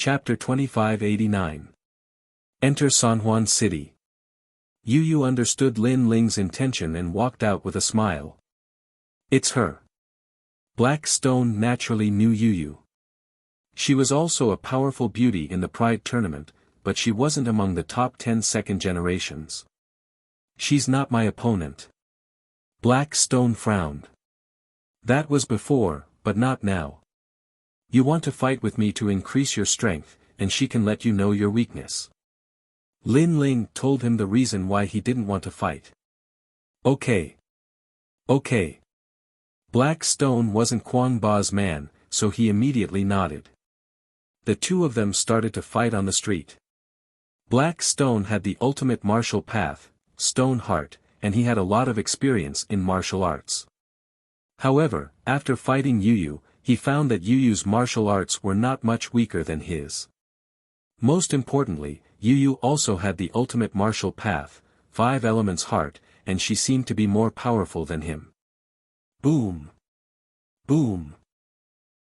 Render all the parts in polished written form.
Chapter 2589. Enter San Juan City. Yu Yu understood Lin Ling's intention and walked out with a smile. It's her. Black Stone naturally knew Yu Yu. She was also a powerful beauty in the Pride tournament, but she wasn't among the top 10 second generations. She's not my opponent. Black Stone frowned. That was before, but not now. You want to fight with me to increase your strength, and she can let you know your weakness. Lin Ling told him the reason why he didn't want to fight. Okay. Okay. Black Stone wasn't Quan Ba's man, so he immediately nodded. The two of them started to fight on the street. Black Stone had the ultimate martial path, Stone Heart, and he had a lot of experience in martial arts. However, after fighting Yu Yu, he found that Yu Yu's martial arts were not much weaker than his. Most importantly, Yu Yu also had the ultimate martial path, 5 Elements Heart, and she seemed to be more powerful than him. Boom! Boom!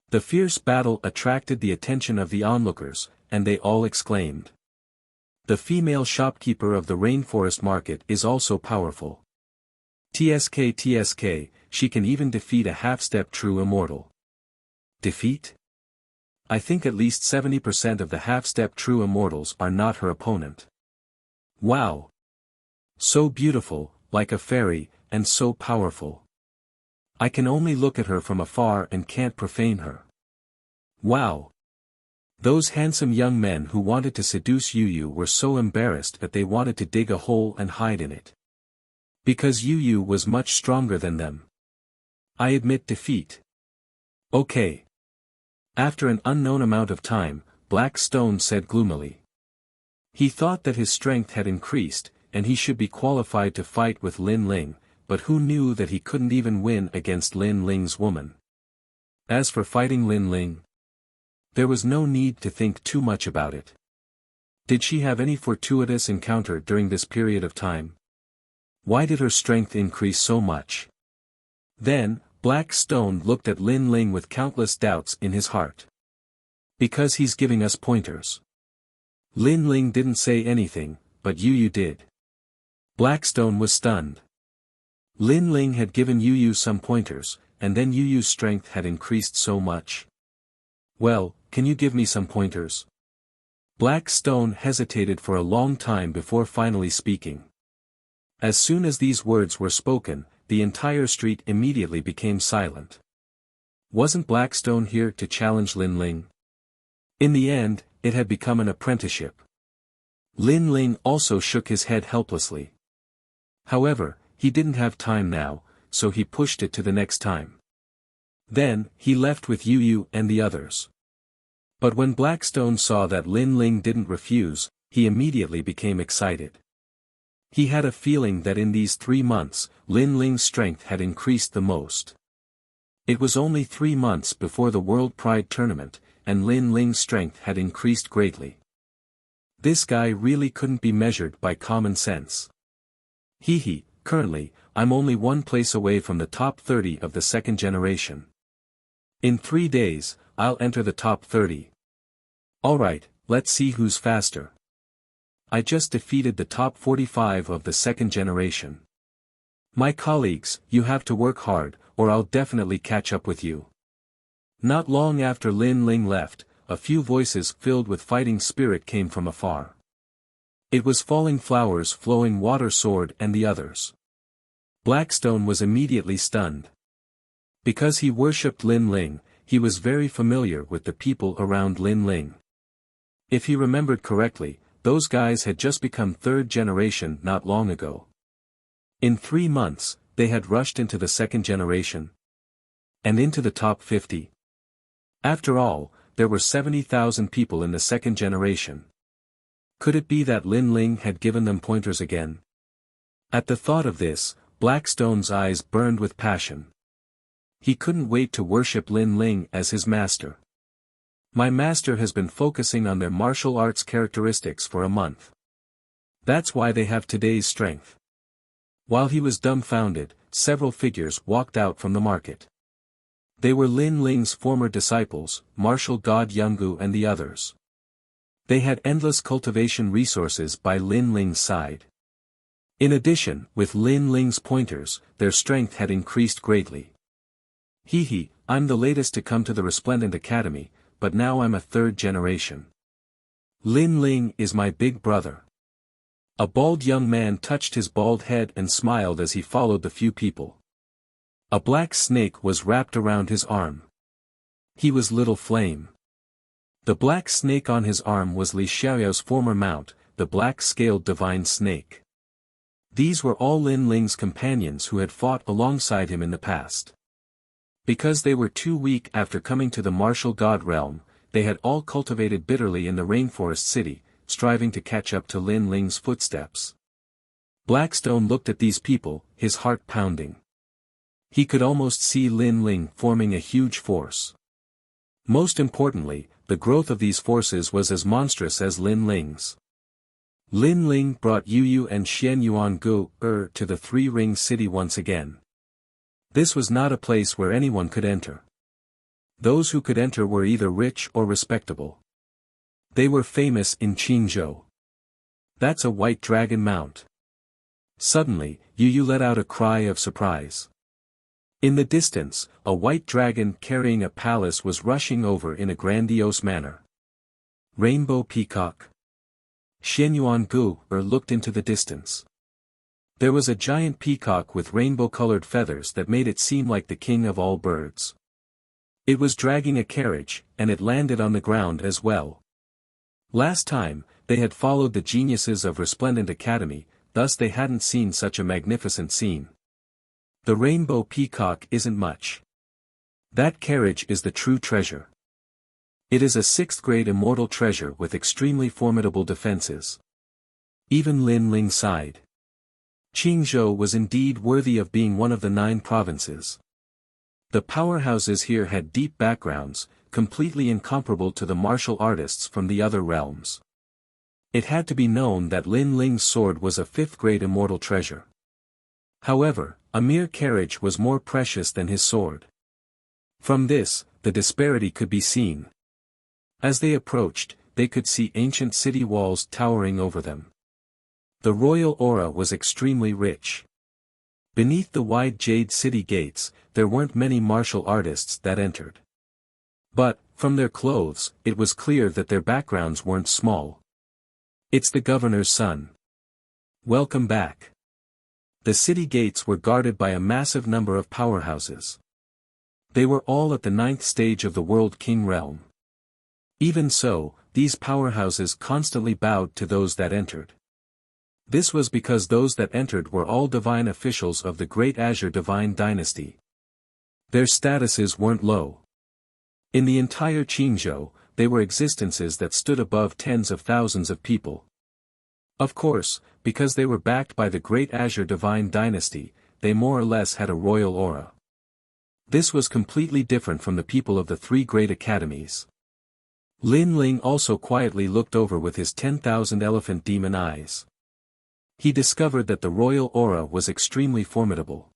The fierce battle attracted the attention of the onlookers, and they all exclaimed. The female shopkeeper of the rainforest market is also powerful. TSK, she can even defeat a half-step true immortal. Defeat? I think at least 70% of the half-step true immortals are not her opponent. Wow! So beautiful, like a fairy, and so powerful. I can only look at her from afar and can't profane her. Wow! Those handsome young men who wanted to seduce Yu Yu were so embarrassed that they wanted to dig a hole and hide in it. Because Yu Yu was much stronger than them. I admit defeat. Okay. After an unknown amount of time, Black Stone said gloomily. He thought that his strength had increased, and he should be qualified to fight with Lin Ling, but who knew that he couldn't even win against Lin Ling's woman. As for fighting Lin Ling, there was no need to think too much about it. Did she have any fortuitous encounter during this period of time? Why did her strength increase so much? Then, Black Stone looked at Lin Ling with countless doubts in his heart. Because he's giving us pointers. Lin Ling didn't say anything, but Yu Yu did. Blackstone was stunned. Lin Ling had given Yu Yu some pointers, and then Yu Yu's strength had increased so much. Well, can you give me some pointers? Black Stone hesitated for a long time before finally speaking. As soon as these words were spoken, the entire street immediately became silent. Wasn't Blackstone here to challenge Lin Ling? In the end, it had become an apprenticeship. Lin Ling also shook his head helplessly. However, he didn't have time now, so he pushed it to the next time. Then, he left with Yu Yu and the others. But when Blackstone saw that Lin Ling didn't refuse, he immediately became excited. He had a feeling that in these 3 months, Lin Ling's strength had increased the most. It was only 3 months before the World Pride Tournament, and Lin Ling's strength had increased greatly. This guy really couldn't be measured by common sense. Currently, I'm only 1 place away from the top 30 of the second generation. In 3 days, I'll enter the top 30. Alright, let's see who's faster. I just defeated the top 45 of the second generation. My colleagues, you have to work hard, or I'll definitely catch up with you. Not long after Lin Ling left, a few voices filled with fighting spirit came from afar. It was Falling Flowers, Flowing Water Sword and the others. Blackstone was immediately stunned. Because he worshipped Lin Ling, he was very familiar with the people around Lin Ling. If he remembered correctly, those guys had just become 3rd generation not long ago. In 3 months, they had rushed into the 2nd generation. And into the top 50. After all, there were 70,000 people in the 2nd generation. Could it be that Lin Ling had given them pointers again? At the thought of this, Blackstone's eyes burned with passion. He couldn't wait to worship Lin Ling as his master. My master has been focusing on their martial arts characteristics for a month. That's why they have today's strength. While he was dumbfounded, several figures walked out from the market. They were Lin Ling's former disciples, martial god Yungu and the others. They had endless cultivation resources by Lin Ling's side. In addition, with Lin Ling's pointers, their strength had increased greatly. Hee, I'm the latest to come to the Resplendent Academy, but now I'm a third generation. Lin Ling is my big brother. A bald young man touched his bald head and smiled as he followed the few people. A black snake was wrapped around his arm. He was Little Flame. The black snake on his arm was Li Xiaoyao's former mount, the black-scaled divine snake. These were all Lin Ling's companions who had fought alongside him in the past. Because they were too weak after coming to the martial god realm, they had all cultivated bitterly in the rainforest city, striving to catch up to Lin Ling's footsteps. Blackstone looked at these people, his heart pounding. He could almost see Lin Ling forming a huge force. Most importantly, the growth of these forces was as monstrous as Lin Ling's. Lin Ling brought Yu and Xian Yuangu to the Three-Ring City once again. This was not a place where anyone could enter. Those who could enter were either rich or respectable. They were famous in Qingzhou. That's a white dragon mount. Suddenly, Yu let out a cry of surprise. In the distance, a white dragon carrying a palace was rushing over in a grandiose manner. Rainbow Peacock. Xian Yuangu looked into the distance. There was a giant peacock with rainbow-colored feathers that made it seem like the king of all birds. It was dragging a carriage, and it landed on the ground as well. Last time, they had followed the geniuses of Resplendent Academy, thus they hadn't seen such a magnificent scene. The rainbow peacock isn't much. That carriage is the true treasure. It is a 6th-grade immortal treasure with extremely formidable defenses. Even Lin Ling sighed. Qingzhou was indeed worthy of being one of the 9 provinces. The powerhouses here had deep backgrounds, completely incomparable to the martial artists from the other realms. It had to be known that Lin Ling's sword was a 5th-grade immortal treasure. However, a mere carriage was more precious than his sword. From this, the disparity could be seen. As they approached, they could see ancient city walls towering over them. The royal aura was extremely rich. Beneath the wide jade city gates, there weren't many martial artists that entered. But, from their clothes, it was clear that their backgrounds weren't small. It's the governor's son. Welcome back. The city gates were guarded by a massive number of powerhouses. They were all at the 9th stage of the World King realm. Even so, these powerhouses constantly bowed to those that entered. This was because those that entered were all divine officials of the Great Azure Divine Dynasty. Their statuses weren't low. In the entire Qingzhou, they were existences that stood above tens of thousands of people. Of course, because they were backed by the Great Azure Divine Dynasty, they more or less had a royal aura. This was completely different from the people of the 3 great academies. Lin Ling also quietly looked over with his 10,000 elephant demon eyes. He discovered that the royal aura was extremely formidable.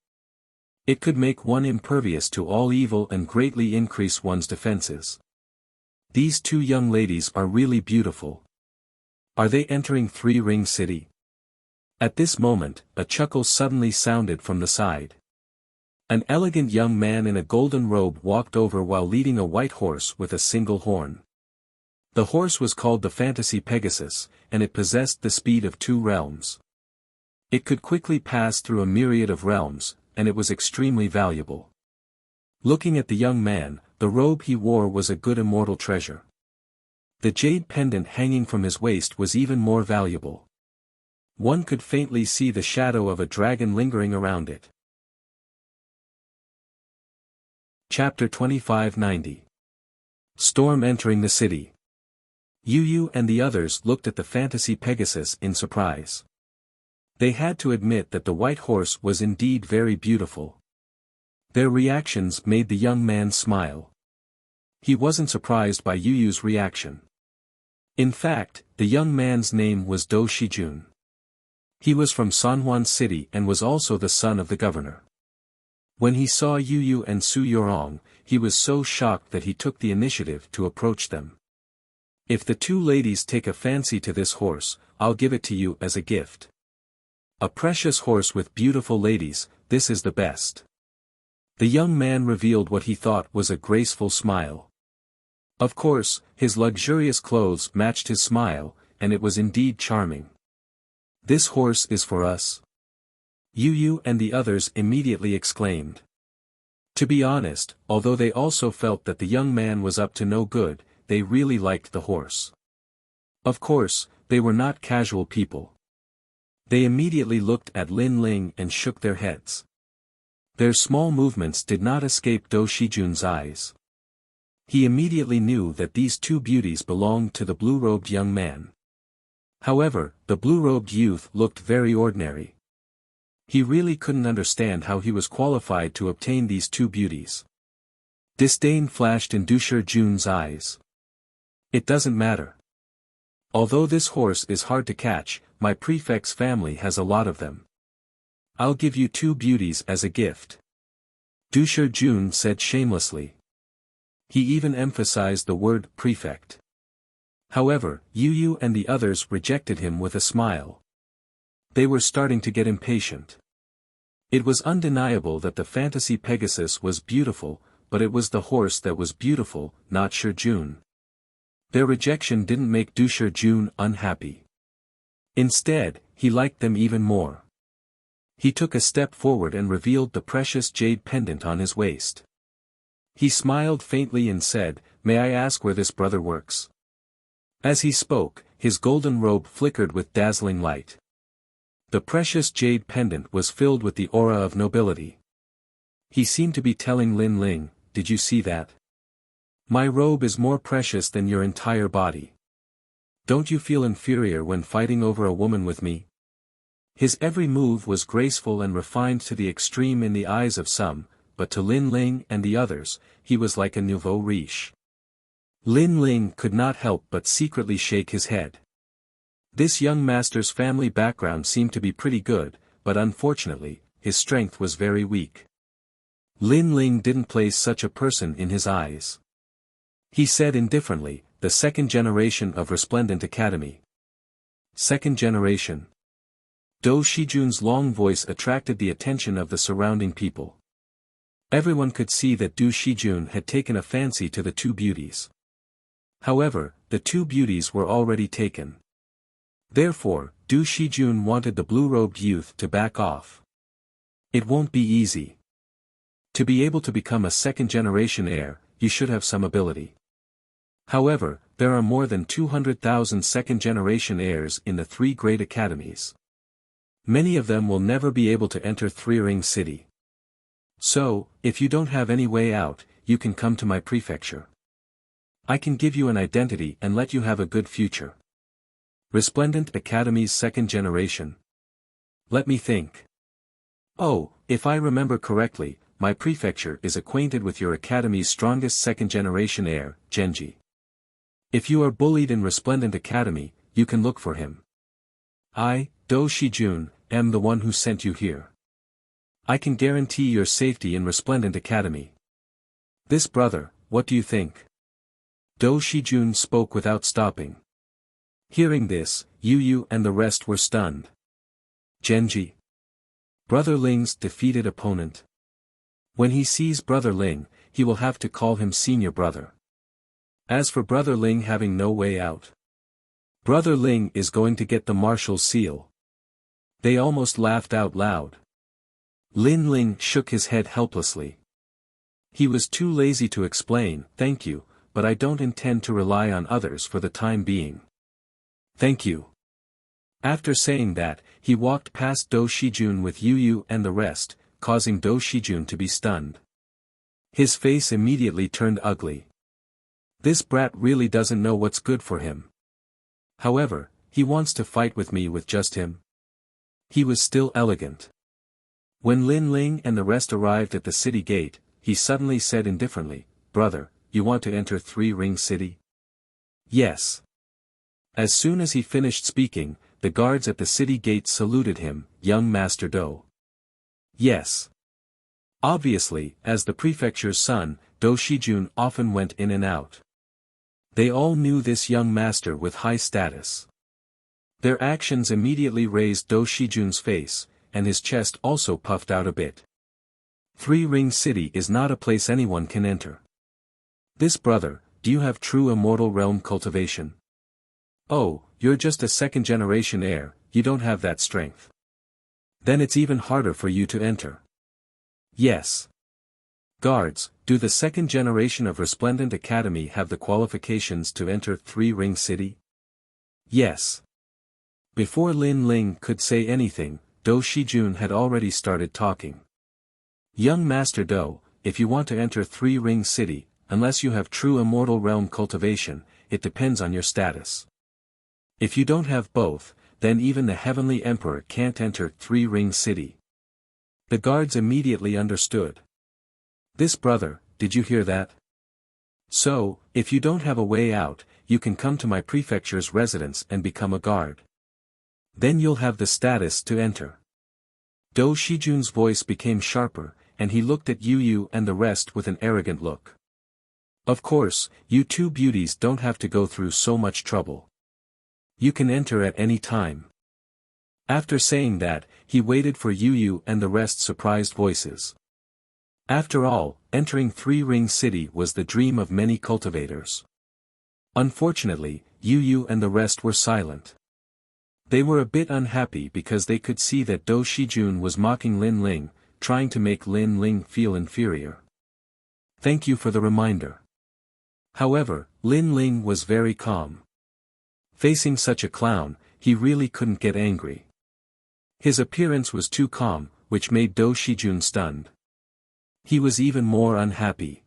It could make one impervious to all evil and greatly increase one's defenses. These 2 young ladies are really beautiful. Are they entering Three-Ring City? At this moment, a chuckle suddenly sounded from the side. An elegant young man in a golden robe walked over while leading a white horse with a single horn. The horse was called the Fantasy Pegasus, and it possessed the speed of 2 realms. It could quickly pass through a myriad of realms, and it was extremely valuable. Looking at the young man, the robe he wore was a good immortal treasure. The jade pendant hanging from his waist was even more valuable. One could faintly see the shadow of a dragon lingering around it. Chapter 2590. Storm entering the city. Yu and the others looked at the Fantasy Pegasus in surprise. They had to admit that the white horse was indeed very beautiful. Their reactions made the young man smile. He wasn't surprised by Yu's reaction. In fact, the young man's name was Do Shijun. He was from Sanhuan City and was also the son of the governor. When he saw Yu and Su Yorong, he was so shocked that he took the initiative to approach them. If the two ladies take a fancy to this horse, I'll give it to you as a gift. A precious horse with beautiful ladies, this is the best. The young man revealed what he thought was a graceful smile. Of course, his luxurious clothes matched his smile, and it was indeed charming. This horse is for us. Yu and the others immediately exclaimed. To be honest, although they also felt that the young man was up to no good, they really liked the horse. Of course, they were not casual people. They immediately looked at Lin Ling and shook their heads. Their small movements did not escape Do Shijun's eyes. He immediately knew that these two beauties belonged to the blue-robed young man. However, the blue-robed youth looked very ordinary. He really couldn't understand how he was qualified to obtain these two beauties. Disdain flashed in Du Shijun's eyes. It doesn't matter. Although this horse is hard to catch, my prefect's family has a lot of them. I'll give you two beauties as a gift. Du Shijun said shamelessly. He even emphasized the word prefect. However, Yu and the others rejected him with a smile. They were starting to get impatient. It was undeniable that the fantasy Pegasus was beautiful, but it was the horse that was beautiful, not Shijun. Their rejection didn't make Du Shijun unhappy. Instead, he liked them even more. He took a step forward and revealed the precious jade pendant on his waist. He smiled faintly and said, "May I ask where this brother works?" As he spoke, his golden robe flickered with dazzling light. The precious jade pendant was filled with the aura of nobility. He seemed to be telling Lin Ling, "Did you see that? My robe is more precious than your entire body. Don't you feel inferior when fighting over a woman with me?" His every move was graceful and refined to the extreme in the eyes of some, but to Lin Ling and the others, he was like a nouveau riche. Lin Ling could not help but secretly shake his head. This young master's family background seemed to be pretty good, but unfortunately, his strength was very weak. Lin Ling didn't place such a person in his eyes. He said indifferently, "The second generation of Resplendent Academy." Second generation. Do Shijun's long voice attracted the attention of the surrounding people. Everyone could see that Du Shijun had taken a fancy to the two beauties. However, the two beauties were already taken. Therefore, Du Shijun wanted the blue-robed youth to back off. It won't be easy. To be able to become a second-generation heir, you should have some ability. However, there are more than 200,000 second-generation heirs in the three great academies. Many of them will never be able to enter Three Ring City. So, if you don't have any way out, you can come to my prefecture. I can give you an identity and let you have a good future. Resplendent Academy's second generation. Let me think. Oh, if I remember correctly, my prefecture is acquainted with your academy's strongest second-generation heir, Genji. If you are bullied in Resplendent Academy, you can look for him. I, Do Shijun, am the one who sent you here. I can guarantee your safety in Resplendent Academy. This brother, what do you think? Do Shijun spoke without stopping. Hearing this, Yu and the rest were stunned. Genji. Brother Ling's defeated opponent. When he sees Brother Ling, he will have to call him senior brother. As for Brother Ling having no way out, Brother Ling is going to get the Marshal's seal. They almost laughed out loud. Lin Ling shook his head helplessly. He was too lazy to explain, "Thank you, but I don't intend to rely on others for the time being." "Thank you." After saying that, he walked past Do Shijun with Yu and the rest, causing Do Shijun to be stunned. His face immediately turned ugly. This brat really doesn't know what's good for him. However, he wants to fight with me with just him. He was still elegant. When Lin Ling and the rest arrived at the city gate, he suddenly said indifferently, "Brother, you want to enter Three Ring City?" "Yes." As soon as he finished speaking, the guards at the city gate saluted him, "Young Master Do." "Yes." Obviously, as the prefecture's son, Do Shijun often went in and out. They all knew this young master with high status. Their actions immediately raised Do Shijun's face, and his chest also puffed out a bit. Three-Ring City is not a place anyone can enter. This brother, do you have true immortal realm cultivation? Oh, you're just a second-generation heir, you don't have that strength. Then it's even harder for you to enter. Yes. Guards, do the second generation of Resplendent Academy have the qualifications to enter Three-Ring City? Yes. Before Lin Ling could say anything, Do Shijun had already started talking. Young Master Do, if you want to enter Three-Ring City, unless you have true immortal realm cultivation, it depends on your status. If you don't have both, then even the Heavenly Emperor can't enter Three-Ring City. The guards immediately understood. This brother, did you hear that? So, if you don't have a way out, you can come to my prefecture's residence and become a guard. Then you'll have the status to enter. Do Shijun's voice became sharper, and he looked at Yu Yu and the rest with an arrogant look. Of course, you two beauties don't have to go through so much trouble. You can enter at any time. After saying that, he waited for Yu Yu and the rest surprised voices. After all, entering Three-Ring City was the dream of many cultivators. Unfortunately, Yu Yu and the rest were silent. They were a bit unhappy because they could see that Do Shijun was mocking Lin Ling, trying to make Lin Ling feel inferior. Thank you for the reminder. However, Lin Ling was very calm. Facing such a clown, he really couldn't get angry. His appearance was too calm, which made Do Shijun stunned. He was even more unhappy.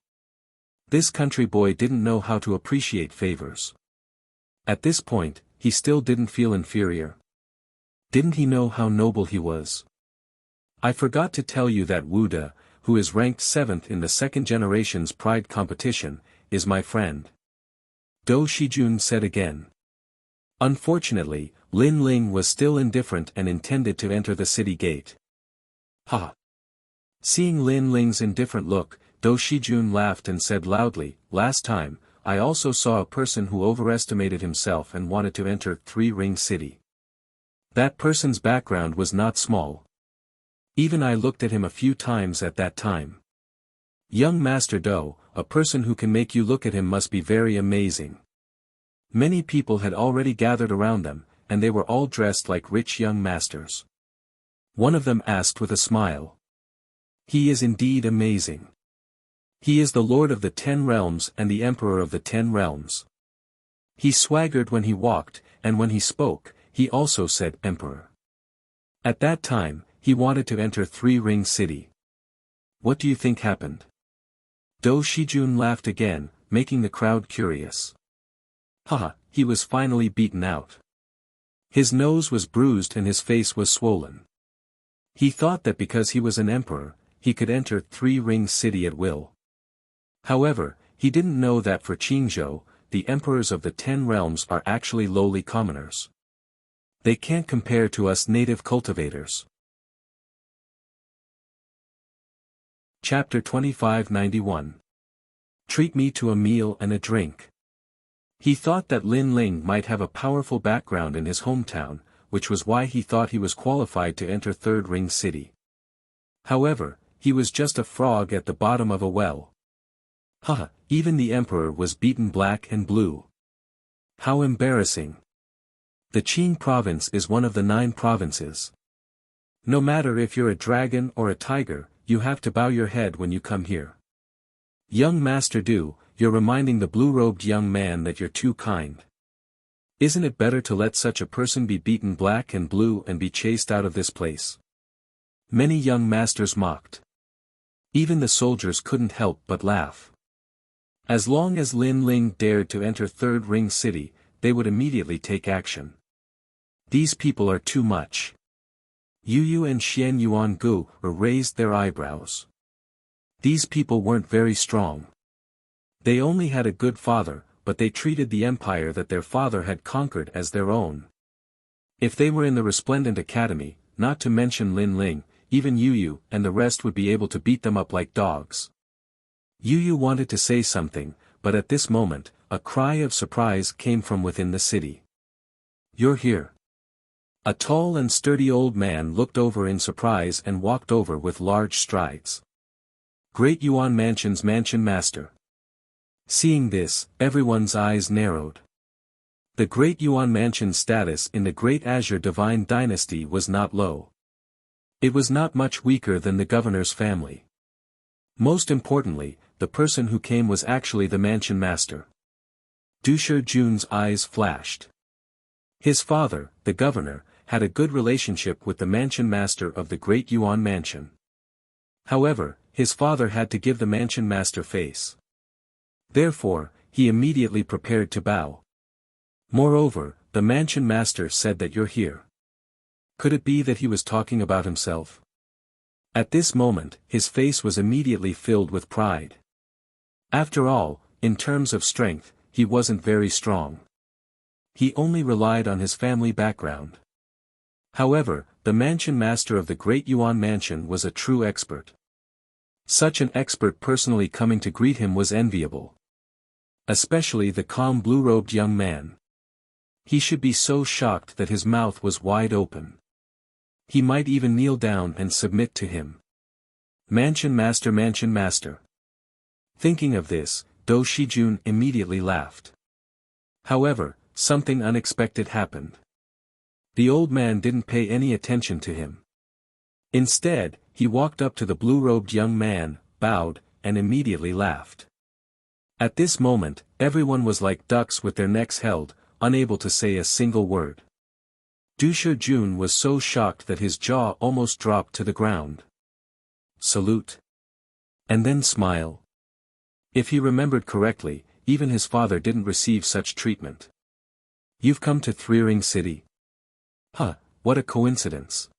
This country boy didn't know how to appreciate favors. At this point, he still didn't feel inferior. Didn't he know how noble he was? I forgot to tell you that Wu De, who is ranked 7th in the second generation's pride competition, is my friend. Do Shijun said again. Unfortunately, Lin Ling was still indifferent and intended to enter the city gate. Ha! Seeing Lin Ling's indifferent look, Do Shijun laughed and said loudly, last time, I also saw a person who overestimated himself and wanted to enter Three-Ring City. That person's background was not small. Even I looked at him a few times at that time. Young Master Do, a person who can make you look at him must be very amazing. Many people had already gathered around them, and they were all dressed like rich young masters. One of them asked with a smile. He is indeed amazing. He is the Lord of the 10 Realms and the Emperor of the 10 Realms. He swaggered when he walked, and when he spoke, he also said Emperor. At that time, he wanted to enter Three-Ring City. What do you think happened? Do Shijun laughed again, making the crowd curious. Haha, he was finally beaten out. His nose was bruised and his face was swollen. He thought that because he was an emperor, he could enter Three-Ring City at will. However, he didn't know that for Qingzhou, the emperors of the 10 realms are actually lowly commoners. They can't compare to us native cultivators. Chapter 2591. Treat me to a meal and a drink. He thought that Lin Ling might have a powerful background in his hometown, which was why he thought he was qualified to enter Third Ring City. However, he was just a frog at the bottom of a well. Haha, even the emperor was beaten black and blue. How embarrassing. The Qing province is one of the 9 provinces. No matter if you're a dragon or a tiger, you have to bow your head when you come here. Young Master Du, you're reminding the blue-robed young man that you're too kind. Isn't it better to let such a person be beaten black and blue and be chased out of this place? Many young masters mocked. Even the soldiers couldn't help but laugh. As long as Lin Ling dared to enter Third Ring City, they would immediately take action. These people are too much. Yu Yu and Xian Yuan Gu raised their eyebrows. These people weren't very strong. They only had a good father, but they treated the empire that their father had conquered as their own. If they were in the Resplendent Academy, not to mention Lin Ling, even Yu Yu and the rest would be able to beat them up like dogs. Yu Yu wanted to say something, but at this moment, a cry of surprise came from within the city. "You're here." A tall and sturdy old man looked over in surprise and walked over with large strides. "Great Yuan Mansion's mansion master." Seeing this, everyone's eyes narrowed. The Great Yuan Mansion's status in the Great Azure Divine Dynasty was not low. It was not much weaker than the governor's family. Most importantly, the person who came was actually the mansion master. Du Shijun's eyes flashed. His father, the governor, had a good relationship with the mansion master of the Great Yuan Mansion. However, his father had to give the mansion master face. Therefore, he immediately prepared to bow. Moreover, the mansion master said that you're here. Could it be that he was talking about himself? At this moment, his face was immediately filled with pride. After all, in terms of strength, he wasn't very strong. He only relied on his family background. However, the mansion master of the Great Yuan Mansion was a true expert. Such an expert personally coming to greet him was enviable. Especially the calm blue-robed young man. He should be so shocked that his mouth was wide open. He might even kneel down and submit to him. Mansion master, mansion master. Thinking of this, Du Shijun immediately laughed. However, something unexpected happened. The old man didn't pay any attention to him. Instead, he walked up to the blue-robed young man, bowed, and immediately laughed. At this moment, everyone was like ducks with their necks held, unable to say a single word. Du Shijun was so shocked that his jaw almost dropped to the ground. Salute. And then smile. If he remembered correctly, even his father didn't receive such treatment. You've come to Threering City. Huh, what a coincidence.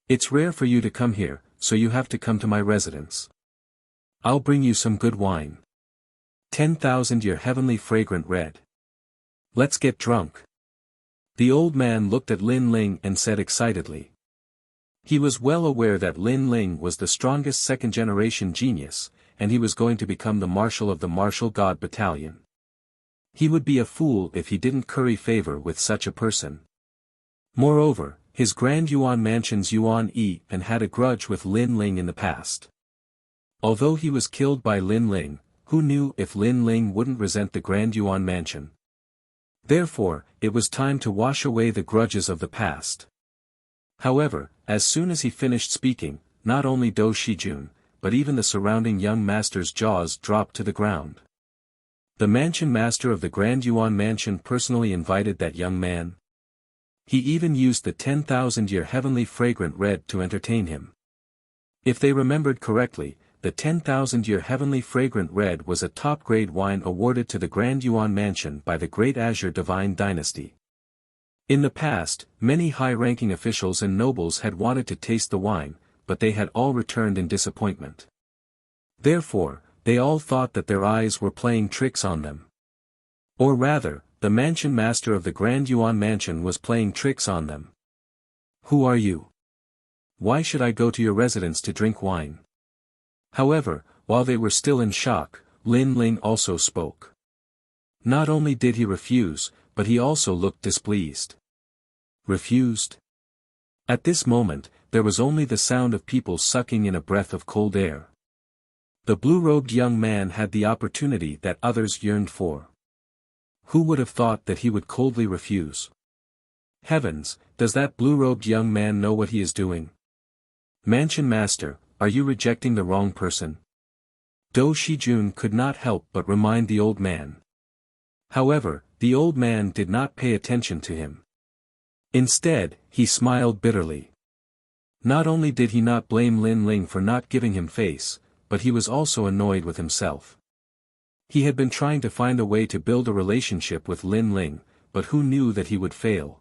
It's rare for you to come here, so you have to come to my residence. I'll bring you some good wine. 10,000 your heavenly fragrant red. Let's get drunk. The old man looked at Lin Ling and said excitedly. He was well aware that Lin Ling was the strongest second-generation genius, and he was going to become the marshal of the Martial God Battalion. He would be a fool if he didn't curry favor with such a person. Moreover, his Grand Yuan Mansion's Yuan Yi and had a grudge with Lin Ling in the past. Although he was killed by Lin Ling, who knew if Lin Ling wouldn't resent the Grand Yuan Mansion? Therefore, it was time to wash away the grudges of the past. However, as soon as he finished speaking, not only Du Shijun, but even the surrounding young master's jaws dropped to the ground. The mansion master of the Grand Yuan Mansion personally invited that young man. He even used the 10,000-year heavenly fragrant red to entertain him. If they remembered correctly, the 10,000-year heavenly fragrant red was a top-grade wine awarded to the Grand Yuan Mansion by the Great Azure Divine Dynasty. In the past, many high-ranking officials and nobles had wanted to taste the wine, but they had all returned in disappointment. Therefore, they all thought that their eyes were playing tricks on them. Or rather, the mansion master of the Grand Yuan Mansion was playing tricks on them. Who are you? Why should I go to your residence to drink wine? However, while they were still in shock, Lin Ling also spoke. Not only did he refuse, but he also looked displeased. Refused? At this moment, there was only the sound of people sucking in a breath of cold air. The blue-robed young man had the opportunity that others yearned for. Who would have thought that he would coldly refuse? Heavens, does that blue-robed young man know what he is doing? Mansion master, are you rejecting the wrong person? Du Shijun could not help but remind the old man. However, the old man did not pay attention to him. Instead, he smiled bitterly. Not only did he not blame Lin Ling for not giving him face, but he was also annoyed with himself. He had been trying to find a way to build a relationship with Lin Ling, but who knew that he would fail?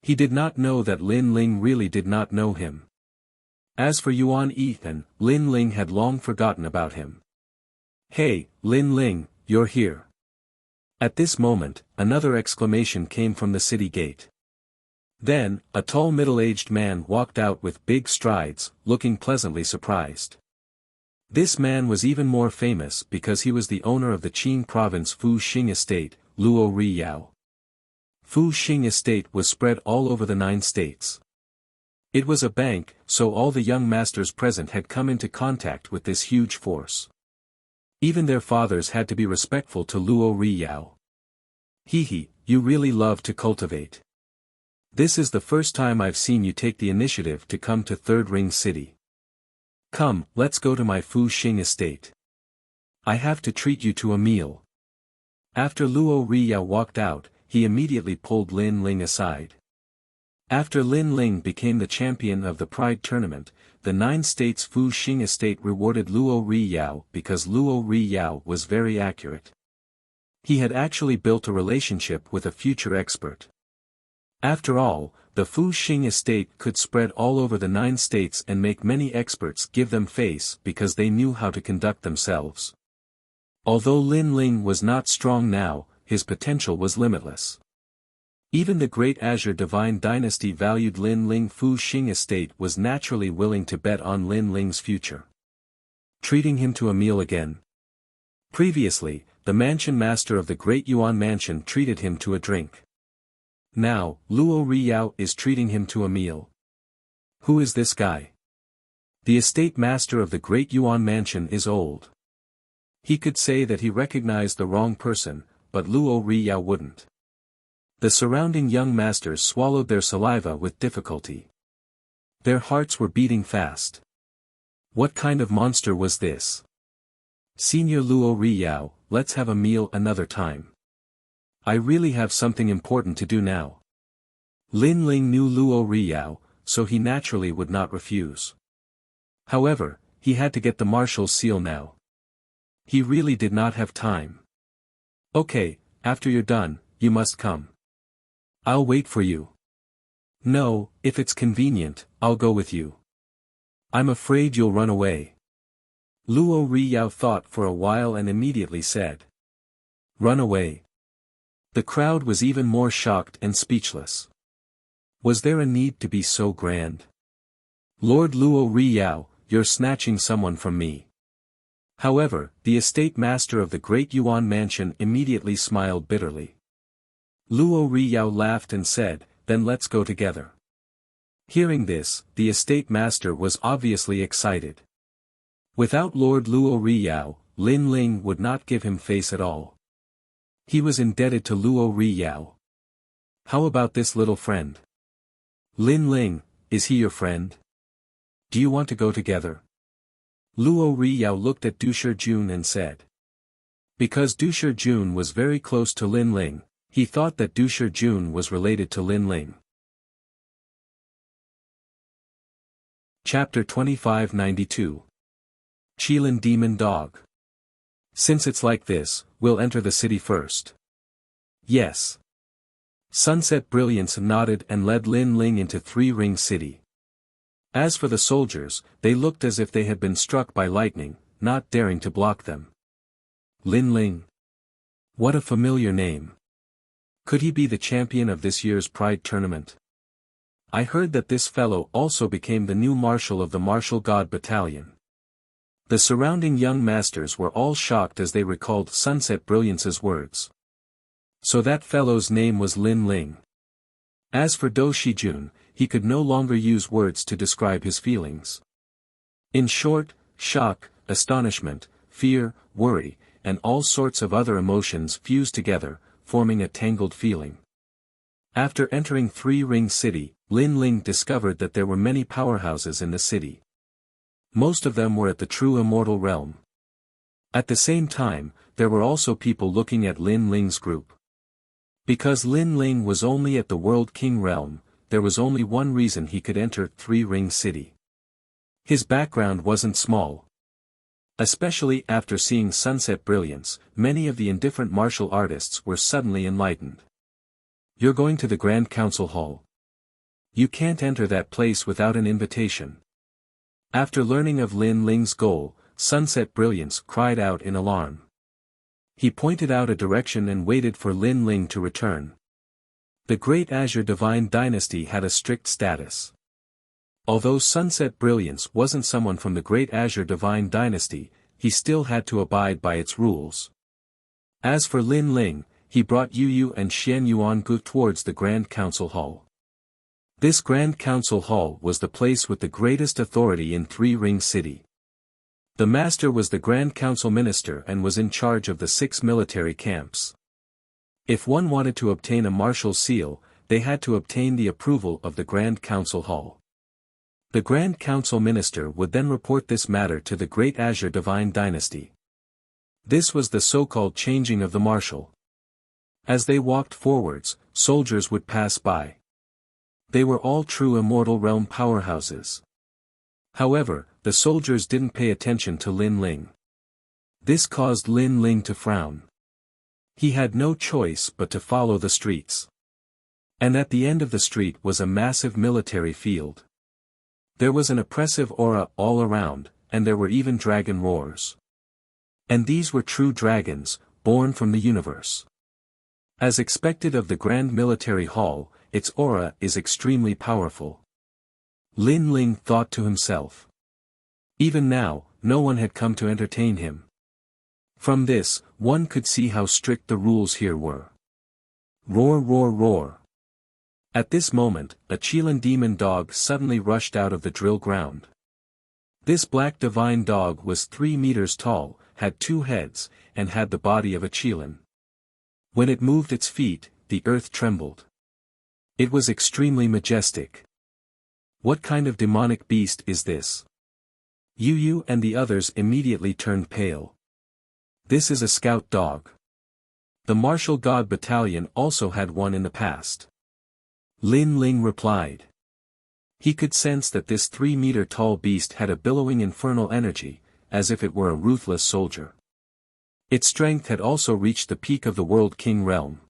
He did not know that Lin Ling really did not know him. As for Yuan Ethan, Lin Ling had long forgotten about him. Hey, Lin Ling, you're here. At this moment, another exclamation came from the city gate. Then, a tall middle-aged man walked out with big strides, looking pleasantly surprised. This man was even more famous because he was the owner of the Qing province Fu Xing estate, Luo Ri Yao. Fu Xing estate was spread all over the 9 states. It was a bank, so all the young masters present had come into contact with this huge force. Even their fathers had to be respectful to Luo Ri Yao. Hehe, you really love to cultivate. This is the first time I've seen you take the initiative to come to Third Ring City. Come, let's go to my Fu Xing estate. I have to treat you to a meal. After Luo Ri Yao walked out, he immediately pulled Lin Ling aside. After Lin Ling became the champion of the Pride Tournament, the 9 states Fu Xing estate rewarded Luo Ri Yao because Luo Ri Yao was very accurate. He had actually built a relationship with a future expert. After all, the Fu Xing estate could spread all over the 9 states and make many experts give them face because they knew how to conduct themselves. Although Lin Ling was not strong now, his potential was limitless. Even the great Azure Divine Dynasty valued Lin Ling. Fu Xing estate was naturally willing to bet on Lin Ling's future. Treating him to a meal again. Previously, the mansion master of the Great Yuan Mansion treated him to a drink. Now, Luo Ri Yao is treating him to a meal. Who is this guy? The estate master of the Great Yuan Mansion is old. He could say that he recognized the wrong person, but Luo Ri Yao wouldn't. The surrounding young masters swallowed their saliva with difficulty. Their hearts were beating fast. What kind of monster was this? Senior Luo Ri Yao, let's have a meal another time. I really have something important to do now. Lin Ling knew Luo Ri Yao, so he naturally would not refuse. However, he had to get the marshal's seal now. He really did not have time. Okay, after you're done, you must come. I'll wait for you. No, if it's convenient, I'll go with you. I'm afraid you'll run away. Luo Ri Yao thought for a while and immediately said. Run away. The crowd was even more shocked and speechless. Was there a need to be so grand? Lord Luo Ri Yao, you're snatching someone from me. However, the estate master of the Great Yuan Mansion immediately smiled bitterly. Luo Ri Yao laughed and said, then let's go together. Hearing this, the estate master was obviously excited. Without Lord Luo Ri Yao, Lin Ling would not give him face at all. He was indebted to Luo Ri Yao. How about this little friend? Lin Ling, is he your friend? Do you want to go together? Luo Ri Yao looked at Du Shijun and said. Because Du Shijun was very close to Lin Ling, he thought that Du Shijun was related to Lin Ling. Chapter 2592. Qilin Demon Dog. Since it's like this, we'll enter the city first. Yes. Sunset Brilliance nodded and led Lin Ling into Three Ring City. As for the soldiers, they looked as if they had been struck by lightning, not daring to block them. Lin Ling. What a familiar name. Could he be the champion of this year's Pride Tournament? I heard that this fellow also became the new marshal of the Martial God Battalion. The surrounding young masters were all shocked as they recalled Sunset Brilliance's words. So that fellow's name was Lin Ling. As for Do Shijun, he could no longer use words to describe his feelings. In short, shock, astonishment, fear, worry, and all sorts of other emotions fused together, forming a tangled feeling. After entering Three Ring City, Lin Ling discovered that there were many powerhouses in the city. Most of them were at the true immortal realm. At the same time, there were also people looking at Lin Ling's group. Because Lin Ling was only at the World King realm, there was only one reason he could enter Three Ring City. His background wasn't small. Especially after seeing Sunset Brilliance, many of the indifferent martial artists were suddenly enlightened. You're going to the Grand Council Hall. You can't enter that place without an invitation. After learning of Lin Ling's goal, Sunset Brilliance cried out in alarm. He pointed out a direction and waited for Lin Ling to return. The Great Azure Divine Dynasty had a strict status. Although Sunset Brilliance wasn't someone from the Great Azure Divine Dynasty, he still had to abide by its rules. As for Lin Ling, he brought Yu Yu and Xian Yuangu towards the Grand Council Hall. This Grand Council Hall was the place with the greatest authority in Three Ring City. The Master was the Grand Council Minister and was in charge of the 6 military camps. If one wanted to obtain a martial seal, they had to obtain the approval of the Grand Council Hall. The Grand Council Minister would then report this matter to the Great Azure Divine Dynasty. This was the so-called changing of the marshal. As they walked forwards, soldiers would pass by. They were all true immortal realm powerhouses. However, the soldiers didn't pay attention to Lin Ling. This caused Lin Ling to frown. He had no choice but to follow the streets. And at the end of the street was a massive military field. There was an oppressive aura all around, and there were even dragon roars. And these were true dragons, born from the universe. As expected of the Grand Military Hall, its aura is extremely powerful. Lin Ling thought to himself. Even now, no one had come to entertain him. From this, one could see how strict the rules here were. Roar, roar, roar. At this moment, a Qilin demon dog suddenly rushed out of the drill ground. This black divine dog was 3 meters tall, had 2 heads, and had the body of a Qilin. When it moved its feet, the earth trembled. It was extremely majestic. What kind of demonic beast is this? Yu Yu and the others immediately turned pale. This is a scout dog. The Martial God Battalion also had one in the past. Lin Ling replied. He could sense that this 3-meter-tall beast had a billowing infernal energy, as if it were a ruthless soldier. Its strength had also reached the peak of the World King realm.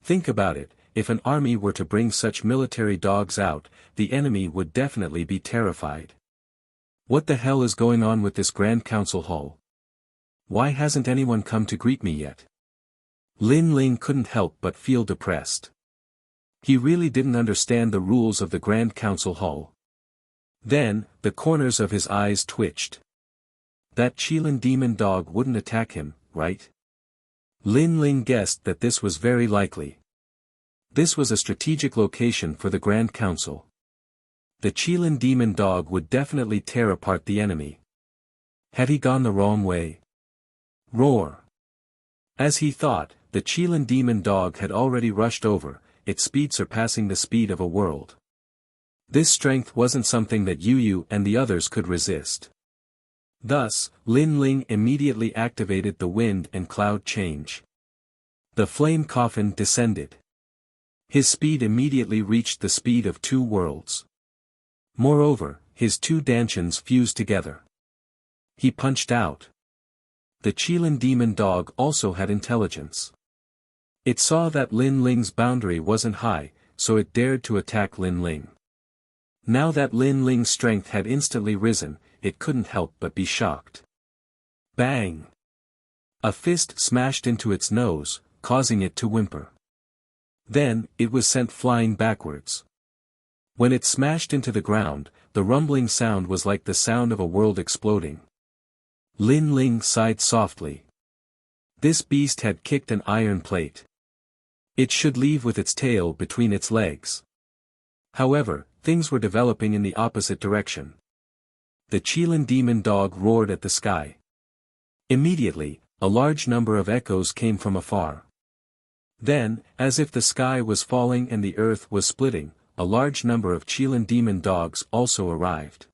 Think about it, if an army were to bring such military dogs out, the enemy would definitely be terrified. What the hell is going on with this Grand Council Hall? Why hasn't anyone come to greet me yet? Lin Ling couldn't help but feel depressed. He really didn't understand the rules of the Grand Council Hall. Then, the corners of his eyes twitched. That Qilin demon dog wouldn't attack him, right? Lin Ling guessed that this was very likely. This was a strategic location for the Grand Council. The Qilin demon dog would definitely tear apart the enemy. Had he gone the wrong way? Roar! As he thought, the Qilin demon dog had already rushed over, its speed surpassing the speed of a world. This strength wasn't something that Yu Yu and the others could resist. Thus, Lin Ling immediately activated the wind and cloud change. The flame coffin descended. His speed immediately reached the speed of 2 worlds. Moreover, his 2 dantians fused together. He punched out. The Qilin demon dog also had intelligence. It saw that Lin Ling's boundary wasn't high, so it dared to attack Lin Ling. Now that Lin Ling's strength had instantly risen, it couldn't help but be shocked. Bang! A fist smashed into its nose, causing it to whimper. Then, it was sent flying backwards. When it smashed into the ground, the rumbling sound was like the sound of a world exploding. Lin Ling sighed softly. This beast had kicked an iron plate. It should leave with its tail between its legs. However, things were developing in the opposite direction. The Qilin demon dog roared at the sky. Immediately, a large number of echoes came from afar. Then, as if the sky was falling and the earth was splitting, a large number of Qilin demon dogs also arrived.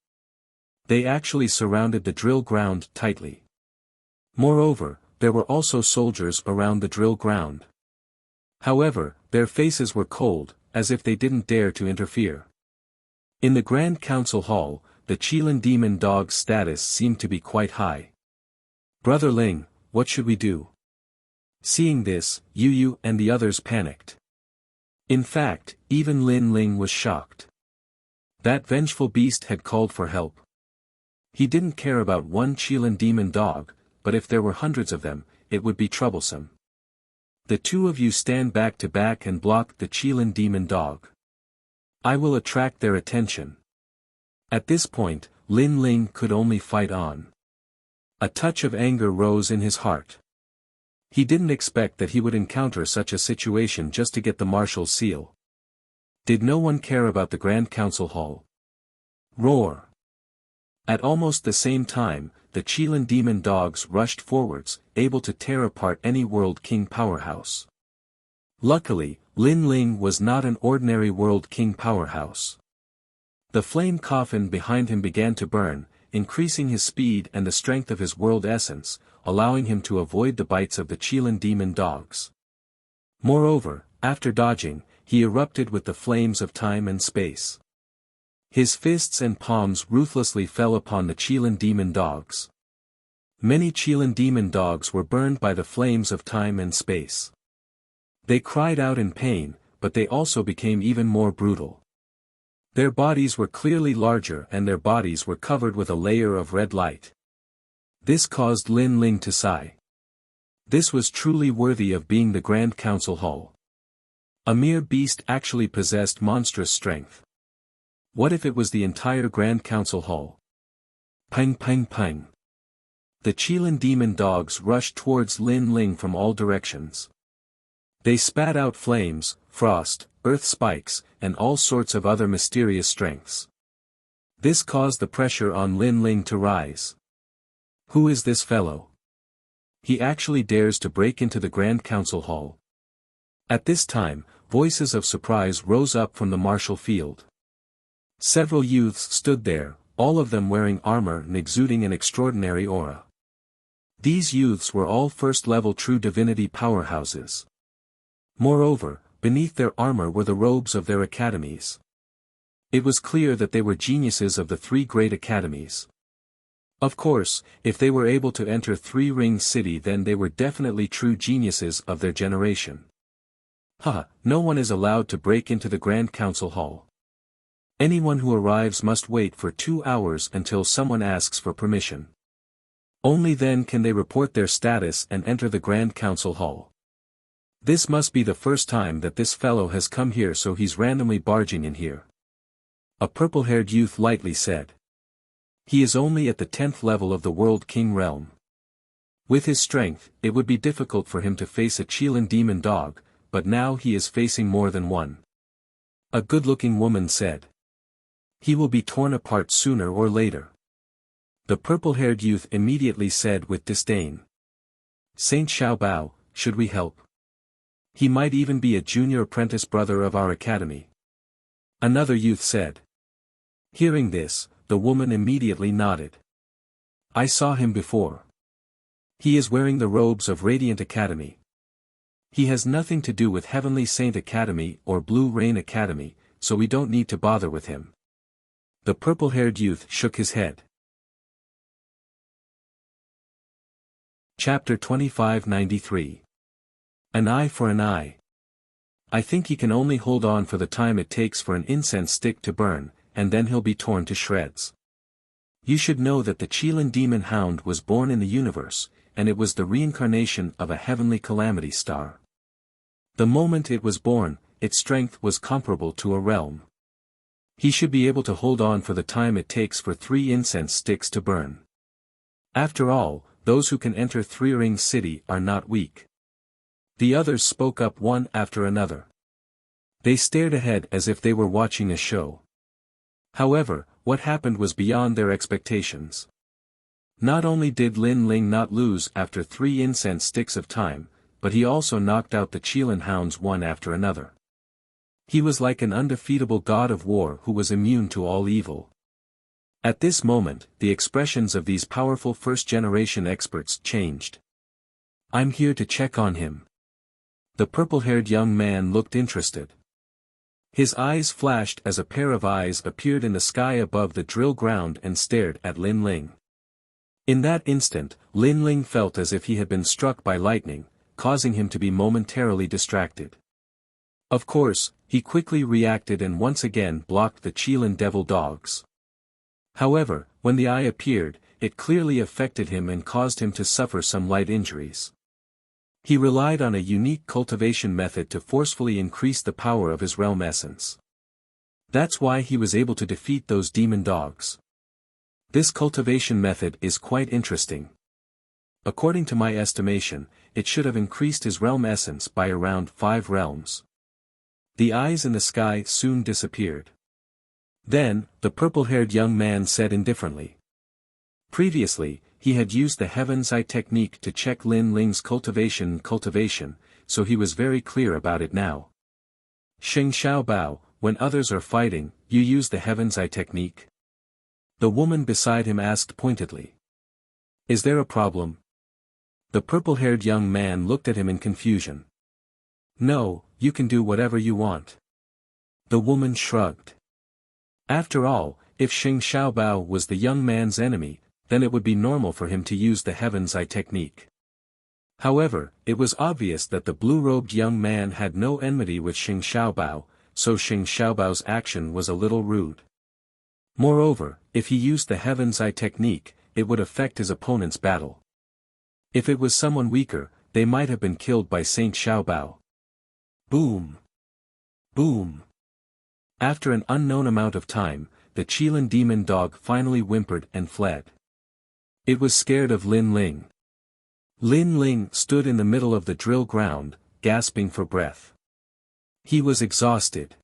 They actually surrounded the drill ground tightly. Moreover, there were also soldiers around the drill ground. However, their faces were cold, as if they didn't dare to interfere. In the Grand Council Hall, the Qilin demon dog's status seemed to be quite high. Brother Ling, what should we do? Seeing this, Yu Yu and the others panicked. In fact, even Lin Ling was shocked. That vengeful beast had called for help. He didn't care about one Qilin demon dog, but if there were hundreds of them, it would be troublesome. The 2 of you stand back to back and block the Qilin demon dog. I will attract their attention. At this point, Lin Ling could only fight on. A touch of anger rose in his heart. He didn't expect that he would encounter such a situation just to get the marshal's seal. Did no one care about the Grand Council Hall? Roar! At almost the same time, the Qilin demon dogs rushed forwards, able to tear apart any World King powerhouse. Luckily, Lin Ling was not an ordinary World King powerhouse. The flame coffin behind him began to burn, increasing his speed and the strength of his world essence, allowing him to avoid the bites of the Qilin demon dogs. Moreover, after dodging, he erupted with the flames of time and space. His fists and palms ruthlessly fell upon the Qilin demon dogs. Many Qilin demon dogs were burned by the flames of time and space. They cried out in pain, but they also became even more brutal. Their bodies were clearly larger and their bodies were covered with a layer of red light. This caused Lin Ling to sigh. This was truly worthy of being the Grand Council Hall. A mere beast actually possessed monstrous strength. What if it was the entire Grand Council Hall? Pang pang pang. The Qilin demon dogs rushed towards Lin Ling from all directions. They spat out flames, frost, earth spikes, and all sorts of other mysterious strengths. This caused the pressure on Lin Ling to rise. Who is this fellow? He actually dares to break into the Grand Council Hall. At this time, voices of surprise rose up from the martial field. Several youths stood there, all of them wearing armor and exuding an extraordinary aura. These youths were all first-level true divinity powerhouses. Moreover, beneath their armor were the robes of their academies. It was clear that they were geniuses of the three great academies. Of course, if they were able to enter Three-Ring City, then they were definitely true geniuses of their generation. No one is allowed to break into the Grand Council Hall. Anyone who arrives must wait for 2 hours until someone asks for permission. Only then can they report their status and enter the Grand Council Hall. This must be the first time that this fellow has come here, so he's randomly barging in here. A purple-haired youth lightly said. He is only at the 10th level of the World King realm. With his strength, it would be difficult for him to face a Qilin demon dog, but now he is facing more than one. A good-looking woman said. He will be torn apart sooner or later. The purple-haired youth immediately said with disdain. Saint Xiaobao, should we help? He might even be a junior apprentice brother of our academy. Another youth said. Hearing this, the woman immediately nodded. I saw him before. He is wearing the robes of Radiant Academy. He has nothing to do with Heavenly Saint Academy or Blue Rain Academy, so we don't need to bother with him. The purple-haired youth shook his head. Chapter 2593. An eye for an eye. I think he can only hold on for the time it takes for an incense stick to burn, and then he'll be torn to shreds. You should know that the Qilin demon hound was born in the universe, and it was the reincarnation of a heavenly calamity star. The moment it was born, its strength was comparable to a realm. He should be able to hold on for the time it takes for 3 incense sticks to burn. After all, those who can enter Three-Ring City are not weak. The others spoke up one after another. They stared ahead as if they were watching a show. However, what happened was beyond their expectations. Not only did Lin Ling not lose after 3 incense sticks of time, but he also knocked out the Qilin hounds one after another. He was like an undefeatable god of war who was immune to all evil. At this moment, the expressions of these powerful first-generation experts changed. I'm here to check on him. The purple-haired young man looked interested. His eyes flashed as a pair of eyes appeared in the sky above the drill ground and stared at Lin Ling. In that instant, Lin Ling felt as if he had been struck by lightning, causing him to be momentarily distracted. Of course, he quickly reacted and once again blocked the Qilin devil dogs. However, when the eye appeared, it clearly affected him and caused him to suffer some light injuries. He relied on a unique cultivation method to forcefully increase the power of his realm essence. That's why he was able to defeat those demon dogs. This cultivation method is quite interesting. According to my estimation, it should have increased his realm essence by around 5 realms. The eyes in the sky soon disappeared. Then, the purple-haired young man said indifferently. Previously, he had used the Heaven's Eye technique to check Lin Ling's cultivation, so he was very clear about it now. Xing Xiaobao, when others are fighting, you use the Heaven's Eye technique? The woman beside him asked pointedly. Is there a problem? The purple-haired young man looked at him in confusion. No, you can do whatever you want. The woman shrugged. After all, if Xing Xiaobao was the young man's enemy, then it would be normal for him to use the Heaven's Eye technique. However, it was obvious that the blue-robed young man had no enmity with Xing Xiaobao, so Xing Xiaobao's action was a little rude. Moreover, if he used the Heaven's Eye technique, it would affect his opponent's battle. If it was someone weaker, they might have been killed by Saint Xiaobao. Boom! Boom! After an unknown amount of time, the Qilin demon dog finally whimpered and fled. It was scared of Lin Ling. Lin Ling stood in the middle of the drill ground, gasping for breath. He was exhausted.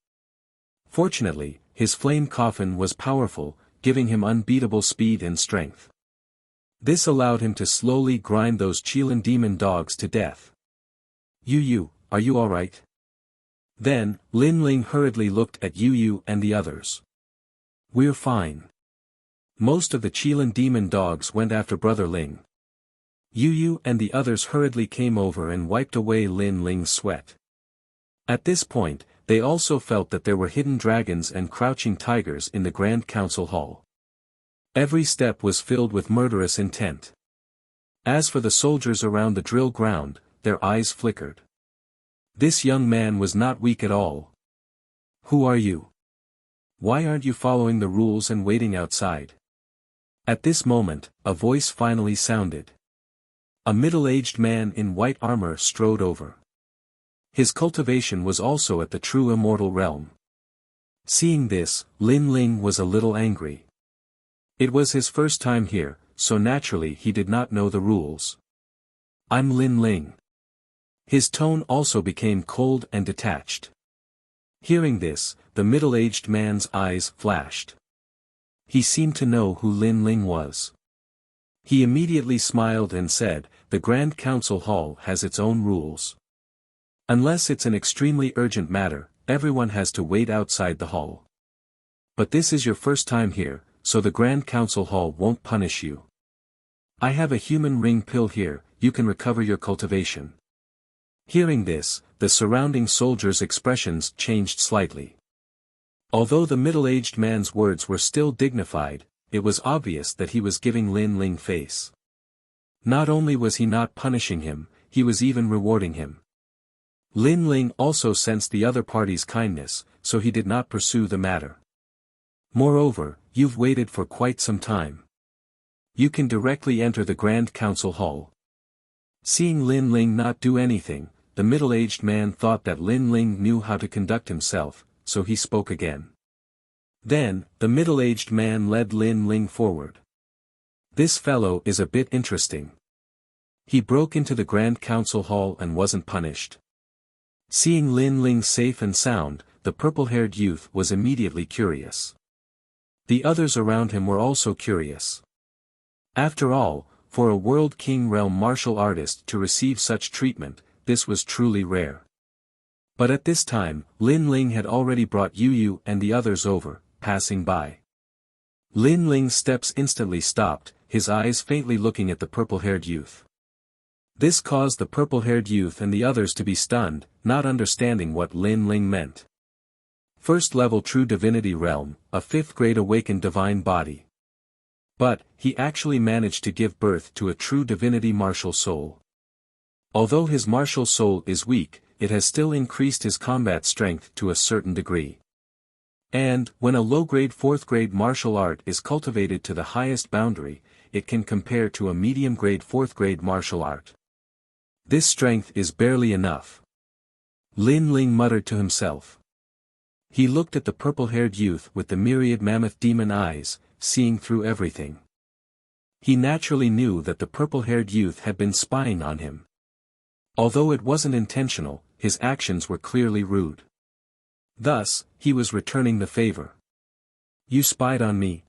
Fortunately, his flame coffin was powerful, giving him unbeatable speed and strength. This allowed him to slowly grind those Qilin demon dogs to death. Yu, are you alright? Then, Lin Ling hurriedly looked at Yu and the others. We're fine. Most of the Qilin demon dogs went after Brother Ling. Yu and the others hurriedly came over and wiped away Lin Ling's sweat. At this point, they also felt that there were hidden dragons and crouching tigers in the Grand Council Hall. Every step was filled with murderous intent. As for the soldiers around the drill ground, their eyes flickered. This young man was not weak at all. Who are you? Why aren't you following the rules and waiting outside? At this moment, a voice finally sounded. A middle-aged man in white armor strode over. His cultivation was also at the true immortal realm. Seeing this, Lin Ling was a little angry. It was his first time here, so naturally he did not know the rules. I'm Lin Ling. His tone also became cold and detached. Hearing this, the middle-aged man's eyes flashed. He seemed to know who Lin Ling was. He immediately smiled and said, the Grand Council Hall has its own rules. Unless it's an extremely urgent matter, everyone has to wait outside the hall. But this is your first time here, so the Grand Council Hall won't punish you. I have a human ring pill here, you can recover your cultivation. Hearing this, the surrounding soldiers' expressions changed slightly. Although the middle-aged man's words were still dignified, it was obvious that he was giving Lin Ling face. Not only was he not punishing him, he was even rewarding him. Lin Ling also sensed the other party's kindness, so he did not pursue the matter. Moreover, you've waited for quite some time. You can directly enter the Grand Council Hall. Seeing Lin Ling not do anything, the middle-aged man thought that Lin Ling knew how to conduct himself, so he spoke again. Then, the middle-aged man led Lin Ling forward. This fellow is a bit interesting. He broke into the Grand Council Hall and wasn't punished. Seeing Lin Ling safe and sound, the purple-haired youth was immediately curious. The others around him were also curious. After all, for a World King Realm martial artist to receive such treatment, this was truly rare. But at this time, Lin Ling had already brought Yu and the others over, passing by. Lin Ling's steps instantly stopped, his eyes faintly looking at the purple-haired youth. This caused the purple-haired youth and the others to be stunned, not understanding what Lin Ling meant. First level True Divinity Realm, a 5th grade awakened divine body. But, he actually managed to give birth to a true divinity martial soul. Although his martial soul is weak, it has still increased his combat strength to a certain degree. And, when a low-grade 4th grade martial art is cultivated to the highest boundary, it can compare to a medium-grade 4th grade martial art. This strength is barely enough. Lin Ling muttered to himself. He looked at the purple-haired youth with the myriad mammoth demon eyes, seeing through everything. He naturally knew that the purple-haired youth had been spying on him. Although it wasn't intentional, his actions were clearly rude. Thus, he was returning the favor. You spied on me?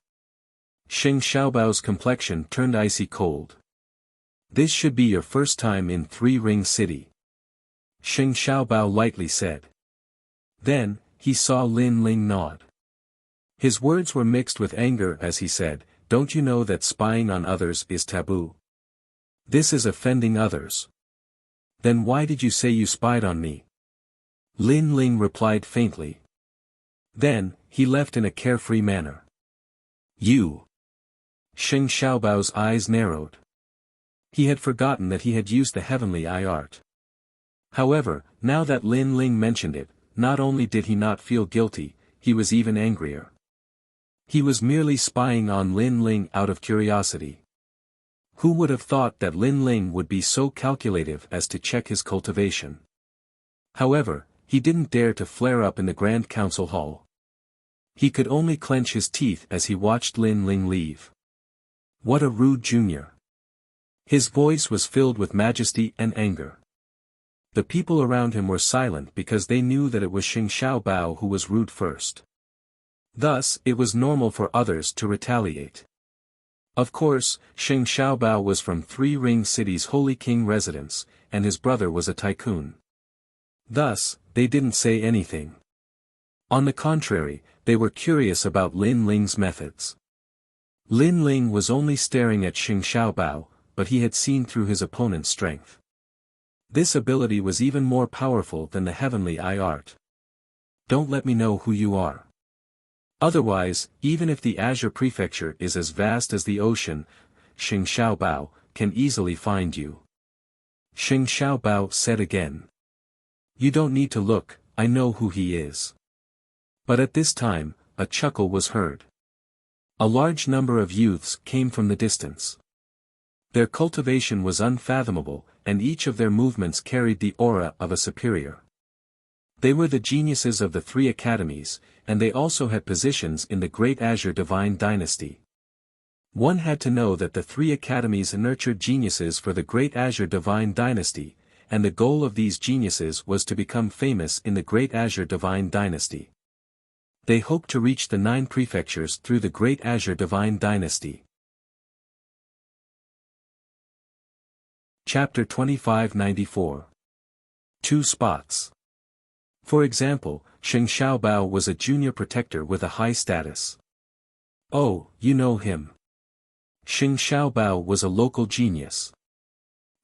Sheng Xiaobao's complexion turned icy cold. This should be your first time in Three Ring City. Sheng Xiaobao lightly said. Then, he saw Lin Ling nod. His words were mixed with anger as he said, "Don't you know that spying on others is taboo? This is offending others. Then why did you say you spied on me?" Lin Ling replied faintly. Then, he left in a carefree manner. You. Sheng Xiaobao's eyes narrowed. He had forgotten that he had used the heavenly eye art. However, now that Lin Ling mentioned it, not only did he not feel guilty, he was even angrier. He was merely spying on Lin Ling out of curiosity. Who would have thought that Lin Ling would be so calculative as to check his cultivation? However, he didn't dare to flare up in the Grand Council Hall. He could only clench his teeth as he watched Lin Ling leave. What a rude junior. His voice was filled with majesty and anger. The people around him were silent because they knew that it was Sheng Xiaobao who was rude first. Thus, it was normal for others to retaliate. Of course, Sheng Xiaobao was from Three Ring City's Holy King residence, and his brother was a tycoon. Thus, they didn't say anything. On the contrary, they were curious about Lin Ling's methods. Lin Ling was only staring at Sheng Xiaobao, but he had seen through his opponent's strength. This ability was even more powerful than the heavenly eye art. Don't let me know who you are. Otherwise, even if the Azure Prefecture is as vast as the ocean, Sheng Xiaobao can easily find you. Sheng Xiaobao said again. You don't need to look, I know who he is. But at this time, a chuckle was heard. A large number of youths came from the distance. Their cultivation was unfathomable, and each of their movements carried the aura of a superior. They were the geniuses of the three academies, and they also had positions in the Great Azure Divine Dynasty. One had to know that the three academies nurtured geniuses for the Great Azure Divine Dynasty, and the goal of these geniuses was to become famous in the Great Azure Divine Dynasty. They hoped to reach the 9 prefectures through the Great Azure Divine Dynasty. Chapter 2594. 2 spots. For example, Sheng Xiaobao was a junior protector with a high status. Oh, you know him. Sheng Xiaobao was a local genius.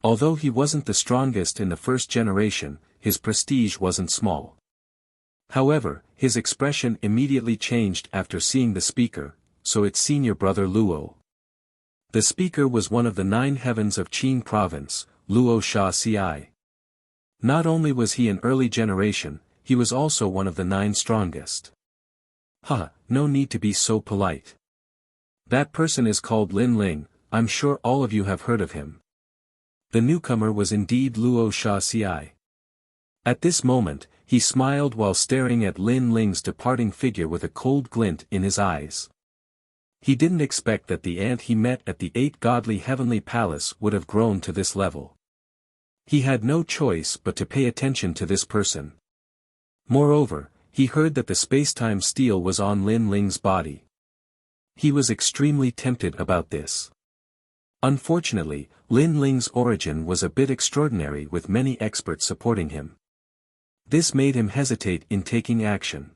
Although he wasn't the strongest in the first generation, his prestige wasn't small. However, his expression immediately changed after seeing the speaker, so it's senior brother Luo. The speaker was one of the 9 heavens of Qin province, Luo Sha Ci. Not only was he an early generation, he was also one of the 9 strongest. No need to be so polite. That person is called Lin Ling, I'm sure all of you have heard of him. The newcomer was indeed Luo Sha Ci. At this moment, he smiled while staring at Lin Ling's departing figure with a cold glint in his eyes. He didn't expect that the ant he met at the 8 godly heavenly palace would have grown to this level. He had no choice but to pay attention to this person. Moreover, he heard that the space-time steel was on Lin Ling's body. He was extremely tempted about this. Unfortunately, Lin Ling's origin was a bit extraordinary with many experts supporting him. This made him hesitate in taking action.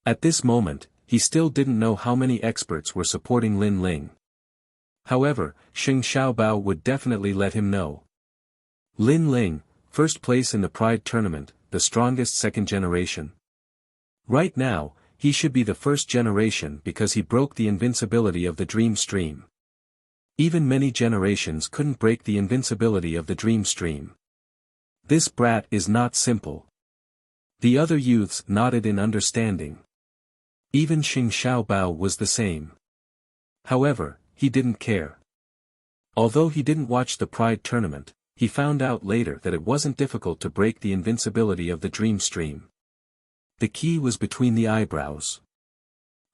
At this moment, he still didn't know how many experts were supporting Lin Ling. However, Sheng Xiaobao would definitely let him know. Lin Ling, first place in the Pride Tournament, the strongest second generation. Right now, he should be the first generation because he broke the invincibility of the Dream Stream. Even many generations couldn't break the invincibility of the Dream Stream. This brat is not simple. The other youths nodded in understanding. Even Sheng Xiaobao was the same. However, he didn't care. Although he didn't watch the Pride Tournament, he found out later that it wasn't difficult to break the invincibility of the Dream Stream. The key was between the eyebrows.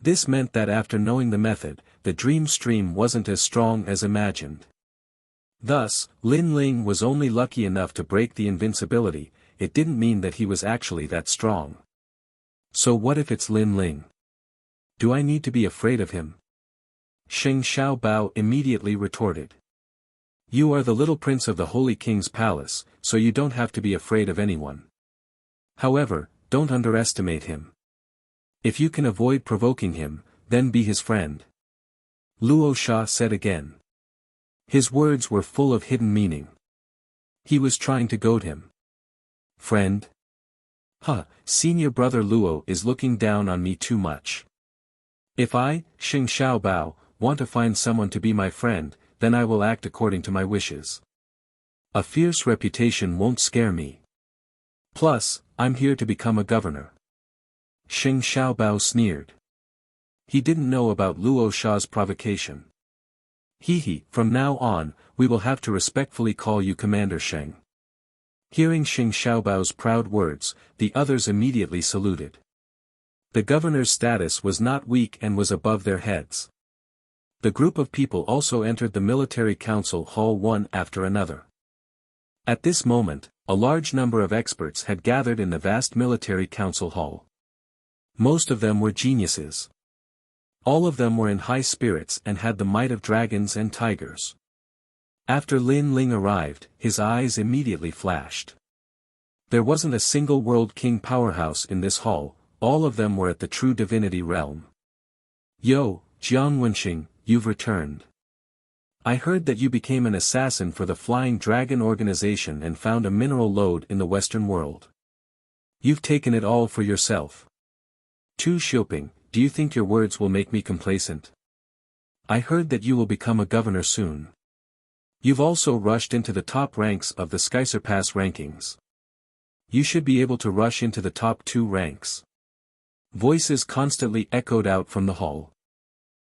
This meant that after knowing the method, the dream stream wasn't as strong as imagined. Thus, Lin Ling was only lucky enough to break the invincibility. It didn't mean that he was actually that strong. So what if it's Lin Ling? Do I need to be afraid of him? Sheng Xiaobao immediately retorted. You are the little prince of the Holy King's palace, so you don't have to be afraid of anyone. However, don't underestimate him. If you can avoid provoking him, then be his friend. Luo Sha said again. His words were full of hidden meaning. He was trying to goad him. Friend? Senior brother Luo is looking down on me too much. If I, Sheng Xiaobao, want to find someone to be my friend, then I will act according to my wishes. A fierce reputation won't scare me. Plus, I'm here to become a governor. Sheng Xiaobao sneered. He didn't know about Luo Sha's provocation. From now on, we will have to respectfully call you Commander Sheng. Hearing Sheng Xiaobao's proud words, the others immediately saluted. The governor's status was not weak and was above their heads. The group of people also entered the military council hall one after another. At this moment, a large number of experts had gathered in the vast military council hall. Most of them were geniuses. All of them were in high spirits and had the might of dragons and tigers. After Lin Ling arrived, his eyes immediately flashed. There wasn't a single World King powerhouse in this hall, all of them were at the true divinity realm. Yo, Jiang Wenxing, you've returned. I heard that you became an assassin for the Flying Dragon organization and found a mineral lode in the Western world. You've taken it all for yourself. Tu Xiuping, do you think your words will make me complacent? I heard that you will become a governor soon. You've also rushed into the top ranks of the Skysurpass rankings. You should be able to rush into the top 2 ranks. Voices constantly echoed out from the hall.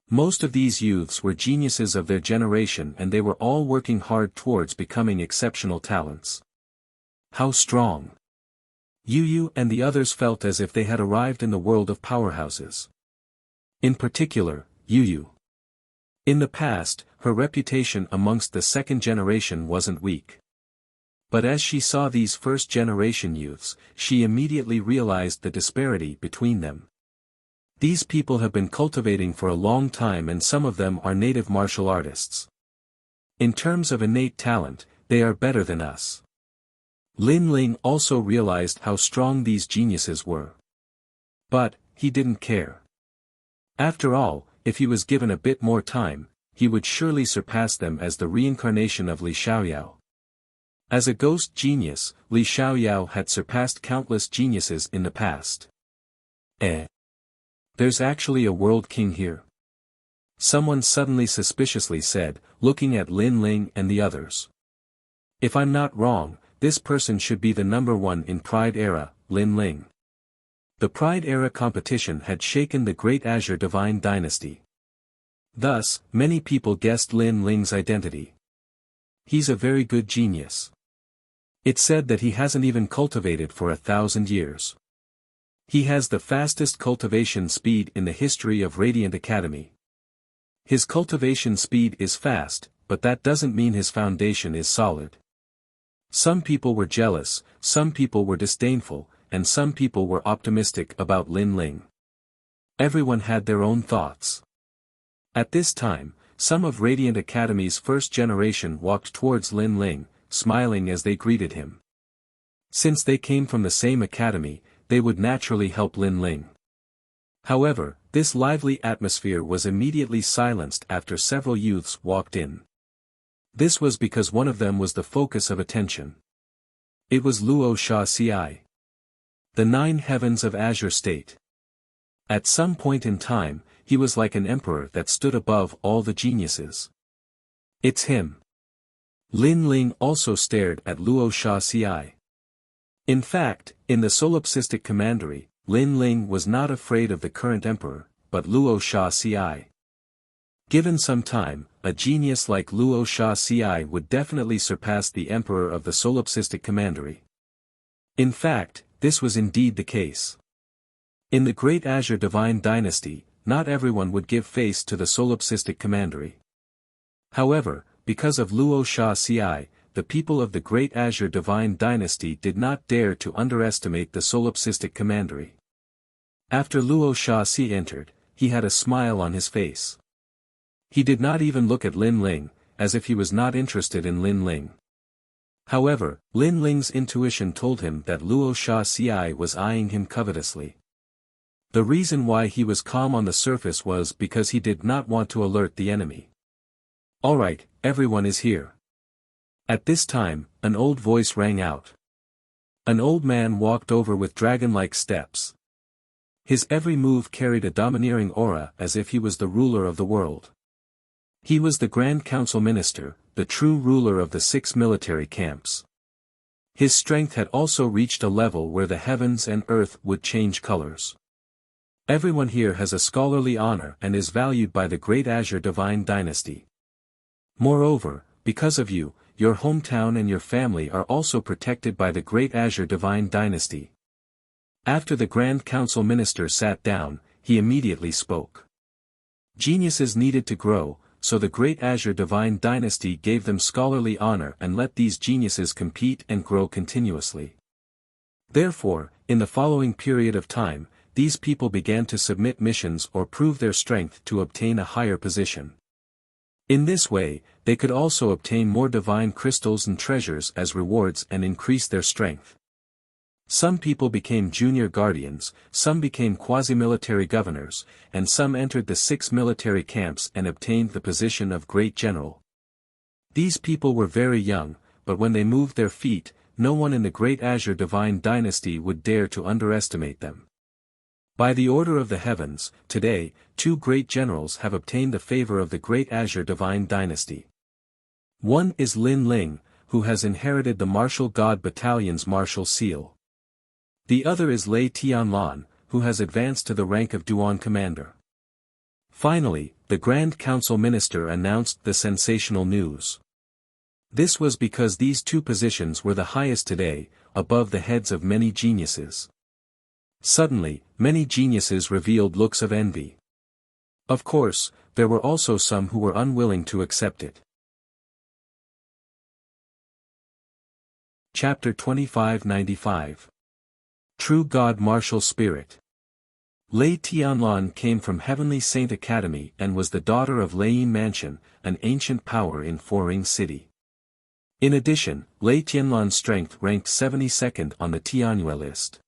Most of these youths were geniuses of their generation and they were all working hard towards becoming exceptional talents. How strong! Yu and the others felt as if they had arrived in the world of powerhouses. In particular, Yu. In the past, her reputation amongst the second generation wasn't weak. But as she saw these first-generation youths, she immediately realized the disparity between them. These people have been cultivating for a long time and some of them are native martial artists. In terms of innate talent, they are better than us. Lin Ling also realized how strong these geniuses were. But, he didn't care. After all, if he was given a bit more time, he would surely surpass them as the reincarnation of Li Xiaoyao. As a ghost genius, Li Xiaoyao had surpassed countless geniuses in the past. There's actually a world king here. Someone suddenly suspiciously said, looking at Lin Ling and the others. If I'm not wrong, this person should be the number 1 in Pride Era, Lin Ling. The Pride Era competition had shaken the Great Azure Divine Dynasty. Thus, many people guessed Lin Ling's identity. He's a very good genius. It's said that he hasn't even cultivated for 1,000 years. He has the fastest cultivation speed in the history of Radiant Academy. His cultivation speed is fast, but that doesn't mean his foundation is solid. Some people were jealous, some people were disdainful, and some people were optimistic about Lin Ling. Everyone had their own thoughts. At this time, some of Radiant Academy's first generation walked towards Lin Ling, smiling as they greeted him. Since they came from the same academy, they would naturally help Lin Ling. However, this lively atmosphere was immediately silenced after several youths walked in. This was because one of them was the focus of attention. It was Luo Sha Ci. The 9 heavens of Azure State. At some point in time, he was like an emperor that stood above all the geniuses. It's him. Lin Ling also stared at Luo Sha Ci. In fact, in the solipsistic commandery, Lin Ling was not afraid of the current emperor, but Luo Sha Ci. Given some time, a genius like Luo Sha Ci would definitely surpass the emperor of the solipsistic commandery. In fact, this was indeed the case. In the Great Azure Divine Dynasty, not everyone would give face to the solipsistic commandery. However, because of Luo Sha Ci, the people of the Great Azure Divine Dynasty did not dare to underestimate the solipsistic commandery. After Luo Sha Ci entered, he had a smile on his face. He did not even look at Lin Ling, as if he was not interested in Lin Ling. However, Lin Ling's intuition told him that Luo Sha Ci was eyeing him covetously. The reason why he was calm on the surface was because he did not want to alert the enemy. "Alright, everyone is here." At this time, an old voice rang out. An old man walked over with dragon-like steps. His every move carried a domineering aura as if he was the ruler of the world. He was the Grand Council Minister, the true ruler of the 6 military camps. His strength had also reached a level where the heavens and earth would change colors. Everyone here has a scholarly honor and is valued by the Great Azure Divine Dynasty. Moreover, because of you, your hometown and your family are also protected by the Great Azure Divine Dynasty. After the Grand Council Minister sat down, he immediately spoke. Geniuses needed to grow, so the Great Azure Divine Dynasty gave them scholarly honor and let these geniuses compete and grow continuously. Therefore, in the following period of time, these people began to submit missions or prove their strength to obtain a higher position. In this way, they could also obtain more divine crystals and treasures as rewards and increase their strength. Some people became junior guardians, some became quasi-military governors, and some entered the 6 military camps and obtained the position of great general. These people were very young, but when they moved their feet, no one in the Great Azure Divine Dynasty would dare to underestimate them. By the order of the heavens, today, 2 great generals have obtained the favor of the Great Azure Divine Dynasty. One is Lin Ling, who has inherited the Martial God Battalion's martial seal. The other is Lei Tianlan, who has advanced to the rank of Duan Commander. Finally, the Grand Council Minister announced the sensational news. This was because these 2 positions were the highest today, above the heads of many geniuses. Suddenly, many geniuses revealed looks of envy. Of course, there were also some who were unwilling to accept it. Chapter 2595. True God Martial Spirit. Lei Tianlan came from Heavenly Saint Academy and was the daughter of Lei Mansion, an ancient power in Foring City. In addition, Lei Tianlan's strength ranked 72nd on the Tianyue list.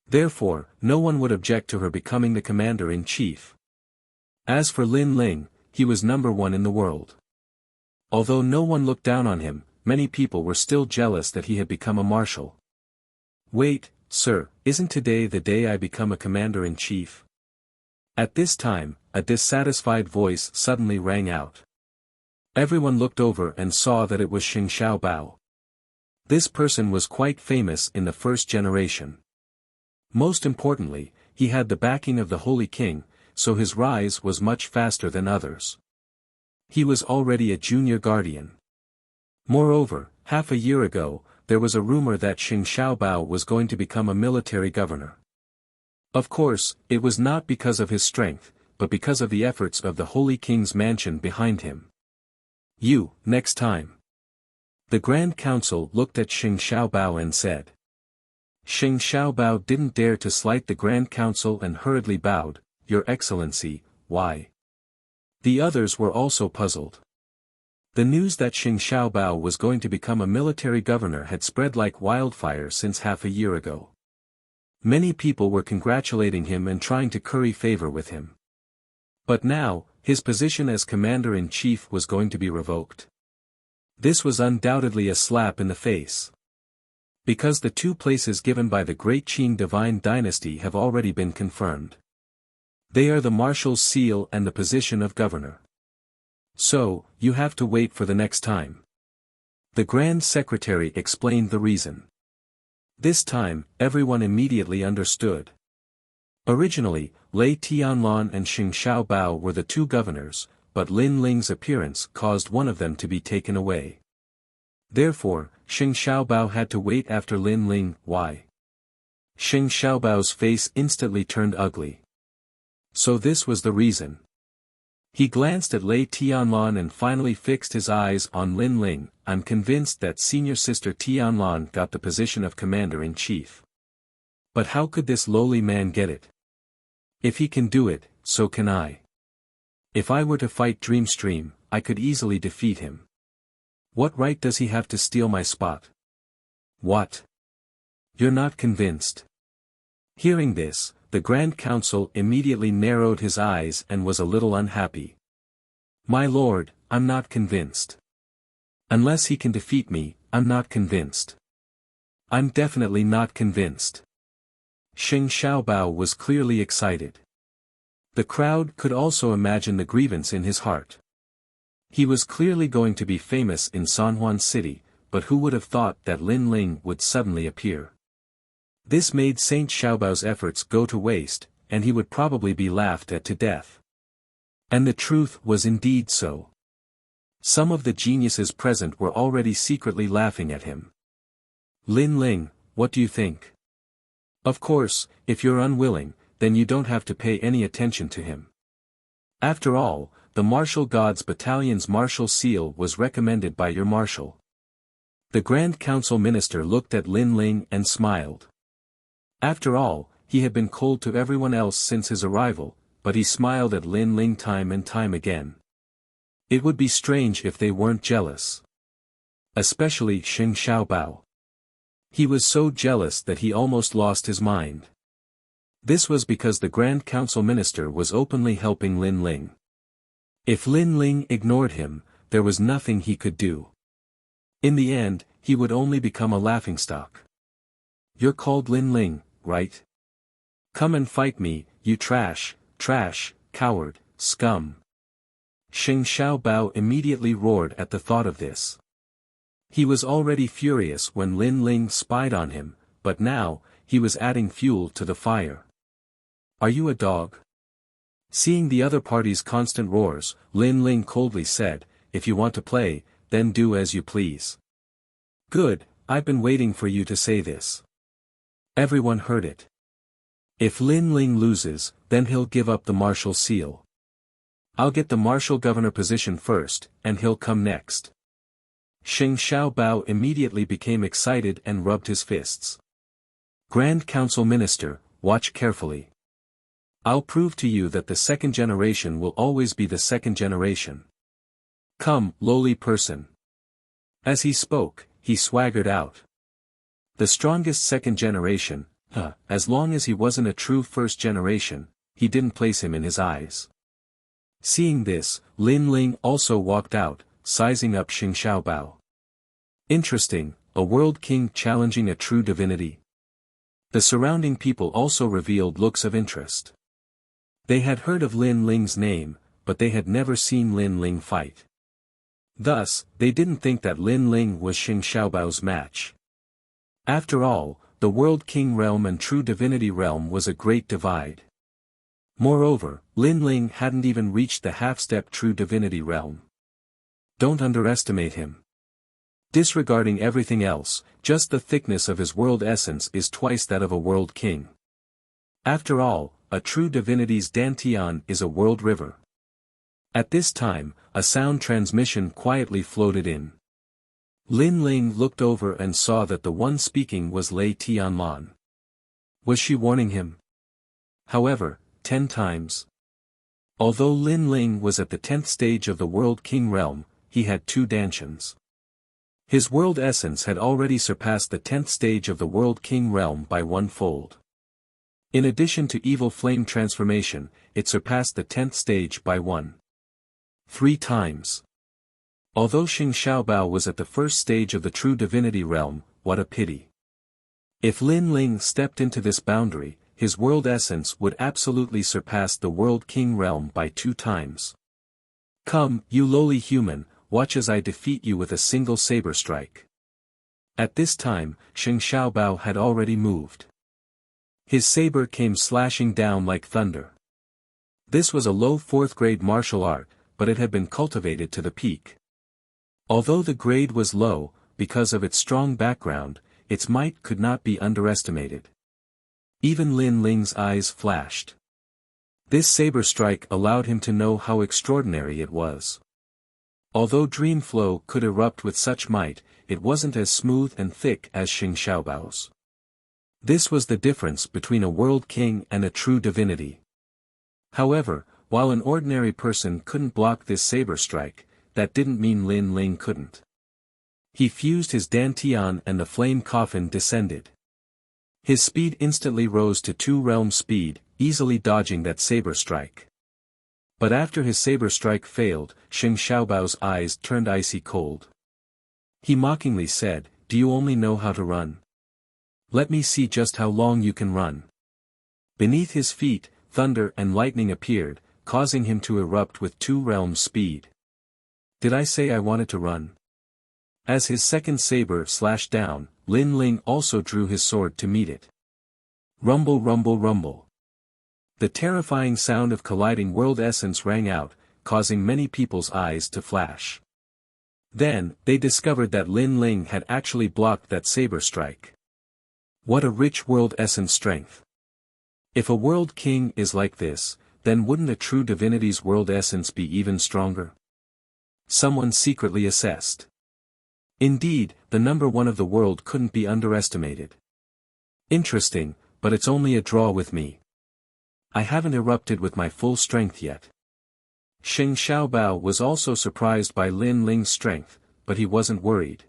Therefore, no one would object to her becoming the commander-in-chief. As for Lin Ling, he was number 1 in the world. Although no one looked down on him, many people were still jealous that he had become a marshal. "Wait, sir, isn't today the day I become a commander-in-chief?" At this time, a dissatisfied voice suddenly rang out. Everyone looked over and saw that it was Xing Xiaobao. This person was quite famous in the first generation. Most importantly, he had the backing of the Holy King, so his rise was much faster than others. He was already a junior guardian. Moreover, half a year ago, there was a rumor that Xing Xiaobao was going to become a military governor. Of course, it was not because of his strength, but because of the efforts of the Holy King's mansion behind him. "You, next time." The Grand Council looked at Xing Xiaobao and said. Xing Xiaobao didn't dare to slight the Grand Council and hurriedly bowed, "Your Excellency, why?" The others were also puzzled. The news that Xing Xiaobao was going to become a military governor had spread like wildfire since half a year ago. Many people were congratulating him and trying to curry favor with him. But now, his position as commander-in-chief was going to be revoked. This was undoubtedly a slap in the face. Because the 2 places given by the Great Qing Divine Dynasty have already been confirmed. They are the Marshal's seal and the position of governor. So, you have to wait for the next time. The Grand Secretary explained the reason. This time, everyone immediately understood. Originally, Lei Tianlan and Xing Xiaobao were the 2 governors, but Lin Ling's appearance caused one of them to be taken away. Therefore, Xing Xiaobao had to wait after Lin Ling. Why? Xing Xiaobao's face instantly turned ugly. So this was the reason. He glanced at Lei Tianlan and finally fixed his eyes on Lin Ling. I'm convinced that senior sister Tianlan got the position of commander-in-chief. But how could this lowly man get it? If he can do it, so can I. If I were to fight Dreamstream, I could easily defeat him. What right does he have to steal my spot? What? You're not convinced? Hearing this, the Grand Council immediately narrowed his eyes and was a little unhappy. My lord, I'm not convinced. Unless he can defeat me, I'm not convinced. I'm definitely not convinced. Xing Xiaobao was clearly excited. The crowd could also imagine the grievance in his heart. He was clearly going to be famous in Sanhuan City, but who would have thought that Lin Ling would suddenly appear? This made Saint Xiaobao's efforts go to waste, and he would probably be laughed at to death. And the truth was indeed so. Some of the geniuses present were already secretly laughing at him. Lin Ling, what do you think? Of course, if you're unwilling, then you don't have to pay any attention to him. After all, the Martial Gods Battalion's martial seal was recommended by your marshal. The Grand Council Minister looked at Lin Ling and smiled. After all, he had been cold to everyone else since his arrival, but he smiled at Lin Ling time and time again. It would be strange if they weren't jealous. Especially Xing Xiaobao. He was so jealous that he almost lost his mind. This was because the Grand Council Minister was openly helping Lin Ling. If Lin Ling ignored him, there was nothing he could do. In the end, he would only become a laughingstock. You're called Lin Ling, right? Come and fight me, you trash, coward, scum. Xing Xiaobao immediately roared at the thought of this. He was already furious when Lin Ling spied on him, but now, he was adding fuel to the fire. Are you a dog? Seeing the other party's constant roars, Lin Ling coldly said, if you want to play, then do as you please. Good, I've been waiting for you to say this. Everyone heard it. If Lin Ling loses, then he'll give up the martial seal. I'll get the martial governor position first, and he'll come next. Xing Xiaobao immediately became excited and rubbed his fists. Grand Council Minister, watch carefully. I'll prove to you that the second generation will always be the second generation. Come, lowly person. As he spoke, he swaggered out. The strongest second generation, as long as he wasn't a true first generation, he didn't place him in his eyes. Seeing this, Lin Ling also walked out, sizing up Xing Xiaobao. Interesting, a world king challenging a true divinity. The surrounding people also revealed looks of interest. They had heard of Lin Ling's name, but they had never seen Lin Ling fight. Thus, they didn't think that Lin Ling was Xing Xiaobao's match. After all, the World King realm and True Divinity realm was a great divide. Moreover, Lin Ling hadn't even reached the half-step True Divinity realm. Don't underestimate him. Disregarding everything else, just the thickness of his world essence is twice that of a world king. After all, a True Divinity's Dantian is a world river. At this time, a sound transmission quietly floated in. Lin Ling looked over and saw that the one speaking was Lei Tianlan. Was she warning him? However, 10 times. Although Lin Ling was at the 10th stage of the World King realm, he had 2 Dantians. His world essence had already surpassed the 10th stage of the World King realm by 1-fold. In addition to evil flame transformation, it surpassed the 10th stage by 3 times. Although Xing Xiaobao was at the first stage of the True Divinity realm, what a pity. If Lin Ling stepped into this boundary, his world essence would absolutely surpass the World King realm by 2 times. Come, you lowly human, watch as I defeat you with a single saber strike. At this time, Xing Xiaobao had already moved. His saber came slashing down like thunder. This was a low 4th grade martial art, but it had been cultivated to the peak. Although the grade was low, because of its strong background, its might could not be underestimated. Even Lin Ling's eyes flashed. This saber strike allowed him to know how extraordinary it was. Although Dream Flow could erupt with such might, it wasn't as smooth and thick as Xing Xiaobao's. This was the difference between a world king and a true divinity. However, while an ordinary person couldn't block this saber strike, that didn't mean Lin Ling couldn't. He fused his dantian and the flame coffin descended. His speed instantly rose to 2-realm speed, easily dodging that saber strike. But after his saber strike failed, Xing Xiaobao's eyes turned icy cold. He mockingly said, "Do you only know how to run? Let me see just how long you can run." Beneath his feet, thunder and lightning appeared, causing him to erupt with 2-realm speed. Did I say I wanted to run? As his second saber slashed down, Lin Ling also drew his sword to meet it. Rumble, rumble, rumble. The terrifying sound of colliding world essence rang out, causing many people's eyes to flash. Then, they discovered that Lin Ling had actually blocked that saber strike. What a rich world essence strength. If a world king is like this, then wouldn't a true divinity's world essence be even stronger? Someone secretly assessed. Indeed, the number one of the world couldn't be underestimated. Interesting, but it's only a draw with me. I haven't erupted with my full strength yet. Xing Xiaobao was also surprised by Lin Ling's strength, but he wasn't worried.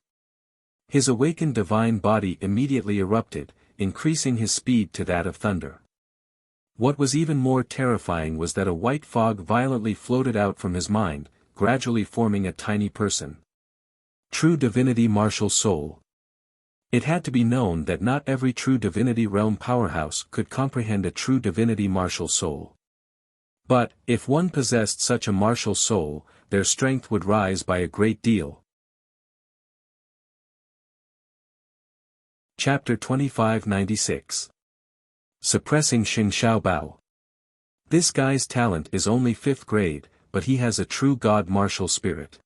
His awakened divine body immediately erupted, increasing his speed to that of thunder. What was even more terrifying was that a white fog violently floated out from his mind, gradually forming a tiny person. True divinity martial soul. It had to be known that not every true divinity realm powerhouse could comprehend a true divinity martial soul. But, if one possessed such a martial soul, their strength would rise by a great deal. Chapter 2596. Suppressing Xing Xiaobao. This guy's talent is only 5th grade, but he has a true god martial spirit.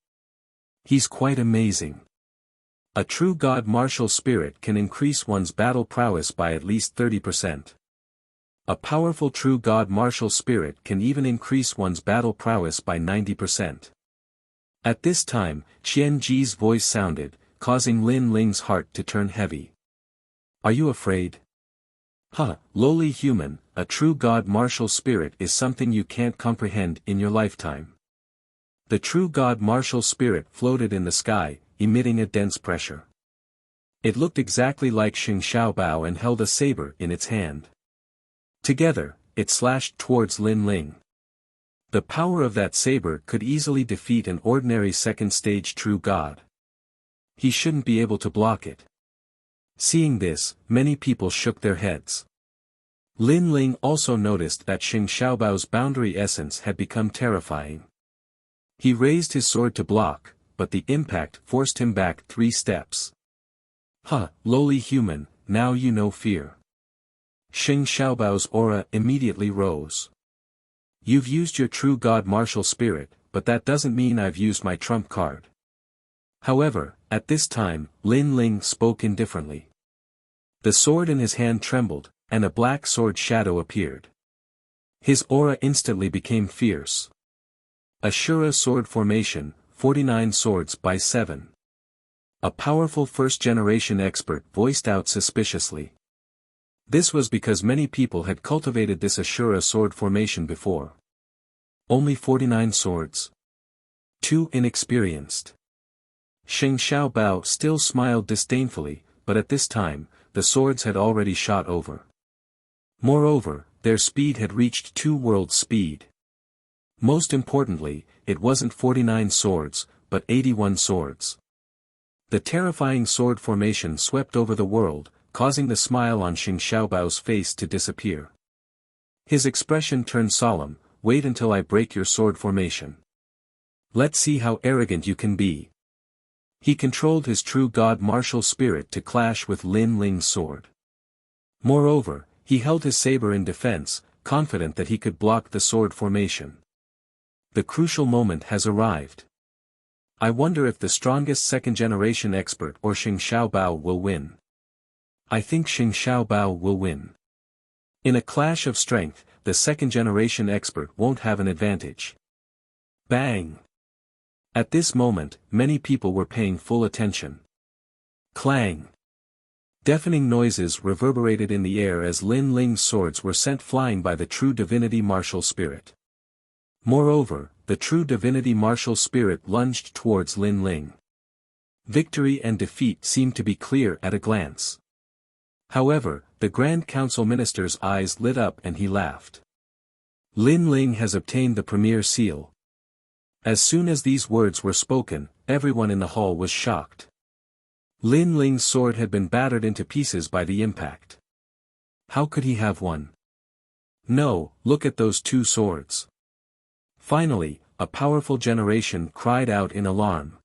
He's quite amazing. A true god martial spirit can increase one's battle prowess by at least 30%. A powerful true god martial spirit can even increase one's battle prowess by 90%. At this time, Qian Ji's voice sounded, causing Lin Ling's heart to turn heavy. Are you afraid? Lowly human, a true god martial spirit is something you can't comprehend in your lifetime. The true god martial spirit floated in the sky, emitting a dense pressure. It looked exactly like Xing Xiaobao and held a saber in its hand. Together, it slashed towards Lin Ling. The power of that saber could easily defeat an ordinary second-stage true god. He shouldn't be able to block it. Seeing this, many people shook their heads. Lin Ling also noticed that Xing Xiaobao's boundary essence had become terrifying. He raised his sword to block, but the impact forced him back 3 steps. Lowly human, now you know fear. Xing Xiaobao's aura immediately rose. You've used your true god martial spirit, but that doesn't mean I've used my trump card. However, at this time, Lin Ling spoke indifferently. The sword in his hand trembled, and a black sword shadow appeared. His aura instantly became fierce. Ashura sword formation, 49 swords by 7. A powerful first-generation expert voiced out suspiciously. This was because many people had cultivated this Ashura sword formation before. Only 49 swords. Too inexperienced. Xing Xiaobao still smiled disdainfully, but at this time, the swords had already shot over. Moreover, their speed had reached 2 world speed. Most importantly, it wasn't 49 swords, but 81 swords. The terrifying sword formation swept over the world, causing the smile on Xing Xiaobao's face to disappear. His expression turned solemn. Wait until I break your sword formation. Let's see how arrogant you can be. He controlled his true god martial spirit to clash with Lin Ling's sword. Moreover, he held his saber in defense, confident that he could block the sword formation. The crucial moment has arrived. I wonder if the strongest second-generation expert or Xing Xiaobao will win. I think Xing Xiaobao will win. In a clash of strength, the second-generation expert won't have an advantage. Bang! At this moment, many people were paying full attention. Clang! Deafening noises reverberated in the air as Lin Ling's swords were sent flying by the true divinity martial spirit. Moreover, the true divinity martial spirit lunged towards Lin Ling. Victory and defeat seemed to be clear at a glance. However, the Grand Council Minister's eyes lit up and he laughed. Lin Ling has obtained the premier seal. As soon as these words were spoken, everyone in the hall was shocked. Lin Ling's sword had been battered into pieces by the impact. How could he have one? No, look at those two swords. Finally, a powerful generation cried out in alarm.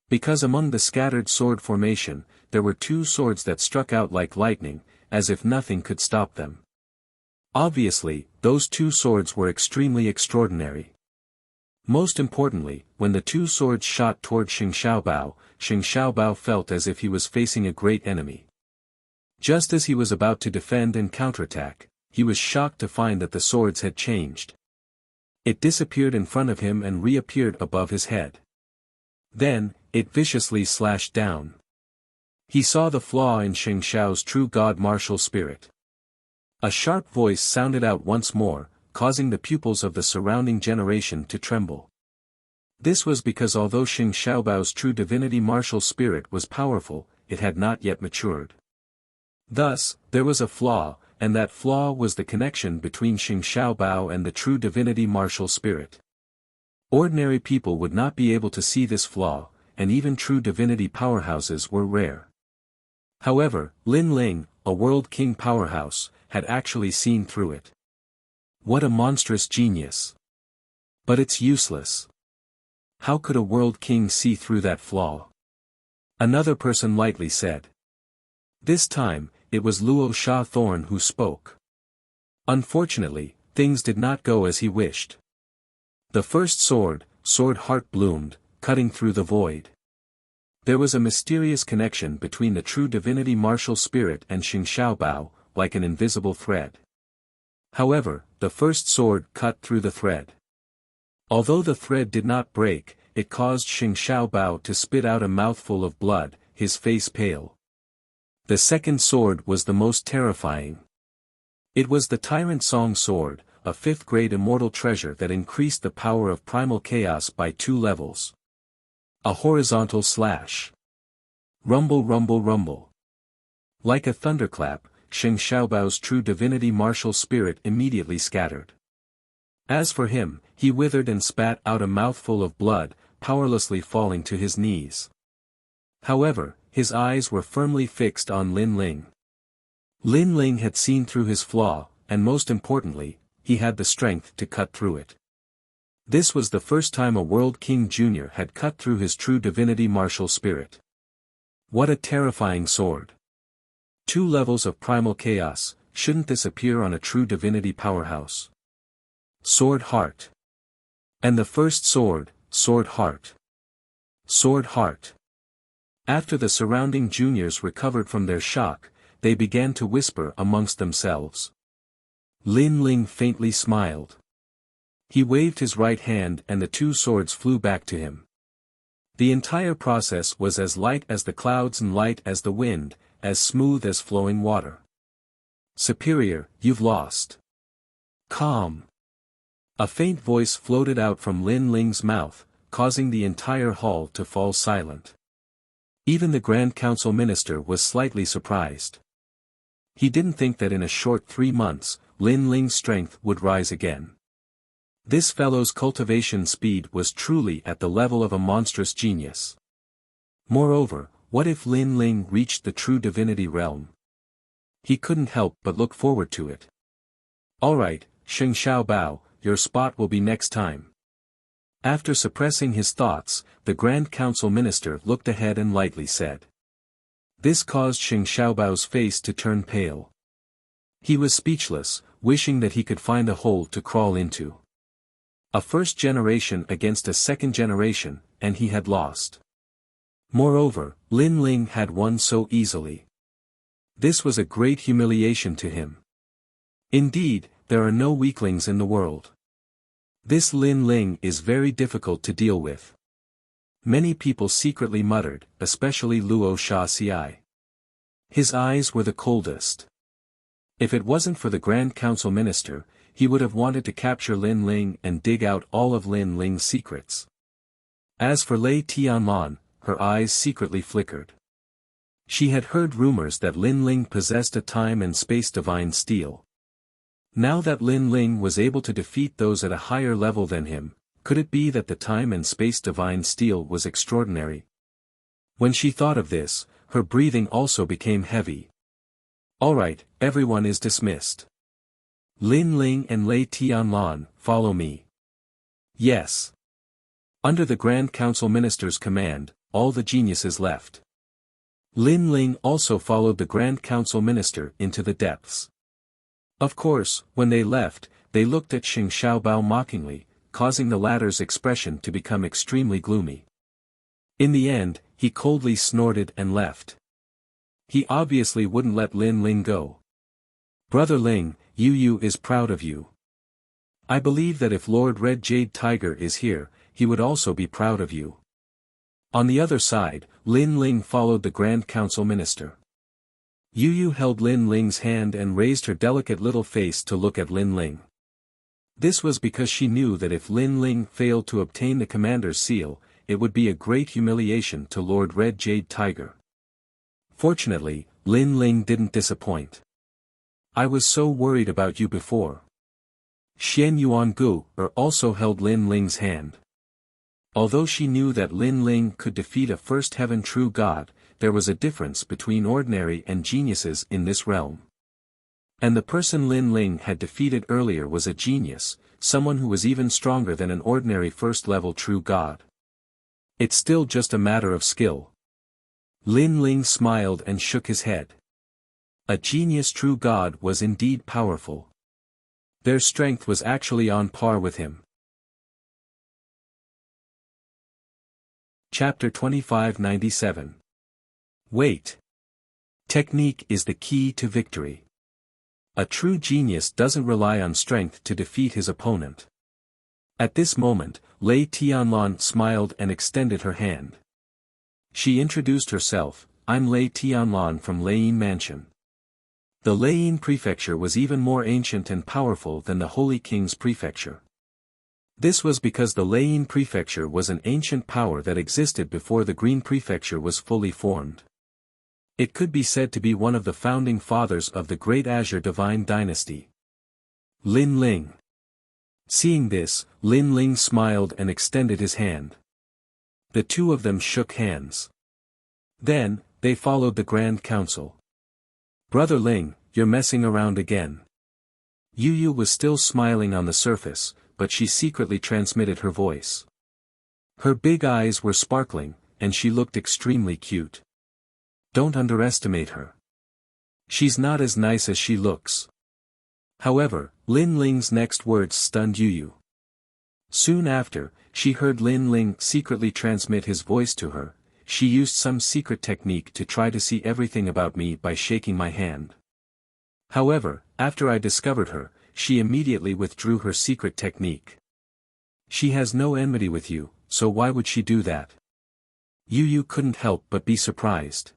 Because among the scattered sword formation, there were two swords that struck out like lightning, as if nothing could stop them. Obviously, those two swords were extremely extraordinary. Most importantly, when the two swords shot toward Xing Xiaobao felt as if he was facing a great enemy. Just as he was about to defend and counterattack, he was shocked to find that the swords had changed. It disappeared in front of him and reappeared above his head. Then, it viciously slashed down. He saw the flaw in Xing Xiao's true god martial spirit. A sharp voice sounded out once more, causing the pupils of the surrounding generation to tremble. This was because although Xing Xiaobao's true divinity martial spirit was powerful, it had not yet matured. Thus, there was a flaw, and that flaw was the connection between Xing Xiaobao and the true divinity martial spirit. Ordinary people would not be able to see this flaw, and even true divinity powerhouses were rare. However, Lin Ling, a world king powerhouse, had actually seen through it. What a monstrous genius! But it's useless. How could a world king see through that flaw? Another person lightly said. This time, it was Luo Sha Thorn who spoke. Unfortunately, things did not go as he wished. The first sword heart bloomed, cutting through the void. There was a mysterious connection between the true divinity martial spirit and Xing Xiaobao, like an invisible thread. However, the first sword cut through the thread. Although the thread did not break, it caused Xing Xiaobao to spit out a mouthful of blood, his face pale. The second sword was the most terrifying. It was the Tyrant Song sword, a 5th-grade immortal treasure that increased the power of primal chaos by 2 levels. A horizontal slash. Rumble rumble rumble. Like a thunderclap, Xing Xiaobao's true divinity martial spirit immediately scattered. As for him, he withered and spat out a mouthful of blood, powerlessly falling to his knees. However, his eyes were firmly fixed on Lin Ling. Lin Ling had seen through his flaw, and most importantly, he had the strength to cut through it. This was the first time a World King Jr. had cut through his true divinity martial spirit. What a terrifying sword! 2 levels of primal chaos, shouldn't this appear on a true divinity powerhouse? Sword heart. And the first sword heart. Sword heart. After the surrounding juniors recovered from their shock, they began to whisper amongst themselves. Lin Ling faintly smiled. He waved his right hand and the 2 swords flew back to him. The entire process was as light as the clouds and light as the wind, as smooth as flowing water. Superior, you've lost. Calm. A faint voice floated out from Lin Ling's mouth, causing the entire hall to fall silent. Even the Grand Council Minister was slightly surprised. He didn't think that in a short 3 months, Lin Ling's strength would rise again. This fellow's cultivation speed was truly at the level of a monstrous genius. Moreover, what if Lin Ling reached the true divinity realm? He couldn't help but look forward to it. Alright, Xing Xiaobao, your spot will be next time. After suppressing his thoughts, the Grand Council Minister looked ahead and lightly said. This caused Xing Xiaobao's face to turn pale. He was speechless, wishing that he could find a hole to crawl into. A first generation against a second generation, and he had lost. Moreover, Lin Ling had won so easily. This was a great humiliation to him. Indeed, there are no weaklings in the world. This Lin Ling is very difficult to deal with. Many people secretly muttered, especially Luo Shaxiai. His eyes were the coldest. If it wasn't for the Grand Council Minister, he would have wanted to capture Lin Ling and dig out all of Lin Ling's secrets. As for Lei Tianlan, her eyes secretly flickered. She had heard rumors that Lin Ling possessed a time and space divine steel. Now that Lin Ling was able to defeat those at a higher level than him, could it be that the time and space divine steel was extraordinary? When she thought of this, her breathing also became heavy. Alright, everyone is dismissed. Lin Ling and Lei Tianlan, follow me. Yes. Under the Grand Council Minister's command, all the geniuses left. Lin Ling also followed the Grand Council Minister into the depths. Of course, when they left, they looked at Xing Xiaobao mockingly, causing the latter's expression to become extremely gloomy. In the end, he coldly snorted and left. He obviously wouldn't let Lin Ling go. Brother Ling, Yu is proud of you. I believe that if Lord Red Jade Tiger is here, he would also be proud of you. On the other side, Lin Ling followed the Grand Council Minister. Yu held Lin Ling's hand and raised her delicate little face to look at Lin Ling. This was because she knew that if Lin Ling failed to obtain the commander's seal, it would be a great humiliation to Lord Red Jade Tiger. Fortunately, Lin Ling didn't disappoint. I was so worried about you before. Xian Yuangu also held Lin Ling's hand. Although she knew that Lin Ling could defeat a first heaven true god, there was a difference between ordinary and geniuses in this realm. And the person Lin Ling had defeated earlier was a genius, someone who was even stronger than an ordinary first-level true god. It's still just a matter of skill. Lin Ling smiled and shook his head. A genius true god was indeed powerful. Their strength was actually on par with him. Chapter 2597. Wait. Technique is the key to victory. A true genius doesn't rely on strength to defeat his opponent. At this moment, Lei Tianlan smiled and extended her hand. She introduced herself, I'm Lei Tianlan from Leiyin Mansion. The Leiyin Prefecture was even more ancient and powerful than the Holy King's Prefecture. This was because the Leiyin Prefecture was an ancient power that existed before the Green Prefecture was fully formed. It could be said to be one of the founding fathers of the Great Azure Divine Dynasty. Lin Ling. Seeing this, Lin Ling smiled and extended his hand. The two of them shook hands. Then, they followed the Grand Council. Brother Ling, you're messing around again. Yu was still smiling on the surface, but she secretly transmitted her voice. Her big eyes were sparkling, and she looked extremely cute. Don't underestimate her. She's not as nice as she looks. However, Lin Ling's next words stunned Yu. Soon after, she heard Lin Ling secretly transmit his voice to her. She used some secret technique to try to see everything about me by shaking my hand. However, after I discovered her, she immediately withdrew her secret technique. She has no enmity with you, so why would she do that? Yu couldn't help but be surprised.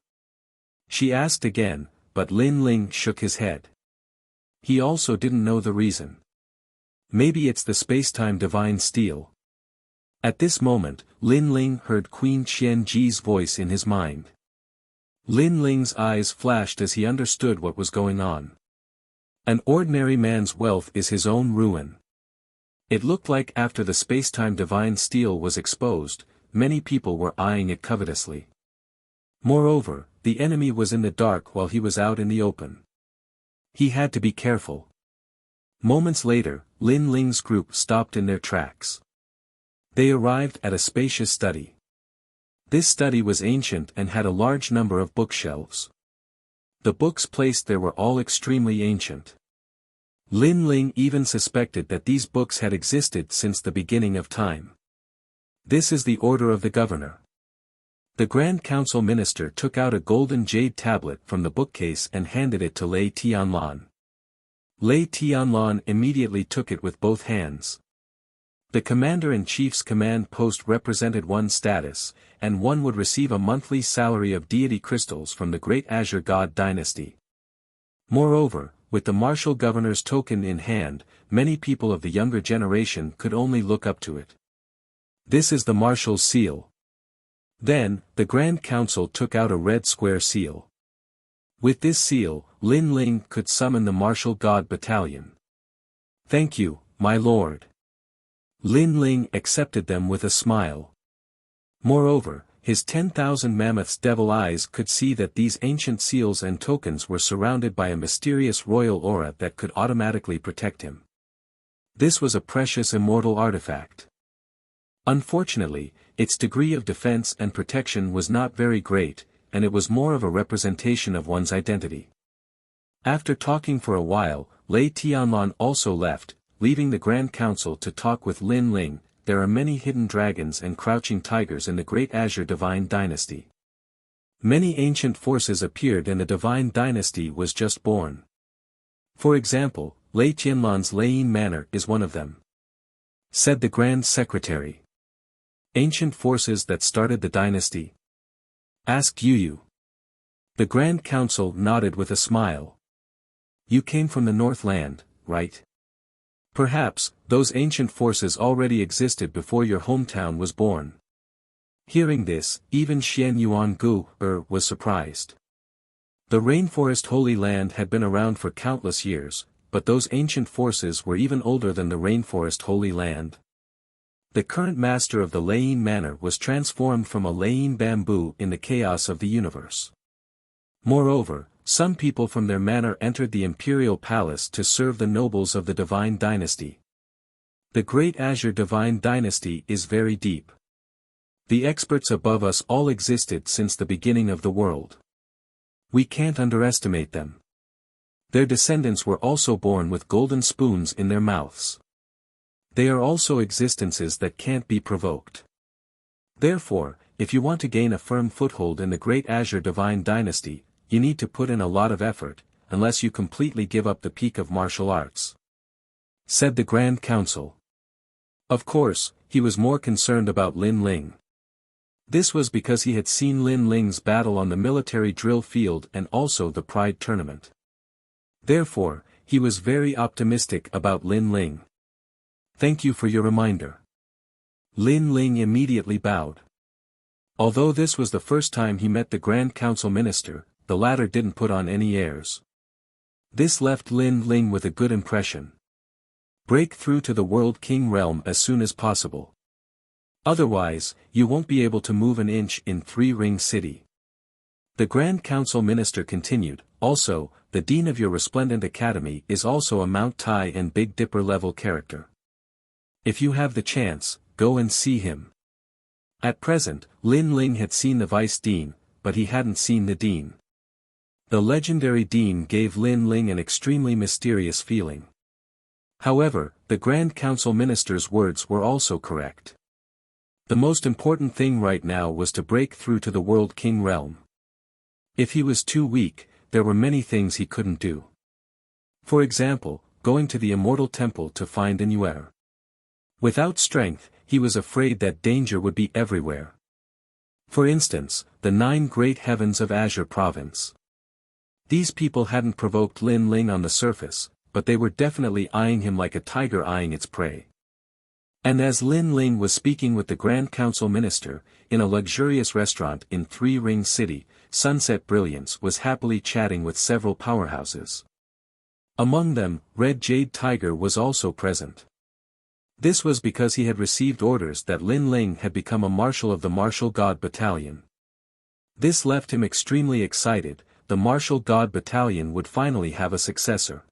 She asked again, but Lin Ling shook his head. He also didn't know the reason. Maybe it's the spacetime divine steel. At this moment, Lin Ling heard Queen Qian Ji's voice in his mind. Lin Ling's eyes flashed as he understood what was going on. An ordinary man's wealth is his own ruin. It looked like after the spacetime divine steel was exposed, many people were eyeing it covetously. Moreover, the enemy was in the dark while he was out in the open. He had to be careful. Moments later, Lin Ling's group stopped in their tracks. They arrived at a spacious study. This study was ancient and had a large number of bookshelves. The books placed there were all extremely ancient. Lin Ling even suspected that these books had existed since the beginning of time. This is the order of the governor. The Grand Council Minister took out a golden jade tablet from the bookcase and handed it to Lei Tianlan. Lei Tianlan immediately took it with both hands. The commander-in-chief's command post represented one's status, and one would receive a monthly salary of deity crystals from the Great Azure God dynasty. Moreover, with the martial governor's token in hand, many people of the younger generation could only look up to it. This is the marshal's seal. Then, the Grand Council took out a red square seal. With this seal, Lin Ling could summon the martial god battalion. Thank you, my lord. Lin Ling accepted them with a smile. Moreover, his 10,000 mammoths' devil eyes could see that these ancient seals and tokens were surrounded by a mysterious royal aura that could automatically protect him. This was a precious immortal artifact. Unfortunately, its degree of defense and protection was not very great, and it was more of a representation of one's identity. After talking for a while, Lei Tianlan also left, leaving the Grand Council to talk with Lin Ling. There are many hidden dragons and crouching tigers in the Great Azure Divine Dynasty. Many ancient forces appeared and the Divine Dynasty was just born. For example, Lei Tianlan's Leiyin Manor is one of them. Said the Grand Secretary. Ancient forces that started the dynasty? Asked Yu. The Grand Council nodded with a smile. You came from the Northland, right? Perhaps, those ancient forces already existed before your hometown was born. Hearing this, even Xian Yuan Gu was surprised. The Rainforest Holy Land had been around for countless years, but those ancient forces were even older than the Rainforest Holy Land. The current master of the Leiyin Manor was transformed from a Leiyin bamboo in the chaos of the universe. Moreover, some people from their manor entered the imperial palace to serve the nobles of the Divine Dynasty. The Great Azure Divine Dynasty is very deep. The experts above us all existed since the beginning of the world. We can't underestimate them. Their descendants were also born with golden spoons in their mouths. They are also existences that can't be provoked. Therefore, if you want to gain a firm foothold in the Great Azure Divine Dynasty, you need to put in a lot of effort, unless you completely give up the peak of martial arts. Said the Grand Council. Of course, he was more concerned about Lin Ling. This was because he had seen Lin Ling's battle on the military drill field and also the Pride tournament. Therefore, he was very optimistic about Lin Ling. Thank you for your reminder. Lin Ling immediately bowed. Although this was the first time he met the Grand Council minister, the latter didn't put on any airs. This left Lin Ling with a good impression. Break through to the World King realm as soon as possible. Otherwise, you won't be able to move an inch in Three Ring City. The Grand Council minister continued, also, the dean of your resplendent academy is also a Mount Tai and Big Dipper level character. If you have the chance, go and see him. At present, Lin Ling had seen the vice dean, but he hadn't seen the dean. The legendary dean gave Lin Ling an extremely mysterious feeling. However, the Grand Council minister's words were also correct. The most important thing right now was to break through to the World King realm. If he was too weak, there were many things he couldn't do. For example, going to the Immortal Temple to find Inuer. Without strength, he was afraid that danger would be everywhere. For instance, the 9 great heavens of Azure Province. These people hadn't provoked Lin Ling on the surface, but they were definitely eyeing him like a tiger eyeing its prey. And as Lin Ling was speaking with the Grand Council minister, in a luxurious restaurant in Three Ring City, Sunset Brilliance was happily chatting with several powerhouses. Among them, Red Jade Tiger was also present. This was because he had received orders that Lin Ling had become a marshal of the Martial God Battalion. This left him extremely excited. The Martial God Battalion would finally have a successor.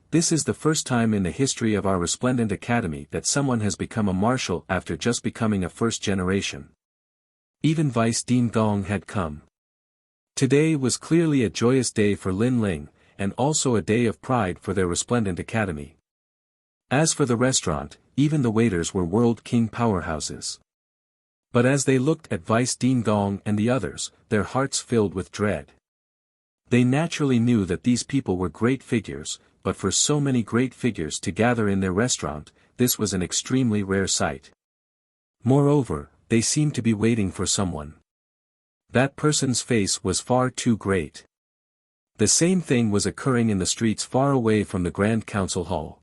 This is the first time in the history of our resplendent academy that someone has become a marshal after just becoming a first generation. Even Vice Dean Gong had come. Today was clearly a joyous day for Lin Ling, and also a day of pride for their resplendent academy. As for the restaurant, even the waiters were World King powerhouses. But as they looked at Vice Dean Gong and the others, their hearts filled with dread. They naturally knew that these people were great figures, but for so many great figures to gather in their restaurant, this was an extremely rare sight. Moreover, they seemed to be waiting for someone. That person's face was far too great. The same thing was occurring in the streets far away from the Grand Council Hall.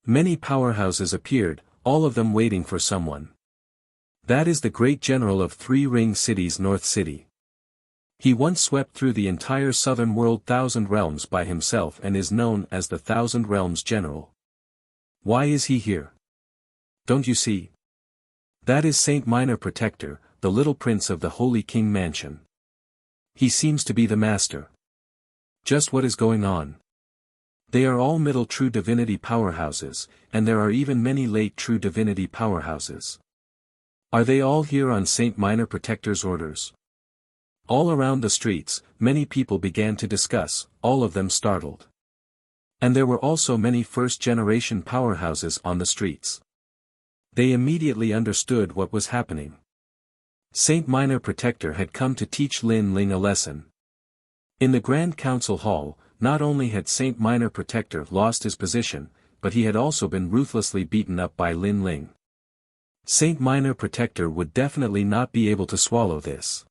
Many powerhouses appeared, all of them waiting for someone. That is the great general of Three Ring City's North City. He once swept through the entire southern world 1,000 realms by himself and is known as the 1,000 Realms General. Why is he here? Don't you see? That is Saint Minor Protector, the little prince of the Holy King Mansion. He seems to be the master. Just what is going on? They are all middle true divinity powerhouses, and there are even many late true divinity powerhouses. Are they all here on Saint Minor Protector's orders? All around the streets, many people began to discuss, all of them startled. And there were also many first-generation powerhouses on the streets. They immediately understood what was happening. Saint Minor Protector had come to teach Lin Ling a lesson. In the Grand Council Hall, not only had Saint Minor Protector lost his position, but he had also been ruthlessly beaten up by Lin Ling. Saint Minor Protector would definitely not be able to swallow this.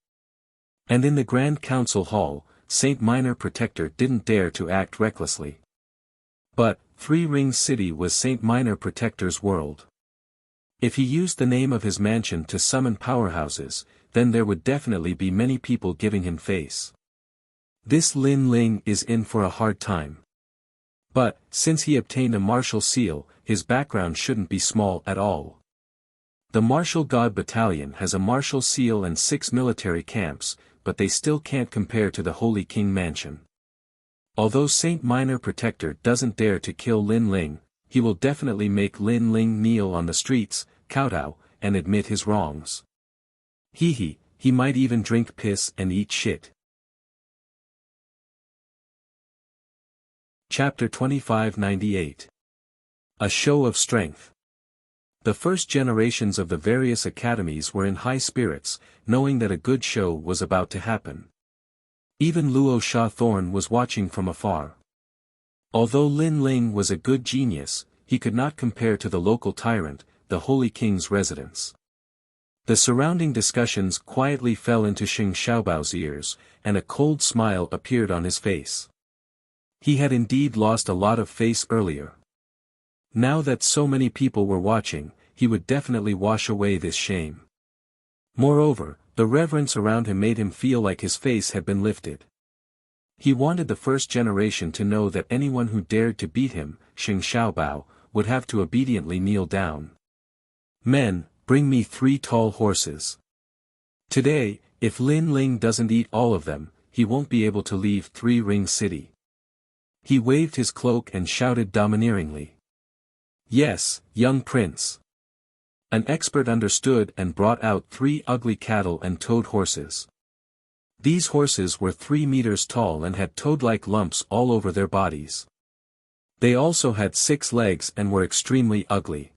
And in the Grand Council Hall, Saint Minor Protector didn't dare to act recklessly. But, Three Rings City was Saint Minor Protector's world. If he used the name of his mansion to summon powerhouses, then there would definitely be many people giving him face. This Lin Ling is in for a hard time. But, since he obtained a martial seal, his background shouldn't be small at all. The Martial God Battalion has a martial seal and 6 military camps, but they still can't compare to the Holy King Mansion. Although Saint Minor Protector doesn't dare to kill Lin Ling, he will definitely make Lin Ling kneel on the streets, kowtow, and admit his wrongs. He might even drink piss and eat shit. Chapter 2598. A Show of Strength. The first generations of the various academies were in high spirits, knowing that a good show was about to happen. Even Luo Sha Thorn was watching from afar. Although Lin Ling was a good genius, he could not compare to the local tyrant, the Holy King's residence. The surrounding discussions quietly fell into Xing Xiaobao's ears, and a cold smile appeared on his face. He had indeed lost a lot of face earlier. Now that so many people were watching, he would definitely wash away this shame. Moreover, the reverence around him made him feel like his face had been lifted. He wanted the first generation to know that anyone who dared to beat him, Xing Xiaobao, would have to obediently kneel down. Men, bring me 3 tall horses. Today, if Lin Ling doesn't eat all of them, he won't be able to leave Three Ring City. He waved his cloak and shouted domineeringly. Yes, young prince. An expert understood and brought out 3 ugly cattle and toad horses. These horses were 3 meters tall and had toad-like lumps all over their bodies. They also had 6 legs and were extremely ugly.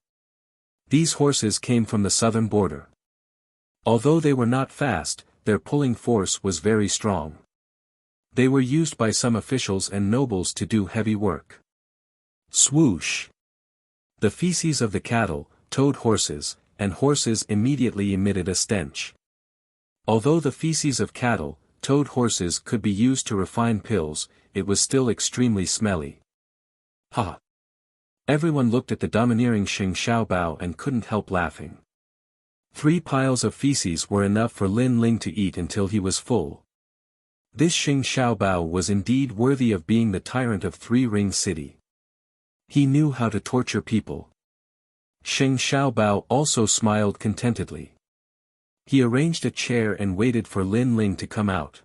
These horses came from the southern border. Although they were not fast, their pulling force was very strong. They were used by some officials and nobles to do heavy work. Swoosh! The feces of the cattle, toad horses, and horses immediately emitted a stench. Although the feces of cattle, toad horses could be used to refine pills, it was still extremely smelly. Ha! Everyone looked at the domineering Xing Xiaobao and couldn't help laughing. 3 piles of feces were enough for Lin Ling to eat until he was full. This Xing Xiaobao was indeed worthy of being the tyrant of Three Ring City. He knew how to torture people. Xing Xiaobao also smiled contentedly. He arranged a chair and waited for Lin Ling to come out.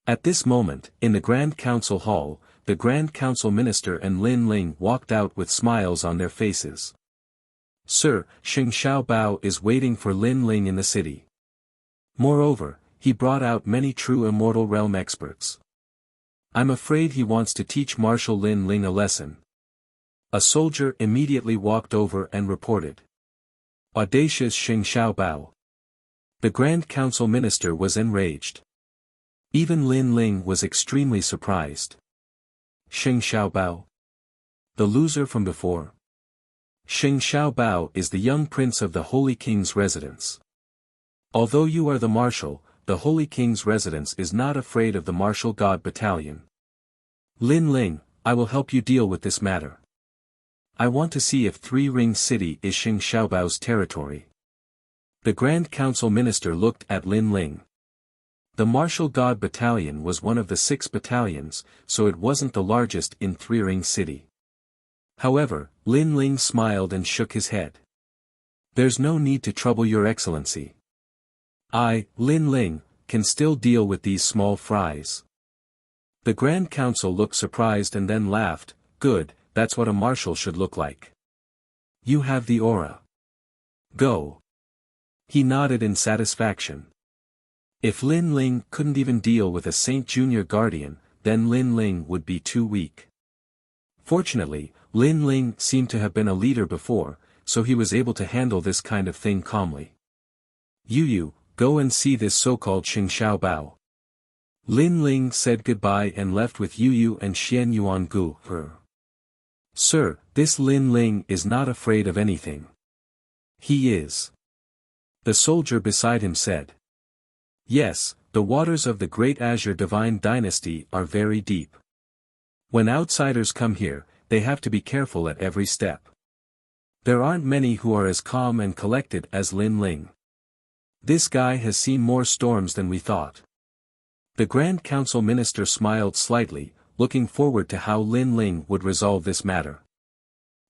At this moment, in the Grand Council Hall, the Grand Council Minister and Lin Ling walked out with smiles on their faces. Sir, Xing Xiaobao is waiting for Lin Ling in the city. Moreover, he brought out many true immortal realm experts. I'm afraid he wants to teach Marshal Lin Ling a lesson. A soldier immediately walked over and reported. Audacious Xing Xiaobao. The Grand Council Minister was enraged. Even Lin Ling was extremely surprised. Sheng Xiaobao? The loser from before? Sheng Xiaobao is the young prince of the Holy King's residence. Although you are the marshal, the Holy King's residence is not afraid of the martial god battalion. Lin Ling, I will help you deal with this matter. I want to see if Three Ring City is Sheng Xiaobao's territory. The Grand Council Minister looked at Lin Ling. The martial god battalion was one of the 6 battalions, so it wasn't the largest in Three Ring City. However, Lin Ling smiled and shook his head. There's no need to trouble your excellency. I, Lin Ling, can still deal with these small fries. The Grand Council looked surprised and then laughed. Good, that's what a marshal should look like. You have the aura. Go. He nodded in satisfaction. If Lin Ling couldn't even deal with a Saint Junior Guardian, then Lin Ling would be too weak. Fortunately, Lin Ling seemed to have been a leader before, so he was able to handle this kind of thing calmly. Yu, go and see this so-called Sheng Xiaobao. Lin Ling said goodbye and left with Yu and Xian Yuangu. Sir, this Lin Ling is not afraid of anything. He is. The soldier beside him said. Yes, the waters of the Great Azure Divine Dynasty are very deep. When outsiders come here, they have to be careful at every step. There aren't many who are as calm and collected as Lin Ling. This guy has seen more storms than we thought. The Grand Council Minister smiled slightly, looking forward to how Lin Ling would resolve this matter.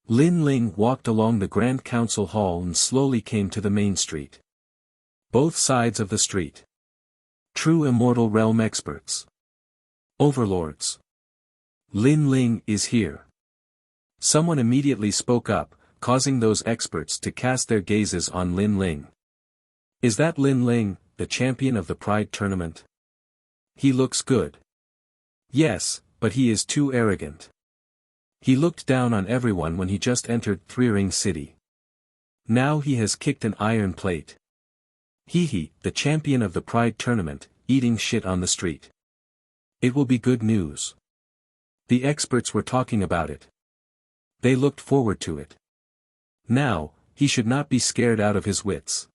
Lin Ling walked along the Grand Council Hall and slowly came to the main street. Both sides of the street. True Immortal Realm experts. Overlords. Lin Ling is here. Someone immediately spoke up, causing those experts to cast their gazes on Lin Ling. Is that Lin Ling, the champion of the Pride Tournament? He looks good. Yes, but he is too arrogant. He looked down on everyone when he just entered Three Ring City. Now he has kicked an iron plate. He, the champion of the Pride Tournament, eating shit on the street. It will be good news. The experts were talking about it. They looked forward to it. Now, he should not be scared out of his wits.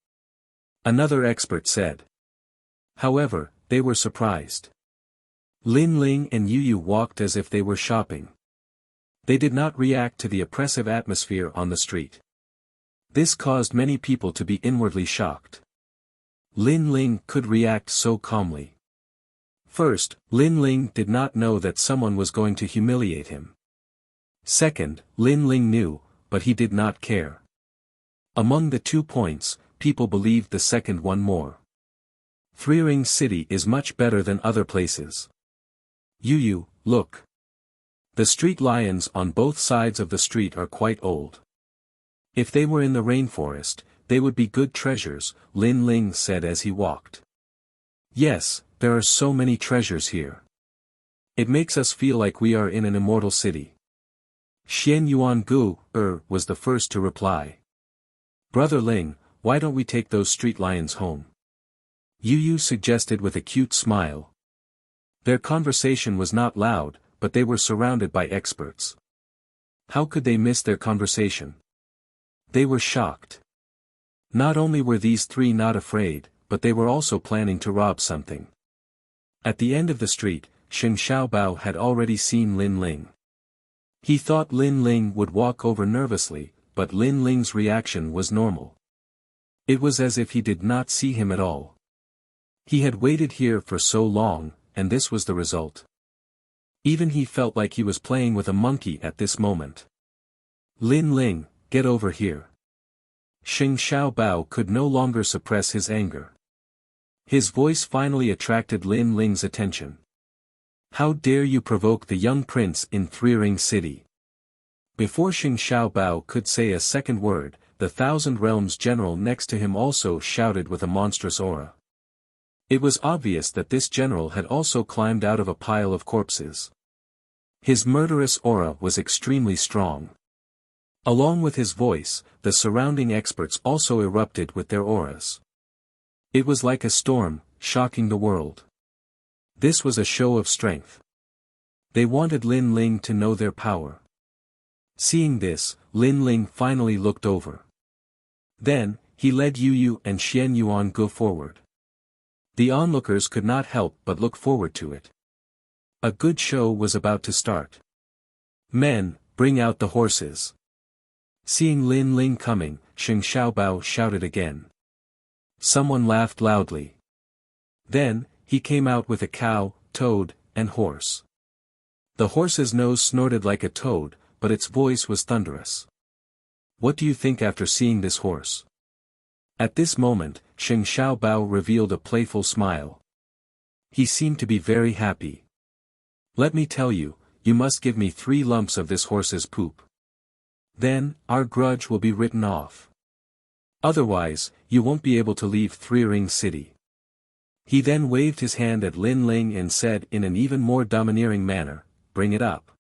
Another expert said. However, they were surprised. Lin Ling and Yu walked as if they were shopping. They did not react to the oppressive atmosphere on the street. This caused many people to be inwardly shocked. Lin Ling could react so calmly. First, Lin Ling did not know that someone was going to humiliate him. Second, Lin Ling knew, but he did not care. Among the 2 points, people believed the second one more. Three Ring City is much better than other places. Yu, look. The street lions on both sides of the street are quite old. If they were in the rainforest, they would be good treasures, Lin Ling said as he walked. Yes, there are so many treasures here. It makes us feel like we are in an immortal city. Xian Yuangu, was the first to reply. Brother Ling, why don't we take those street lions home? Yu suggested with a cute smile. Their conversation was not loud, but they were surrounded by experts. How could they miss their conversation? They were shocked. Not only were these 3 not afraid, but they were also planning to rob something. At the end of the street, Sheng Xiaobao had already seen Lin Ling. He thought Lin Ling would walk over nervously, but Lin Ling's reaction was normal. It was as if he did not see him at all. He had waited here for so long, and this was the result. Even he felt like he was playing with a monkey at this moment. Lin Ling, get over here. Sheng Xiaobao could no longer suppress his anger. His voice finally attracted Lin Ling's attention. How dare you provoke the young prince in Three Ring City? Before Sheng Xiaobao could say a second word, the Thousand Realms general next to him also shouted with a monstrous aura. It was obvious that this general had also climbed out of a pile of corpses. His murderous aura was extremely strong. Along with his voice, the surrounding experts also erupted with their auras. It was like a storm, shocking the world. This was a show of strength. They wanted Lin Ling to know their power. Seeing this, Lin Ling finally looked over. Then, he led Yu Yu and Xian Yuan go forward. The onlookers could not help but look forward to it. A good show was about to start. Men, bring out the horses. Seeing Lin Ling coming, Sheng Xiaobao shouted again. Someone laughed loudly. Then, he came out with a cow, toad, and horse. The horse's nose snorted like a toad, but its voice was thunderous. What do you think after seeing this horse? At this moment, Sheng Xiaobao revealed a playful smile. He seemed to be very happy. Let me tell you, you must give me 3 lumps of this horse's poop. Then, our grudge will be written off. Otherwise, you won't be able to leave Three Ring City. He then waved his hand at Lin Ling and said in an even more domineering manner, bring it up.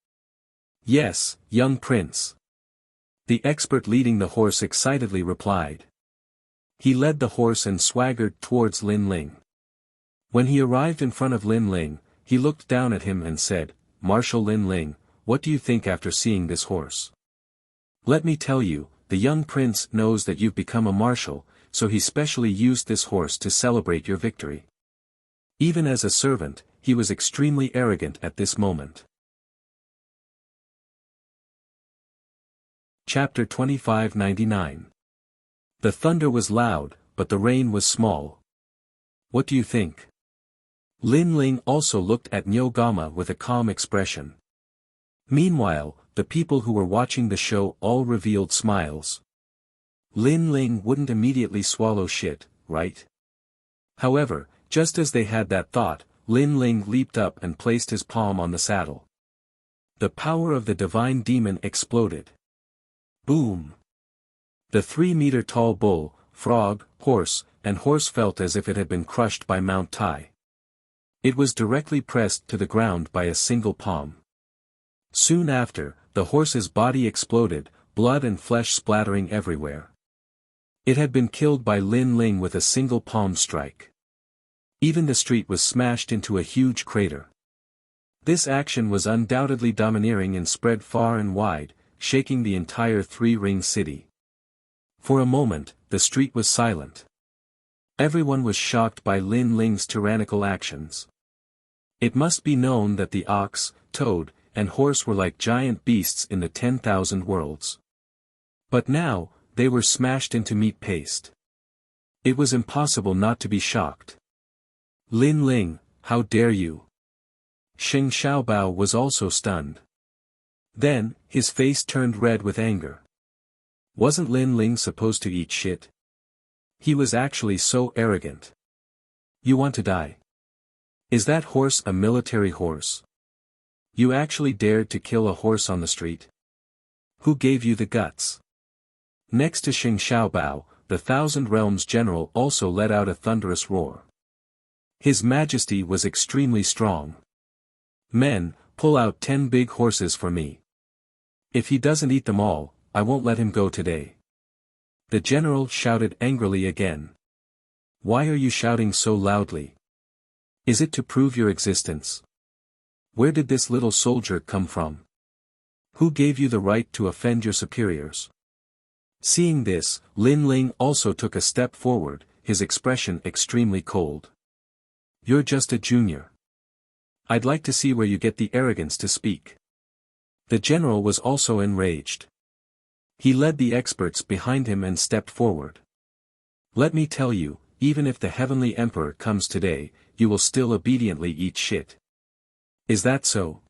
Yes, young prince. The expert leading the horse excitedly replied. He led the horse and swaggered towards Lin Ling. When he arrived in front of Lin Ling, he looked down at him and said, Marshal Lin Ling, what do you think after seeing this horse? Let me tell you, the young prince knows that you've become a marshal, so he specially used this horse to celebrate your victory. Even as a servant, he was extremely arrogant at this moment. Chapter 2599. The thunder was loud, but the rain was small. What do you think? Lin Ling also looked at Nyo Gama with a calm expression. Meanwhile, the people who were watching the show all revealed smiles. Lin Ling wouldn't immediately swallow shit, right? However, just as they had that thought, Lin Ling leaped up and placed his palm on the saddle. The power of the divine demon exploded. Boom! The 3-meter-tall bull, frog, horse, and horse felt as if it had been crushed by Mount Tai. It was directly pressed to the ground by a single palm. Soon after, the horse's body exploded, blood and flesh splattering everywhere. It had been killed by Lin Ling with a single palm strike. Even the street was smashed into a huge crater. This action was undoubtedly domineering and spread far and wide, shaking the entire Three-Ring City. For a moment, the street was silent. Everyone was shocked by Lin Ling's tyrannical actions. It must be known that the ox, toad, and horse were like giant beasts in the 10,000 worlds. But now, they were smashed into meat paste. It was impossible not to be shocked. Lin Ling, how dare you? Sheng Xiaobao was also stunned. Then, his face turned red with anger. Wasn't Lin Ling supposed to eat shit? He was actually so arrogant. You want to die? Is that horse a military horse? You actually dared to kill a horse on the street? Who gave you the guts? Next to Sheng Xiaobao, the Thousand Realms general also let out a thunderous roar. His Majesty was extremely strong. Men, pull out 10 big horses for me. If he doesn't eat them all, I won't let him go today. The general shouted angrily again. Why are you shouting so loudly? Is it to prove your existence? Where did this little soldier come from? Who gave you the right to offend your superiors? Seeing this, Lin Ling also took a step forward, his expression extremely cold. You're just a junior. I'd like to see where you get the arrogance to speak. The general was also enraged. He led the experts behind him and stepped forward. Let me tell you, even if the Heavenly Emperor comes today, you will still obediently eat shit. Is that so?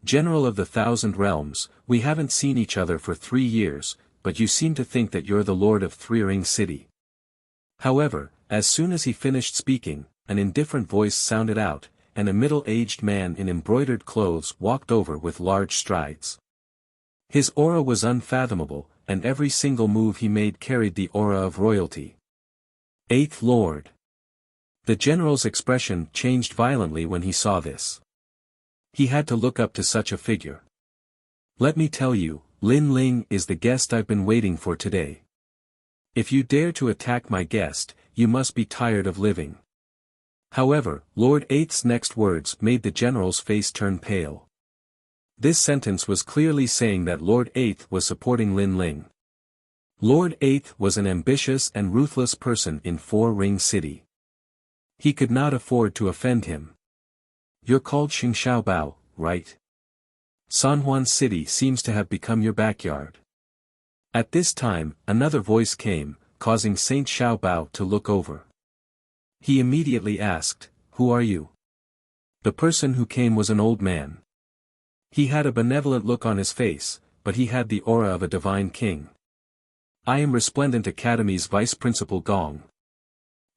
General of the Thousand Realms, we haven't seen each other for 3 years, but you seem to think that you're the Lord of Three Ring City. However, as soon as he finished speaking, an indifferent voice sounded out, and a middle-aged man in embroidered clothes walked over with large strides. His aura was unfathomable, and every single move he made carried the aura of royalty. Eighth Lord. The general's expression changed violently when he saw this. He had to look up to such a figure. Let me tell you, Lin Ling is the guest I've been waiting for today. If you dare to attack my guest, you must be tired of living. However, Lord Eighth's next words made the general's face turn pale. This sentence was clearly saying that Lord Eighth was supporting Lin Ling. Lord Eighth was an ambitious and ruthless person in Four Ring City. He could not afford to offend him. You're called Xing Xiaobao, right? San Juan City seems to have become your backyard. At this time, another voice came, causing Saint Xiaobao to look over. He immediately asked, "Who are you?" The person who came was an old man. He had a benevolent look on his face, but he had the aura of a divine king. "I am Resplendent Academy's Vice Principal Gong."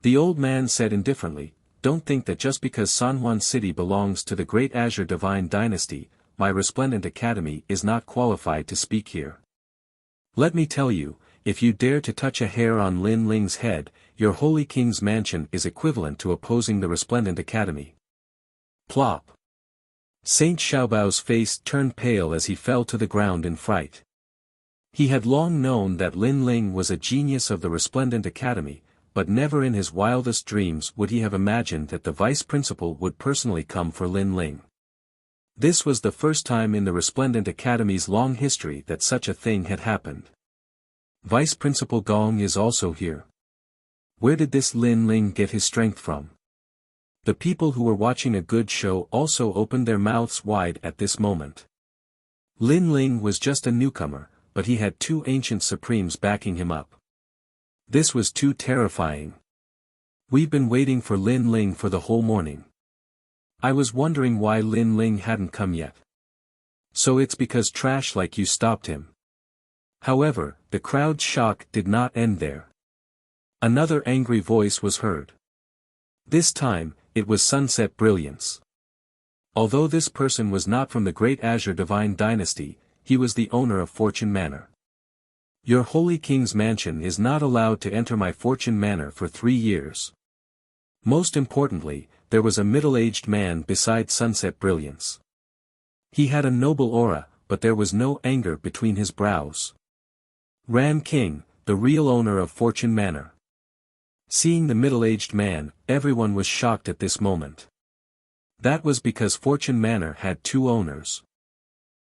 The old man said indifferently, "Don't think that just because San Juan City belongs to the Great Azure Divine Dynasty, my Resplendent Academy is not qualified to speak here. Let me tell you, if you dare to touch a hair on Lin Ling's head, your Holy King's mansion is equivalent to opposing the Resplendent Academy." Plop. Saint Xiaobao's face turned pale as he fell to the ground in fright. He had long known that Lin Ling was a genius of the Resplendent Academy, but never in his wildest dreams would he have imagined that the vice principal would personally come for Lin Ling. This was the first time in the Resplendent Academy's long history that such a thing had happened. Vice Principal Gong is also here. Where did this Lin Ling get his strength from? The people who were watching a good show also opened their mouths wide at this moment. Lin Ling was just a newcomer, but he had two ancient supremes backing him up. This was too terrifying. We've been waiting for Lin Ling for the whole morning. I was wondering why Lin Ling hadn't come yet. So it's because trash like you stopped him. However, the crowd's shock did not end there. Another angry voice was heard. This time, it was Sunset Brilliance. Although this person was not from the Great Azure Divine Dynasty, he was the owner of Fortune Manor. Your Holy King's mansion is not allowed to enter my Fortune Manor for 3 years. Most importantly, there was a middle-aged man beside Sunset Brilliance. He had a noble aura, but there was no anger between his brows. Ran King, the real owner of Fortune Manor. Seeing the middle-aged man, everyone was shocked at this moment. That was because Fortune Manor had two owners.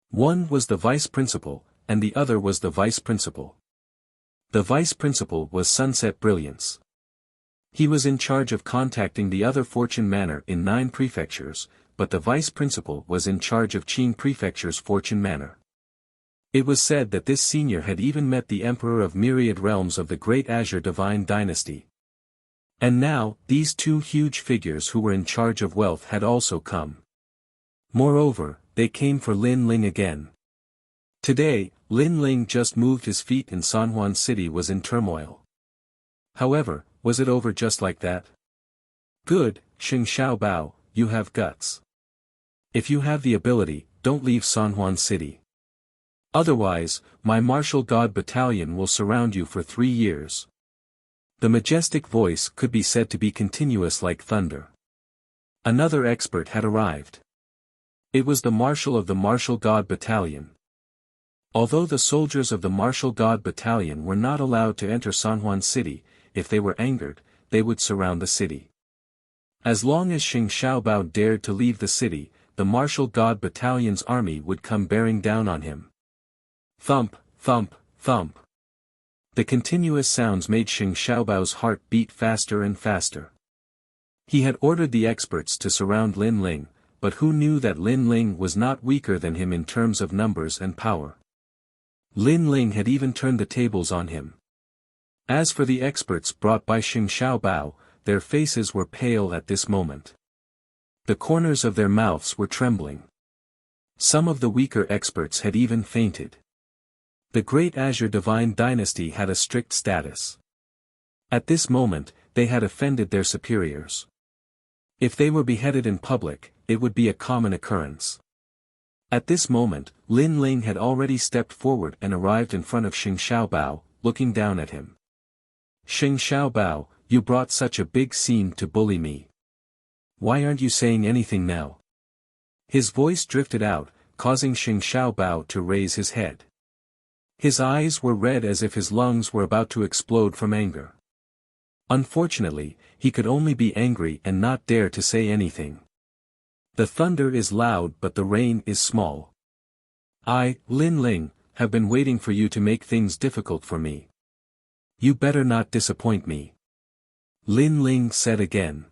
One was the vice principal, and the other was the vice principal. The vice principal was Sunset Brilliance. He was in charge of contacting the other Fortune Manor in 9 prefectures, but the vice principal was in charge of Qing Prefecture's Fortune Manor. It was said that this senior had even met the Emperor of Myriad Realms of the Great Azure Divine Dynasty. And now, these two huge figures who were in charge of wealth had also come. Moreover, they came for Lin Ling again. Today, Lin Ling just moved his feet in San Juan City was in turmoil. However, was it over just like that? Good, Xing Xiaobao, you have guts. If you have the ability, don't leave San Juan City. Otherwise, my martial god battalion will surround you for 3 years. The majestic voice could be said to be continuous like thunder. Another expert had arrived. It was the marshal of the martial god battalion. Although the soldiers of the martial god battalion were not allowed to enter San Juan City, if they were angered, they would surround the city. As long as Xing Xiaobao dared to leave the city, the martial god battalion's army would come bearing down on him. Thump, thump, thump. The continuous sounds made Xing Xiaobao's heart beat faster and faster. He had ordered the experts to surround Lin Ling, but who knew that Lin Ling was not weaker than him in terms of numbers and power. Lin Ling had even turned the tables on him. As for the experts brought by Xing Xiaobao, their faces were pale at this moment. The corners of their mouths were trembling. Some of the weaker experts had even fainted. The Great Azure Divine Dynasty had a strict status. At this moment, they had offended their superiors. If they were beheaded in public, it would be a common occurrence. At this moment, Lin Ling had already stepped forward and arrived in front of Xing Xiaobao, looking down at him. Xing Xiaobao, you brought such a big scene to bully me. Why aren't you saying anything now? His voice drifted out, causing Xing Xiaobao to raise his head. His eyes were red as if his lungs were about to explode from anger. Unfortunately, he could only be angry and not dare to say anything. The thunder is loud but the rain is small. I, Lin Ling, have been waiting for you to make things difficult for me. You better not disappoint me. Lin Ling said again.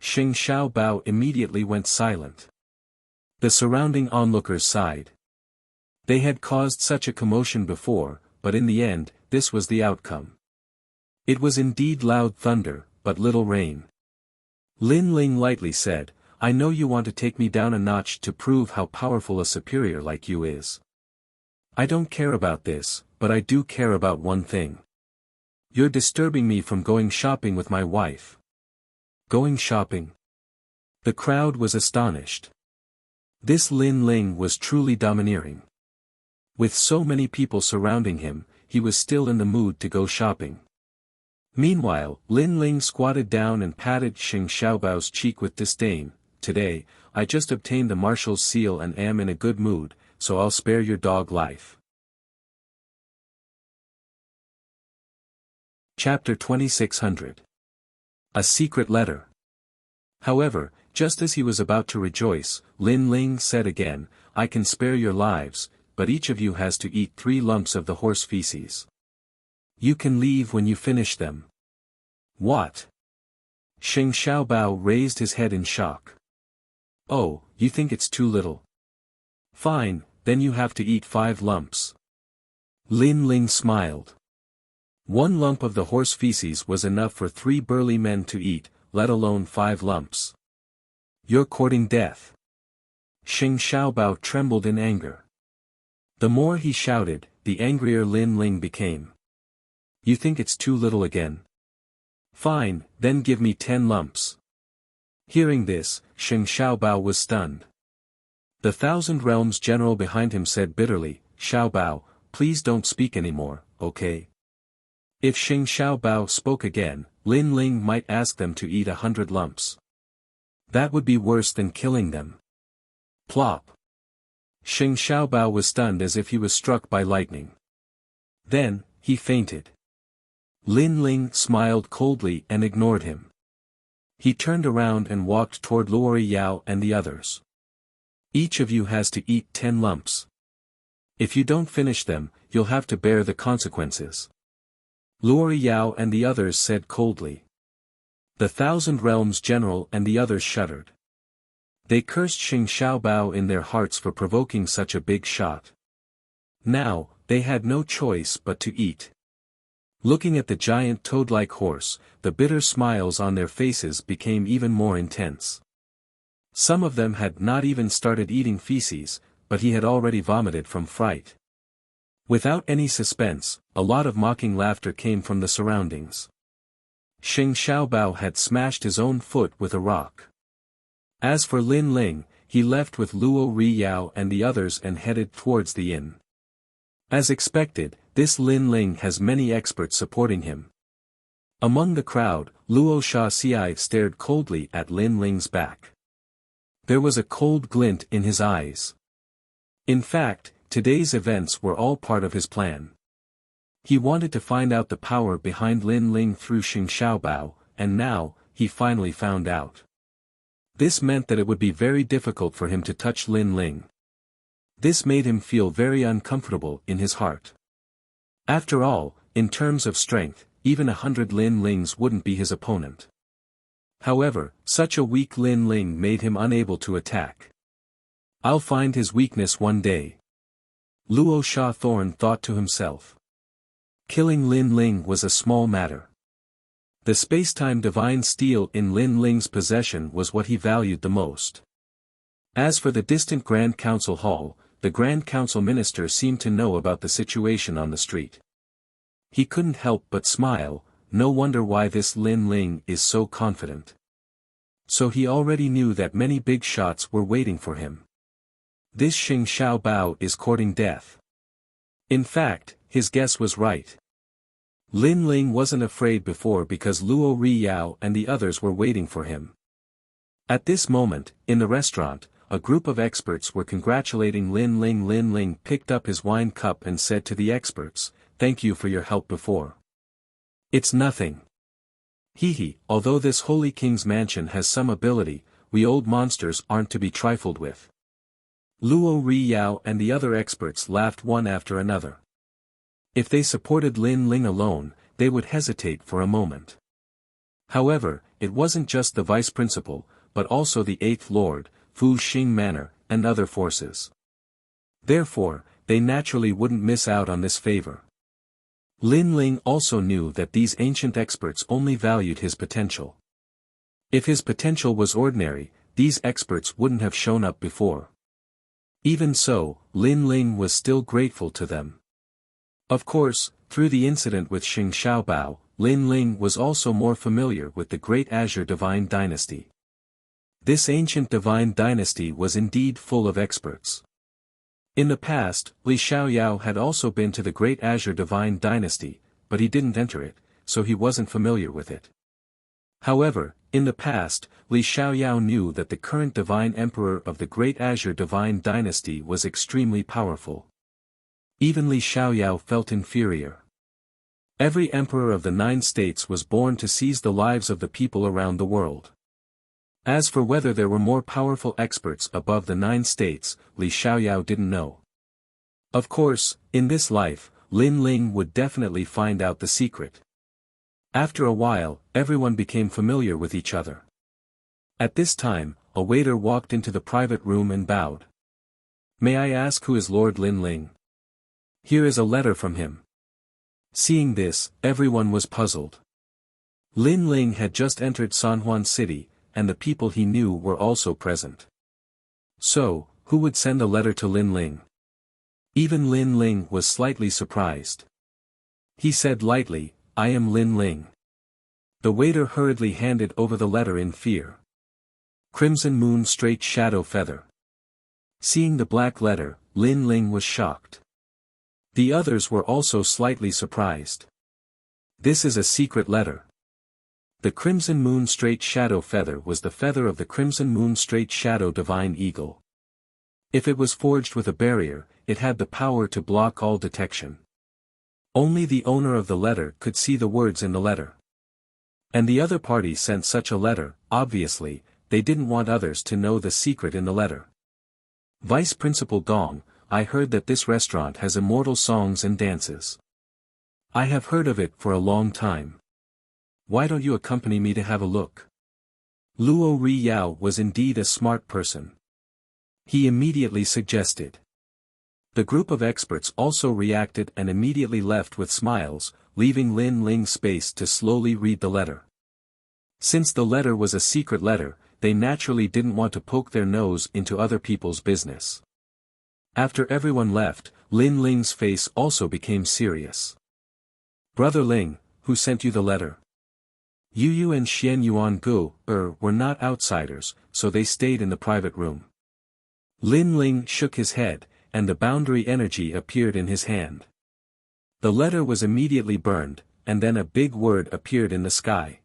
Xing Xiaobao immediately went silent. The surrounding onlookers sighed. They had caused such a commotion before, but in the end, this was the outcome. It was indeed loud thunder, but little rain. Lin Ling lightly said, I know you want to take me down a notch to prove how powerful a superior like you is. I don't care about this, but I do care about one thing. You're disturbing me from going shopping with my wife. Going shopping? The crowd was astonished. This Lin Ling was truly domineering. With so many people surrounding him, he was still in the mood to go shopping. Meanwhile, Lin Ling squatted down and patted Xing Xiaobao's cheek with disdain. Today, I just obtained the marshal's seal and am in a good mood, so I'll spare your dog life. Chapter 2600. A secret letter. However, just as he was about to rejoice, Lin Ling said again, I can spare your lives, but each of you has to eat 3 lumps of the horse feces. You can leave when you finish them. What? Xing Xiaobao raised his head in shock. Oh, you think it's too little? Fine, then you have to eat 5 lumps. Lin Ling smiled. 1 lump of the horse feces was enough for 3 burly men to eat, let alone 5 lumps. You're courting death. Xing Xiaobao trembled in anger. The more he shouted, the angrier Lin Ling became. You think it's too little again? Fine, then give me 10 lumps. Hearing this, Xing Xiaobao was stunned. The Thousand Realms general behind him said bitterly, Xiaobao, please don't speak anymore, okay? If Xing Xiaobao spoke again, Lin Ling might ask them to eat 100 lumps. That would be worse than killing them. Plop. Xing Xiaobao was stunned as if he was struck by lightning. Then, he fainted. Lin Ling smiled coldly and ignored him. He turned around and walked toward Luo Yao and the others. Each of you has to eat 10 lumps. If you don't finish them, you'll have to bear the consequences. Luo Yao and the others said coldly. The Thousand Realms general and the others shuddered. They cursed Xing Xiaobao in their hearts for provoking such a big shot. Now, they had no choice but to eat. Looking at the giant toad-like horse, the bitter smiles on their faces became even more intense. Some of them had not even started eating feces, but he had already vomited from fright. Without any suspense, a lot of mocking laughter came from the surroundings. Xing Xiaobao had smashed his own foot with a rock. As for Lin Ling, he left with Luo Yao and the others and headed towards the inn. As expected, this Lin Ling has many experts supporting him. Among the crowd, Luo Xiai stared coldly at Lin Ling's back. There was a cold glint in his eyes. In fact, today's events were all part of his plan. He wanted to find out the power behind Lin Ling through Xing Xiaobao, and now, he finally found out. This meant that it would be very difficult for him to touch Lin Ling. This made him feel very uncomfortable in his heart. After all, in terms of strength, even 100 Lin Lings wouldn't be his opponent. However, such a weak Lin Ling made him unable to attack. I'll find his weakness one day. Luo Sha Thorn thought to himself. Killing Lin Ling was a small matter. The space-time divine steel in Lin Ling's possession was what he valued the most. As for the distant Grand Council Hall, the Grand Council Minister seemed to know about the situation on the street. He couldn't help but smile, no wonder why this Lin Ling is so confident. So he already knew that many big shots were waiting for him. This Xing Xiaobao is courting death. In fact, his guess was right. Lin Ling wasn't afraid before because Luo Yao and the others were waiting for him. At this moment, in the restaurant, a group of experts were congratulating Lin Ling. Lin Ling picked up his wine cup and said to the experts, "Thank you for your help before." "It's nothing. Hehe, although this holy king's mansion has some ability, we old monsters aren't to be trifled with. Luo Ri Yao and the other experts laughed one after another. If they supported Lin Ling alone, they would hesitate for a moment. However, it wasn't just the vice principal, but also the eighth lord, Fu Xing Manor, and other forces. Therefore, they naturally wouldn't miss out on this favor. Lin Ling also knew that these ancient experts only valued his potential. If his potential was ordinary, these experts wouldn't have shown up before. Even so, Lin Ling was still grateful to them. Of course, through the incident with Xing Xiaobao, Lin Ling was also more familiar with the Great Azure Divine Dynasty. This ancient divine dynasty was indeed full of experts. In the past, Li Xiaoyao had also been to the Great Azure Divine Dynasty, but he didn't enter it, so he wasn't familiar with it. However, in the past, Li Xiaoyao knew that the current divine emperor of the Great Azure Divine Dynasty was extremely powerful. Even Li Xiaoyao felt inferior. Every emperor of the 9 states was born to seize the lives of the people around the world. As for whether there were more powerful experts above the 9 states, Li Xiaoyao didn't know. Of course, in this life, Lin Ling would definitely find out the secret. After a while, everyone became familiar with each other. At this time, a waiter walked into the private room and bowed. "May I ask who is Lord Lin Ling? Here is a letter from him." Seeing this, everyone was puzzled. Lin Ling had just entered San Juan City, and the people he knew were also present. So, who would send a letter to Lin Ling? Even Lin Ling was slightly surprised. He said lightly, "I am Lin Ling." The waiter hurriedly handed over the letter in fear. Crimson Moon Straight Shadow Feather. Seeing the black letter, Lin Ling was shocked. The others were also slightly surprised. This is a secret letter. The Crimson Moon Straight Shadow Feather was the feather of the Crimson Moon Straight Shadow Divine Eagle. If it was forged with a barrier, it had the power to block all detection. Only the owner of the letter could see the words in the letter. And the other party sent such a letter, obviously, they didn't want others to know the secret in the letter. Vice Principal Gong, I heard that this restaurant has immortal songs and dances. I have heard of it for a long time. Why don't you accompany me to have a look? Luo Ri Yao was indeed a smart person. He immediately suggested. The group of experts also reacted and immediately left with smiles, leaving Lin Ling space to slowly read the letter. Since the letter was a secret letter, they naturally didn't want to poke their nose into other people's business. After everyone left, Lin Ling's face also became serious. "Brother Ling, who sent you the letter?" Yu Yu and Xian Yuan Gu, were not outsiders, so they stayed in the private room. Lin Ling shook his head, and the boundary energy appeared in his hand. The letter was immediately burned, and then a big word appeared in the sky.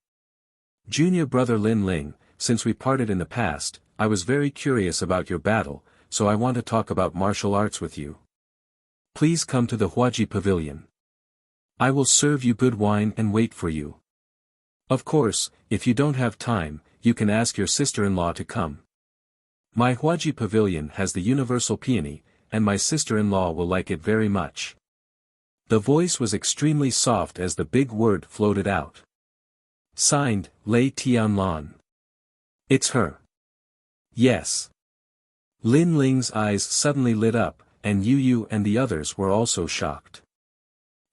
"Junior brother Lin Ling, since we parted in the past, I was very curious about your battle, so I want to talk about martial arts with you. Please come to the Huaji Pavilion. I will serve you good wine and wait for you. Of course, if you don't have time, you can ask your sister-in-law to come. My Huaji Pavilion has the universal peony, and my sister-in-law will like it very much." The voice was extremely soft as the big word floated out. Signed, Lei Tianlan. It's her. Yes. Lin Ling's eyes suddenly lit up, and Yu Yu and the others were also shocked.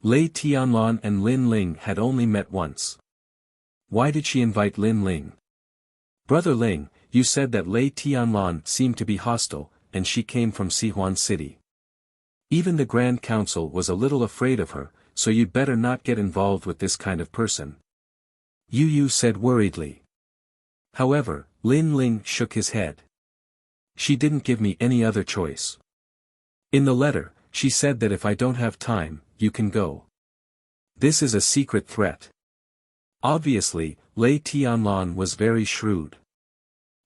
Lei Tianlan and Lin Ling had only met once. Why did she invite Lin Ling? "Brother Ling, you said that Lei Tianlan seemed to be hostile, and she came from Sihuan City. Even the Grand Council was a little afraid of her, so you'd better not get involved with this kind of person," Yu Yu said worriedly. However, Lin Ling shook his head. "She didn't give me any other choice. In the letter, she said that if I don't have time, you can go. This is a secret threat." Obviously, Lei Tianlan was very shrewd.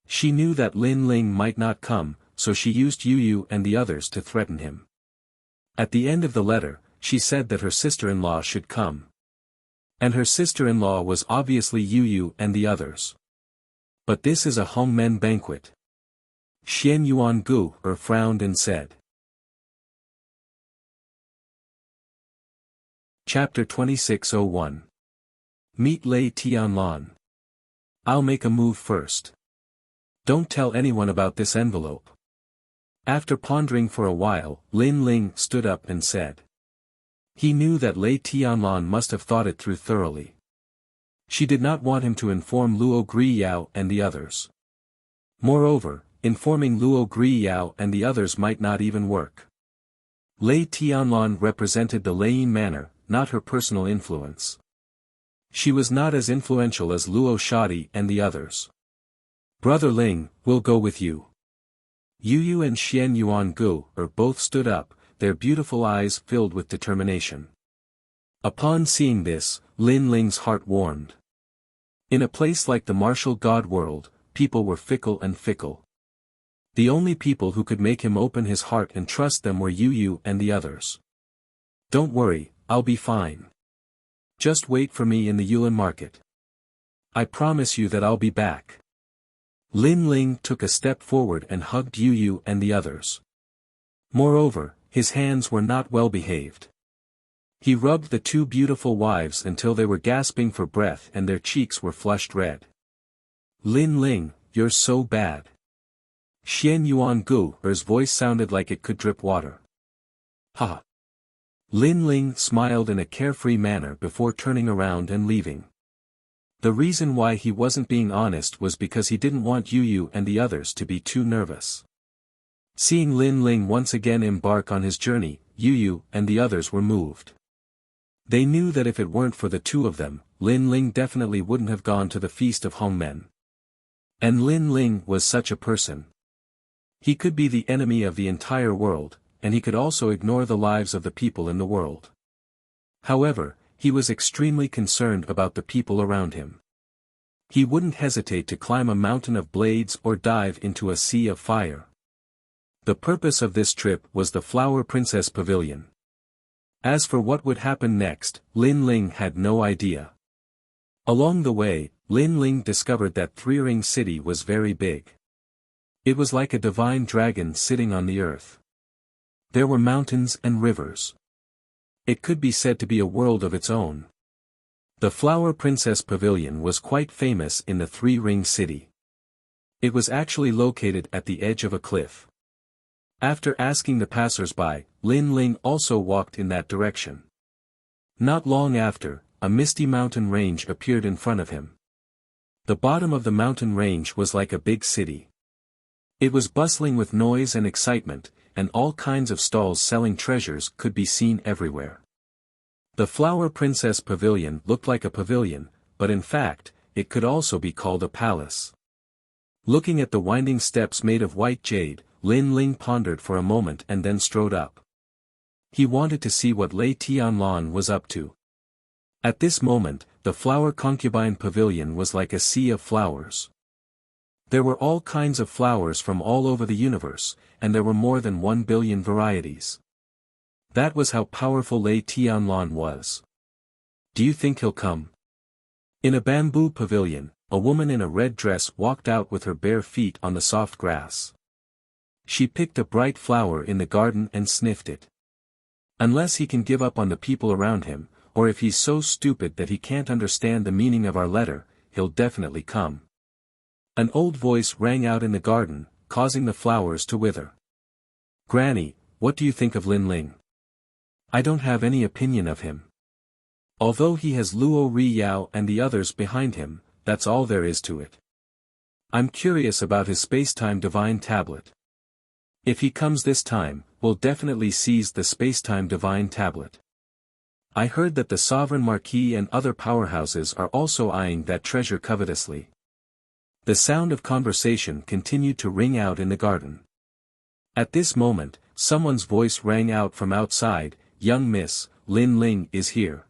She knew that Lin Ling might not come, so she used Yu Yu and the others to threaten him. At the end of the letter, she said that her sister-in-law should come. And her sister-in-law was obviously Yu and the others. But this is a Hongmen banquet. Xian Yuan Gu frowned and said. Chapter 2601. Meet Lei Tianlan. I'll make a move first. Don't tell anyone about this envelope. After pondering for a while, Lin Ling stood up and said. He knew that Lei Tianlan must have thought it through thoroughly. She did not want him to inform Luo Griyao and the others. Moreover, informing Luo Griyao and the others might not even work. Lei Tianlan represented the Leiyin manor, not her personal influence. She was not as influential as Luo Shadi and the others. Brother Ling, we'll go with you. Yu and Xian Yuan Gu both stood up, their beautiful eyes filled with determination. Upon seeing this, Lin Ling's heart warmed. In a place like the martial god world, people were fickle and fickle. The only people who could make him open his heart and trust them were Yu and the others. Don't worry, I'll be fine. Just wait for me in the Yulin market. I promise you that I'll be back. Lin Ling took a step forward and hugged Yu and the others. Moreover, his hands were not well behaved. He rubbed the two beautiful wives until they were gasping for breath and their cheeks were flushed red. Lin Ling, you're so bad. Xian Yuan Gu's voice sounded like it could drip water. Ha! Lin Ling smiled in a carefree manner before turning around and leaving. The reason why he wasn't being honest was because he didn't want Yu and the others to be too nervous. Seeing Lin Ling once again embark on his journey, Yu and the others were moved. They knew that if it weren't for the two of them, Lin Ling definitely wouldn't have gone to the Feast of Hongmen. And Lin Ling was such a person. He could be the enemy of the entire world, and he could also ignore the lives of the people in the world. However, he was extremely concerned about the people around him. He wouldn't hesitate to climb a mountain of blades or dive into a sea of fire. The purpose of this trip was the Flower Princess Pavilion. As for what would happen next, Lin Ling had no idea. Along the way, Lin Ling discovered that Three Ring City was very big. It was like a divine dragon sitting on the earth. There were mountains and rivers. It could be said to be a world of its own. The Flower Princess Pavilion was quite famous in the Three Ring City. It was actually located at the edge of a cliff. After asking the passers-by, Lin Ling also walked in that direction. Not long after, a misty mountain range appeared in front of him. The bottom of the mountain range was like a big city. It was bustling with noise and excitement, and all kinds of stalls selling treasures could be seen everywhere. The Flower Princess Pavilion looked like a pavilion, but in fact, it could also be called a palace. Looking at the winding steps made of white jade, Lin Ling pondered for a moment and then strode up. He wanted to see what Lei Tianlan was up to. At this moment, the Flower Concubine Pavilion was like a sea of flowers. There were all kinds of flowers from all over the universe, and there were more than 1 billion varieties. That was how powerful Lei Tianlan was. Do you think he'll come? In a bamboo pavilion, a woman in a red dress walked out with her bare feet on the soft grass. She picked a bright flower in the garden and sniffed it. Unless he can give up on the people around him, or if he's so stupid that he can't understand the meaning of our letter, he'll definitely come. An old voice rang out in the garden, causing the flowers to wither. Granny, what do you think of Lin Ling? I don't have any opinion of him. Although he has Luo Riyao and the others behind him, that's all there is to it. I'm curious about his space-time divine tablet. If he comes this time, we'll definitely seize the space-time divine tablet. I heard that the Sovereign Marquis and other powerhouses are also eyeing that treasure covetously. The sound of conversation continued to ring out in the garden. At this moment, someone's voice rang out from outside, "Young miss, Lin Ling is here."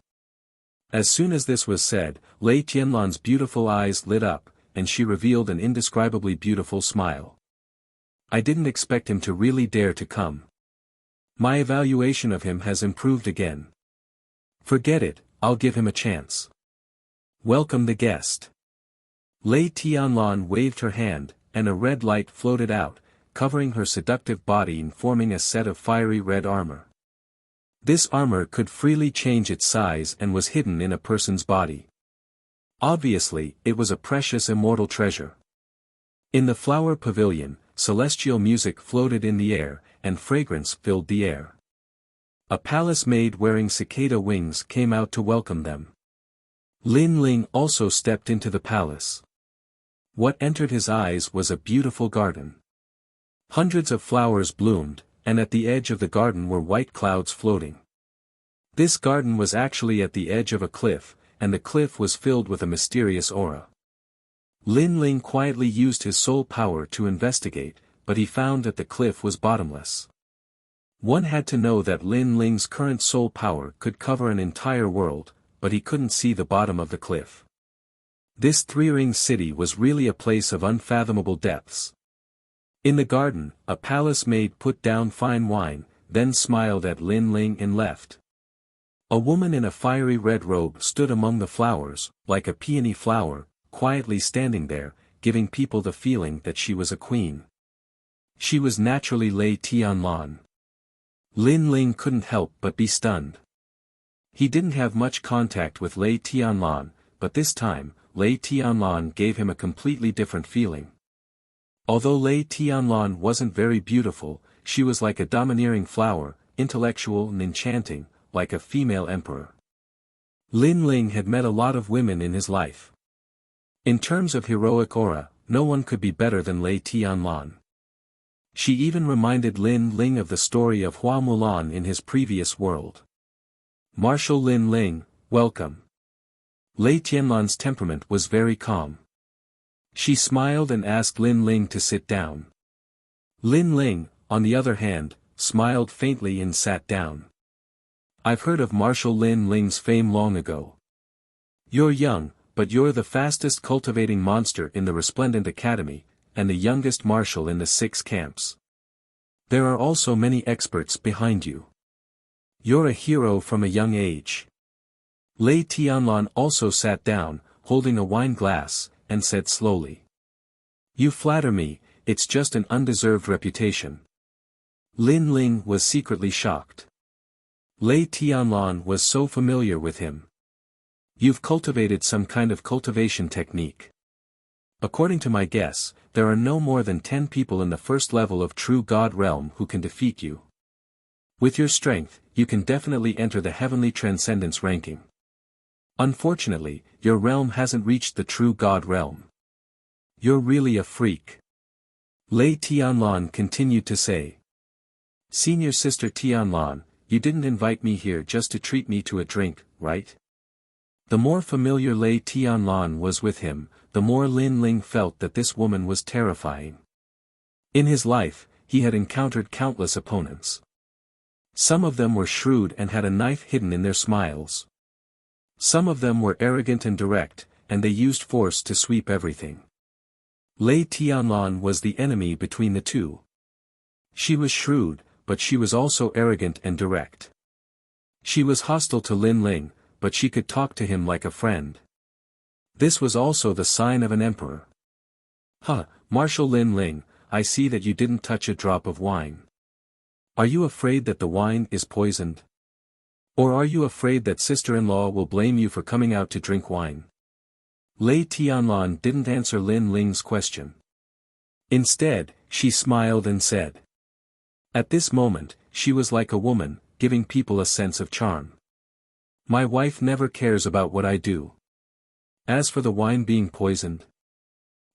As soon as this was said, Lei Tianlan's beautiful eyes lit up, and she revealed an indescribably beautiful smile. I didn't expect him to really dare to come. My evaluation of him has improved again. Forget it, I'll give him a chance. Welcome the guest. Lei Tianlan waved her hand, and a red light floated out, covering her seductive body and forming a set of fiery red armor. This armor could freely change its size and was hidden in a person's body. Obviously, it was a precious immortal treasure. In the flower pavilion, celestial music floated in the air, and fragrance filled the air. A palace maid wearing cicada wings came out to welcome them. Lin Ling also stepped into the palace. What entered his eyes was a beautiful garden. Hundreds of flowers bloomed, and at the edge of the garden were white clouds floating. This garden was actually at the edge of a cliff, and the cliff was filled with a mysterious aura. Lin Ling quietly used his soul power to investigate, but he found that the cliff was bottomless. One had to know that Lin Ling's current soul power could cover an entire world, but he couldn't see the bottom of the cliff. This three-ring city was really a place of unfathomable depths. In the garden, a palace maid put down fine wine, then smiled at Lin Ling and left. A woman in a fiery red robe stood among the flowers, like a peony flower, quietly standing there, giving people the feeling that she was a queen. She was naturally Lei Tianlan. Lin Ling couldn't help but be stunned. He didn't have much contact with Lei Tianlan, but this time, Lei Tianlan gave him a completely different feeling. Although Lei Tianlan wasn't very beautiful, she was like a domineering flower, intellectual and enchanting, like a female emperor. Lin Ling had met a lot of women in his life. In terms of heroic aura, no one could be better than Lei Tianlan. She even reminded Lin Ling of the story of Hua Mulan in his previous world. Marshal Lin Ling, welcome. Lei Tianlan's temperament was very calm. She smiled and asked Lin Ling to sit down. Lin Ling, on the other hand, smiled faintly and sat down. I've heard of Marshal Lin Ling's fame long ago. You're young, but you're the fastest cultivating monster in the Resplendent Academy, and the youngest marshal in the 6 camps. There are also many experts behind you. You're a hero from a young age. Lei Tianlan also sat down, holding a wine glass, and said slowly. You flatter me, it's just an undeserved reputation. Lin Ling was secretly shocked. Lei Tianlan was so familiar with him. You've cultivated some kind of cultivation technique. According to my guess, there are no more than 10 people in the first level of True God Realm who can defeat you. With your strength, you can definitely enter the Heavenly Transcendence ranking. Unfortunately, your realm hasn't reached the True God Realm. You're really a freak. Lei Tianlan continued to say. Senior Sister Tianlan, you didn't invite me here just to treat me to a drink, right? The more familiar Lei Tianlan was with him, the more Lin Ling felt that this woman was terrifying. In his life, he had encountered countless opponents. Some of them were shrewd and had a knife hidden in their smiles. Some of them were arrogant and direct, and they used force to sweep everything. Lei Tianlan was the enemy between the two. She was shrewd, but she was also arrogant and direct. She was hostile to Lin Ling, but she could talk to him like a friend. This was also the sign of an emperor. Marshal Lin Ling, I see that you didn't touch a drop of wine. Are you afraid that the wine is poisoned? Or are you afraid that sister-in-law will blame you for coming out to drink wine? Lei Tianlan didn't answer Lin Ling's question. Instead, she smiled and said. At this moment, she was like a woman, giving people a sense of charm. My wife never cares about what I do. As for the wine being poisoned,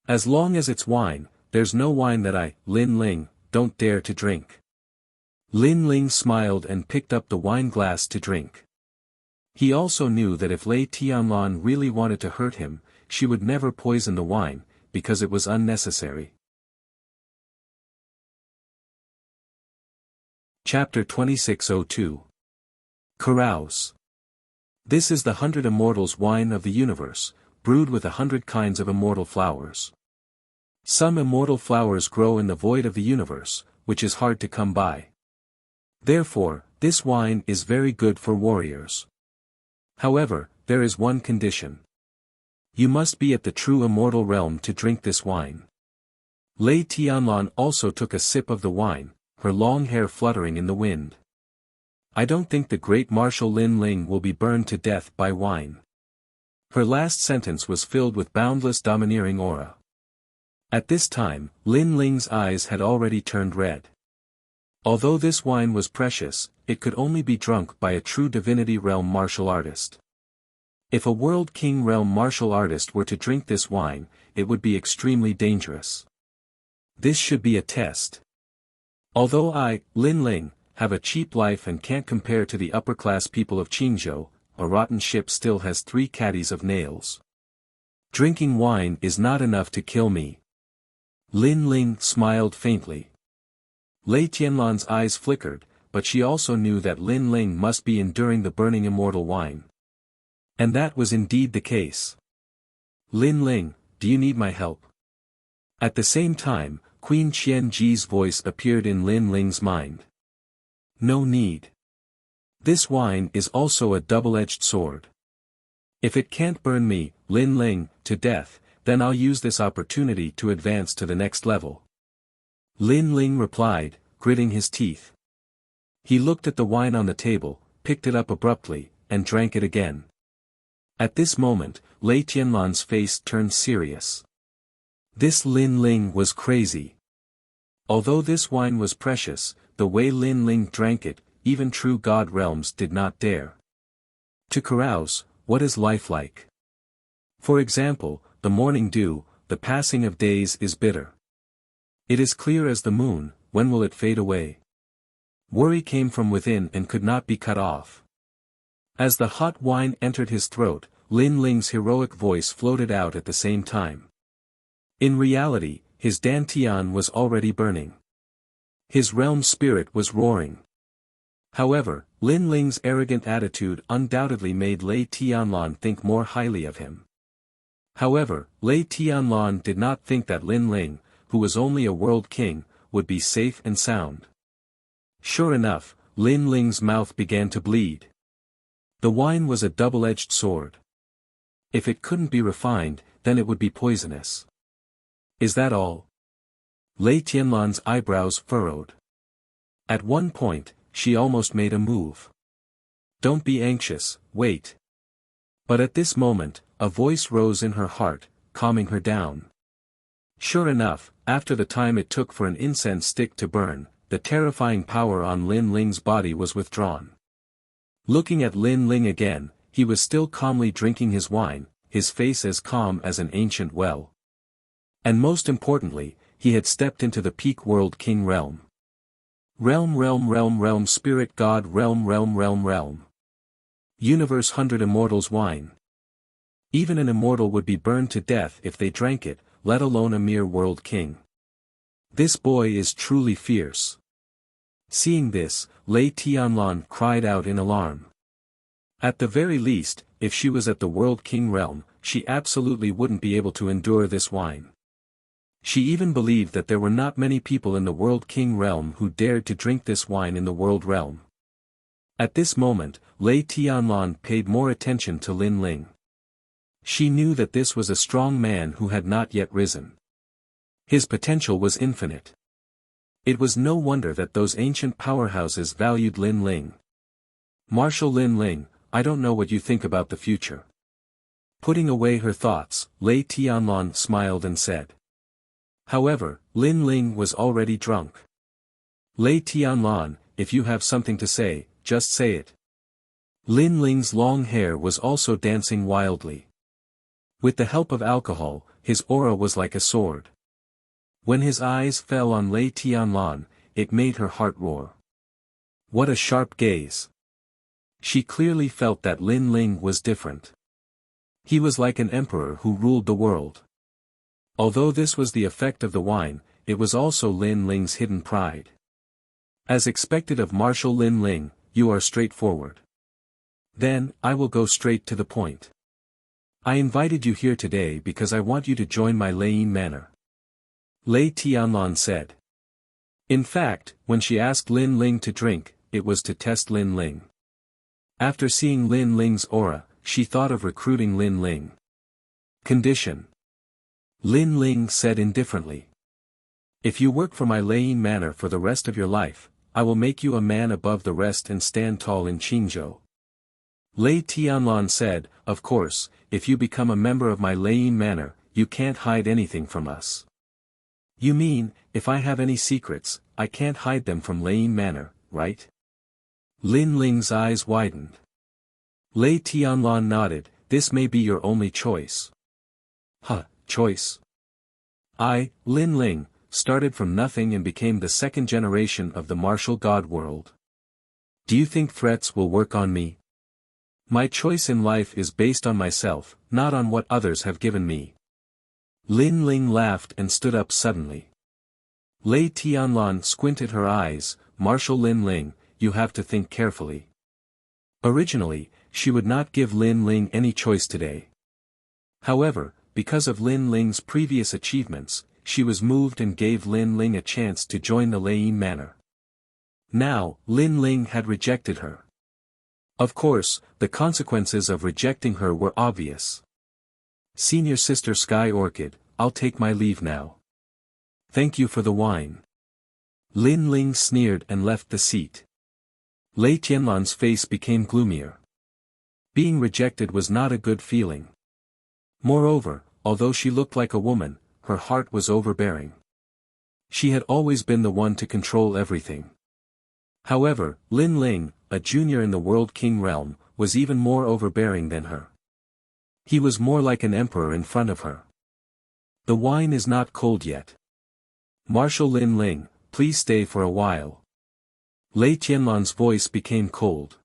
as long as it's wine, there's no wine that I, Lin Ling, don't dare to drink. Lin Ling smiled and picked up the wine glass to drink. He also knew that if Lei Tianlan really wanted to hurt him, she would never poison the wine, because it was unnecessary. Chapter 2602. Carouse. This is the 100 Immortals wine of the universe, brewed with 100 kinds of immortal flowers. Some immortal flowers grow in the void of the universe, which is hard to come by. Therefore, this wine is very good for warriors. However, there is one condition. You must be at the true immortal realm to drink this wine. Lei Tianlan also took a sip of the wine, her long hair fluttering in the wind. I don't think the great Marshal Lin Ling will be burned to death by wine. Her last sentence was filled with boundless domineering aura. At this time, Lin Ling's eyes had already turned red. Although this wine was precious, it could only be drunk by a true divinity realm martial artist. If a world king realm martial artist were to drink this wine, it would be extremely dangerous. This should be a test. Although I, Lin Ling, have a cheap life and can't compare to the upper-class people of Qingzhou, a rotten ship still has 3 caddies of nails. Drinking wine is not enough to kill me. Lin Ling smiled faintly. Lei Tianlan's eyes flickered, but she also knew that Lin Ling must be enduring the burning immortal wine. And that was indeed the case. Lin Ling, do you need my help? At the same time, Queen Qian Ji's voice appeared in Lin Ling's mind. No need. This wine is also a double-edged sword. If it can't burn me, Lin Ling, to death, then I'll use this opportunity to advance to the next level. Lin Ling replied, gritting his teeth. He looked at the wine on the table, picked it up abruptly, and drank it again. At this moment, Lei Tianlan's face turned serious. This Lin Ling was crazy. Although this wine was precious, the way Lin Ling drank it, even true god realms did not dare. To carouse, what is life like? For example, the morning dew, the passing of days is bitter. It is clear as the moon, when will it fade away? Worry came from within and could not be cut off. As the hot wine entered his throat, Lin Ling's heroic voice floated out at the same time. In reality, his dantian was already burning. His realm spirit was roaring. However, Lin Ling's arrogant attitude undoubtedly made Lei Tianlan think more highly of him. However, Lei Tianlan did not think that Lin Ling, who was only a world king, would be safe and sound. Sure enough, Lin Ling's mouth began to bleed. The wine was a double-edged sword. If it couldn't be refined, then it would be poisonous. Is that all? Lei Tianlan's eyebrows furrowed. At one point, she almost made a move. Don't be anxious, wait. But at this moment, a voice rose in her heart, calming her down. Sure enough, after the time it took for an incense stick to burn, the terrifying power on Lin Ling's body was withdrawn. Looking at Lin Ling again, he was still calmly drinking his wine, his face as calm as an ancient well. And most importantly, he had stepped into the peak world king realm. Realm spirit god realm. Universe 100 immortals wine. Even an immortal would be burned to death if they drank it, let alone a mere world king. This boy is truly fierce. Seeing this, Lei Tianlan cried out in alarm. At the very least, if she was at the world king realm, she absolutely wouldn't be able to endure this wine. She even believed that there were not many people in the world king realm who dared to drink this wine in the world realm. At this moment, Lei Tianlan paid more attention to Lin Ling. She knew that this was a strong man who had not yet risen. His potential was infinite. It was no wonder that those ancient powerhouses valued Lin Ling. Marshal Lin Ling, I don't know what you think about the future. Putting away her thoughts, Lei Tianlan smiled and said. However, Lin Ling was already drunk. Lei Tianlan, if you have something to say, just say it. Lin Ling's long hair was also dancing wildly. With the help of alcohol, his aura was like a sword. When his eyes fell on Lei Tianlan, it made her heart roar. What a sharp gaze. She clearly felt that Lin Ling was different. He was like an emperor who ruled the world. Although this was the effect of the wine, it was also Lin Ling's hidden pride. As expected of Marshal Lin Ling, you are straightforward. Then, I will go straight to the point. I invited you here today because I want you to join my Leiyin manor. Lei Tianlan said. In fact, when she asked Lin Ling to drink, it was to test Lin Ling. After seeing Lin Ling's aura, she thought of recruiting Lin Ling. Condition. Lin Ling said indifferently. If you work for my Lei Manor for the rest of your life, I will make you a man above the rest and stand tall in Qingzhou. Lei Tianlan said, of course, if you become a member of my Lei Manor, you can't hide anything from us. You mean, if I have any secrets, I can't hide them from Lei Manor, right? Lin Ling's eyes widened. Lei Tianlan nodded, this may be your only choice. Choice. I, Lin Ling, started from nothing and became the second generation of the martial god world. Do you think threats will work on me? My choice in life is based on myself, not on what others have given me. Lin Ling laughed and stood up suddenly. Lei Tianlan squinted her eyes, Marshal Lin Ling, you have to think carefully. Originally, she would not give Lin Ling any choice today. However, because of Lin Ling's previous achievements, she was moved and gave Lin Ling a chance to join the Lei Manor. Now, Lin Ling had rejected her. Of course, the consequences of rejecting her were obvious. Senior Sister Sky Orchid, I'll take my leave now. Thank you for the wine. Lin Ling sneered and left the seat. Lei Tianlan's face became gloomier. Being rejected was not a good feeling. Moreover, although she looked like a woman, her heart was overbearing. She had always been the one to control everything. However, Lin Ling, a junior in the World King realm, was even more overbearing than her. He was more like an emperor in front of her. The wine is not cold yet. Marshal Lin Ling, please stay for a while. Lei Tianlan's voice became cold.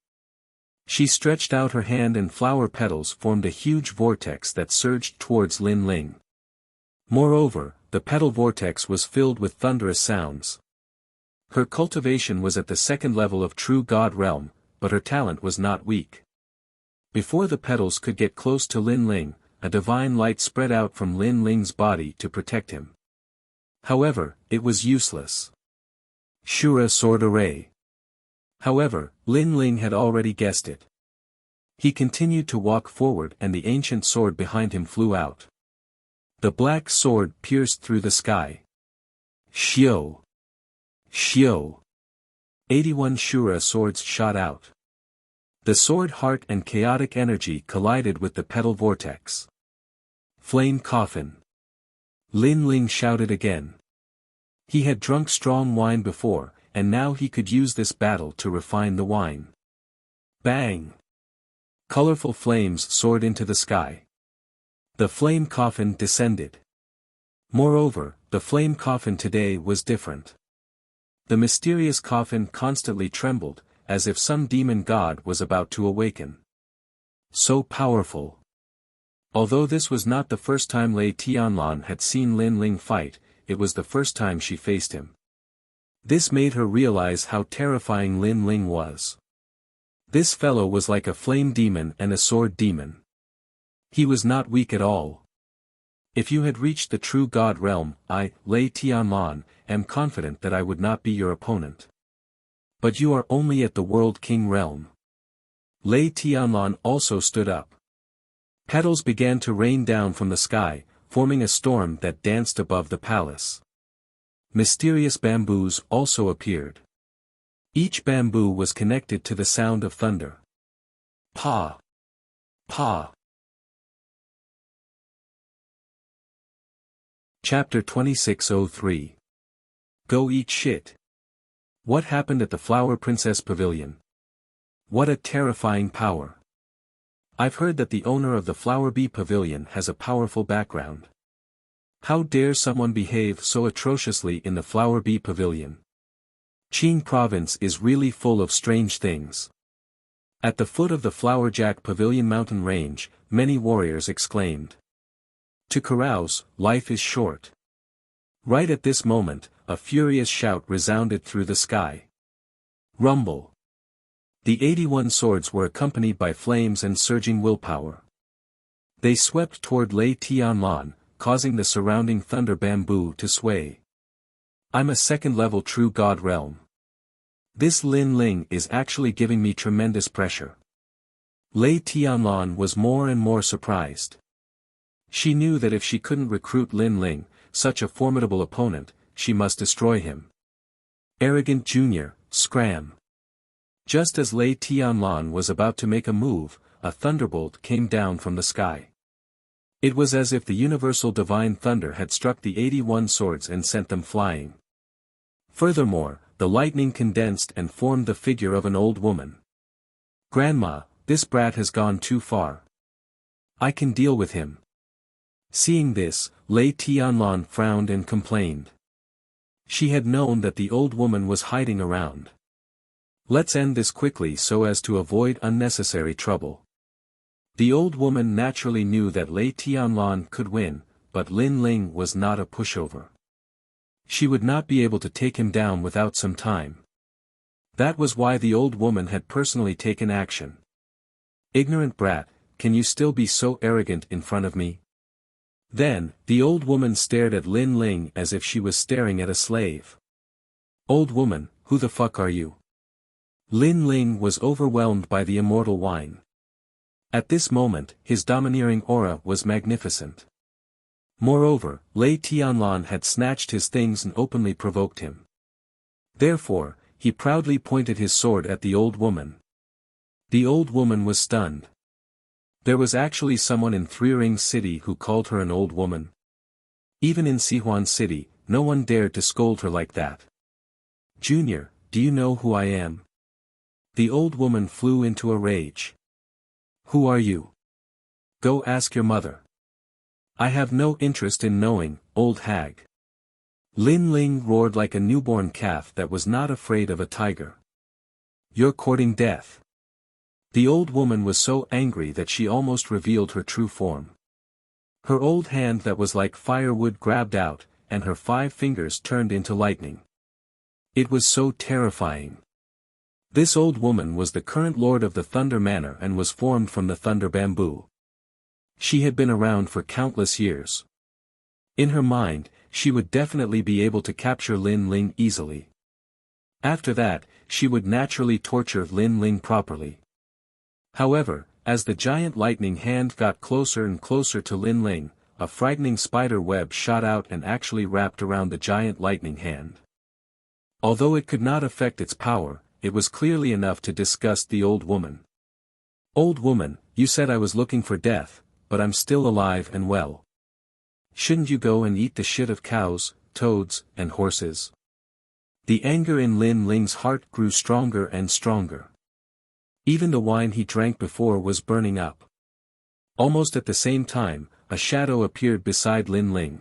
She stretched out her hand and flower petals formed a huge vortex that surged towards Lin Ling. Moreover, the petal vortex was filled with thunderous sounds. Her cultivation was at the second level of true god realm, but her talent was not weak. Before the petals could get close to Lin Ling, a divine light spread out from Lin Ling's body to protect him. However, it was useless. Shura Sword Array. However, Lin Ling had already guessed it. He continued to walk forward and the ancient sword behind him flew out. The black sword pierced through the sky. Xiao! Xiao! 81 Shura swords shot out. The sword heart and chaotic energy collided with the petal vortex. Flame coffin. Lin Ling shouted again. He had drunk strong wine before, and now he could use this battle to refine the wine. Bang! Colorful flames soared into the sky. The flame coffin descended. Moreover, the flame coffin today was different. The mysterious coffin constantly trembled, as if some demon god was about to awaken. So powerful. Although this was not the first time Lei Tianlan had seen Lin Ling fight, it was the first time she faced him. This made her realize how terrifying Lin Ling was. This fellow was like a flame demon and a sword demon. He was not weak at all. If you had reached the true god realm, I, Lei Tianlan, am confident that I would not be your opponent. But you are only at the World King realm. Lei Tianlan also stood up. Petals began to rain down from the sky, forming a storm that danced above the palace. Mysterious bamboos also appeared. Each bamboo was connected to the sound of thunder. Pa! Pa! Chapter 2603. Go eat shit. What happened at the Flower Princess Pavilion? What a terrifying power. I've heard that the owner of the Flower Bee Pavilion has a powerful background. How dare someone behave so atrociously in the Flower Bee Pavilion? Qing Province is really full of strange things. At the foot of the Flowerjack Pavilion mountain range, many warriors exclaimed. To carouse, life is short. Right at this moment, a furious shout resounded through the sky. Rumble. The 81 swords were accompanied by flames and surging willpower. They swept toward Lei Tianlan, causing the surrounding thunder bamboo to sway. I'm a second-level true god realm. This Lin Ling is actually giving me tremendous pressure. Lei Tianlan was more and more surprised. She knew that if she couldn't recruit Lin Ling, such a formidable opponent, she must destroy him. Arrogant Junior, scram. Just as Lei Tianlan was about to make a move, a thunderbolt came down from the sky. It was as if the universal divine thunder had struck the 81 swords and sent them flying. Furthermore, the lightning condensed and formed the figure of an old woman. "Grandma, this brat has gone too far. I can deal with him." Seeing this, Lei Tianlan frowned and complained. She had known that the old woman was hiding around. "Let's end this quickly so as to avoid unnecessary trouble." The old woman naturally knew that Lei Tianlan could win, but Lin Ling was not a pushover. She would not be able to take him down without some time. That was why the old woman had personally taken action. "Ignorant brat, can you still be so arrogant in front of me?" Then, the old woman stared at Lin Ling as if she was staring at a slave. "Old woman, who the fuck are you?" Lin Ling was overwhelmed by the immortal wine. At this moment, his domineering aura was magnificent. Moreover, Lei Tianlan had snatched his things and openly provoked him. Therefore, he proudly pointed his sword at the old woman. The old woman was stunned. There was actually someone in Three Rings City who called her an old woman. Even in Sihuan City, no one dared to scold her like that. "Junior, do you know who I am?" The old woman flew into a rage. "Who are you? Go ask your mother." "I have no interest in knowing, old hag." Lin Ling roared like a newborn calf that was not afraid of a tiger. "You're courting death." The old woman was so angry that she almost revealed her true form. Her old hand that was like firewood grabbed out, and her 5 fingers turned into lightning. It was so terrifying. This old woman was the current lord of the Thunder Manor and was formed from the Thunder Bamboo. She had been around for countless years. In her mind, she would definitely be able to capture Lin Ling easily. After that, she would naturally torture Lin Ling properly. However, as the giant lightning hand got closer and closer to Lin Ling, a frightening spider web shot out and actually wrapped around the giant lightning hand. Although it could not affect its power, it was clearly enough to disgust the old woman. "Old woman, you said I was looking for death, but I'm still alive and well. Shouldn't you go and eat the shit of cows, toads, and horses?" The anger in Lin Ling's heart grew stronger and stronger. Even the wine he drank before was burning up. Almost at the same time, a shadow appeared beside Lin Ling.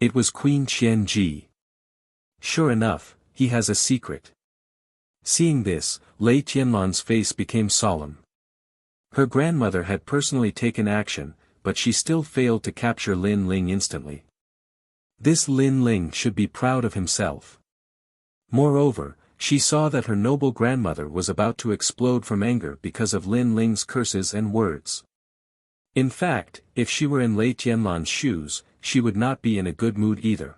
It was Queen Qian Ji. Sure enough, he has a secret. Seeing this, Lei Tianlan's face became solemn. Her grandmother had personally taken action, but she still failed to capture Lin Ling instantly. This Lin Ling should be proud of himself. Moreover, she saw that her noble grandmother was about to explode from anger because of Lin Ling's curses and words. In fact, if she were in Lei Tianlan's shoes, she would not be in a good mood either.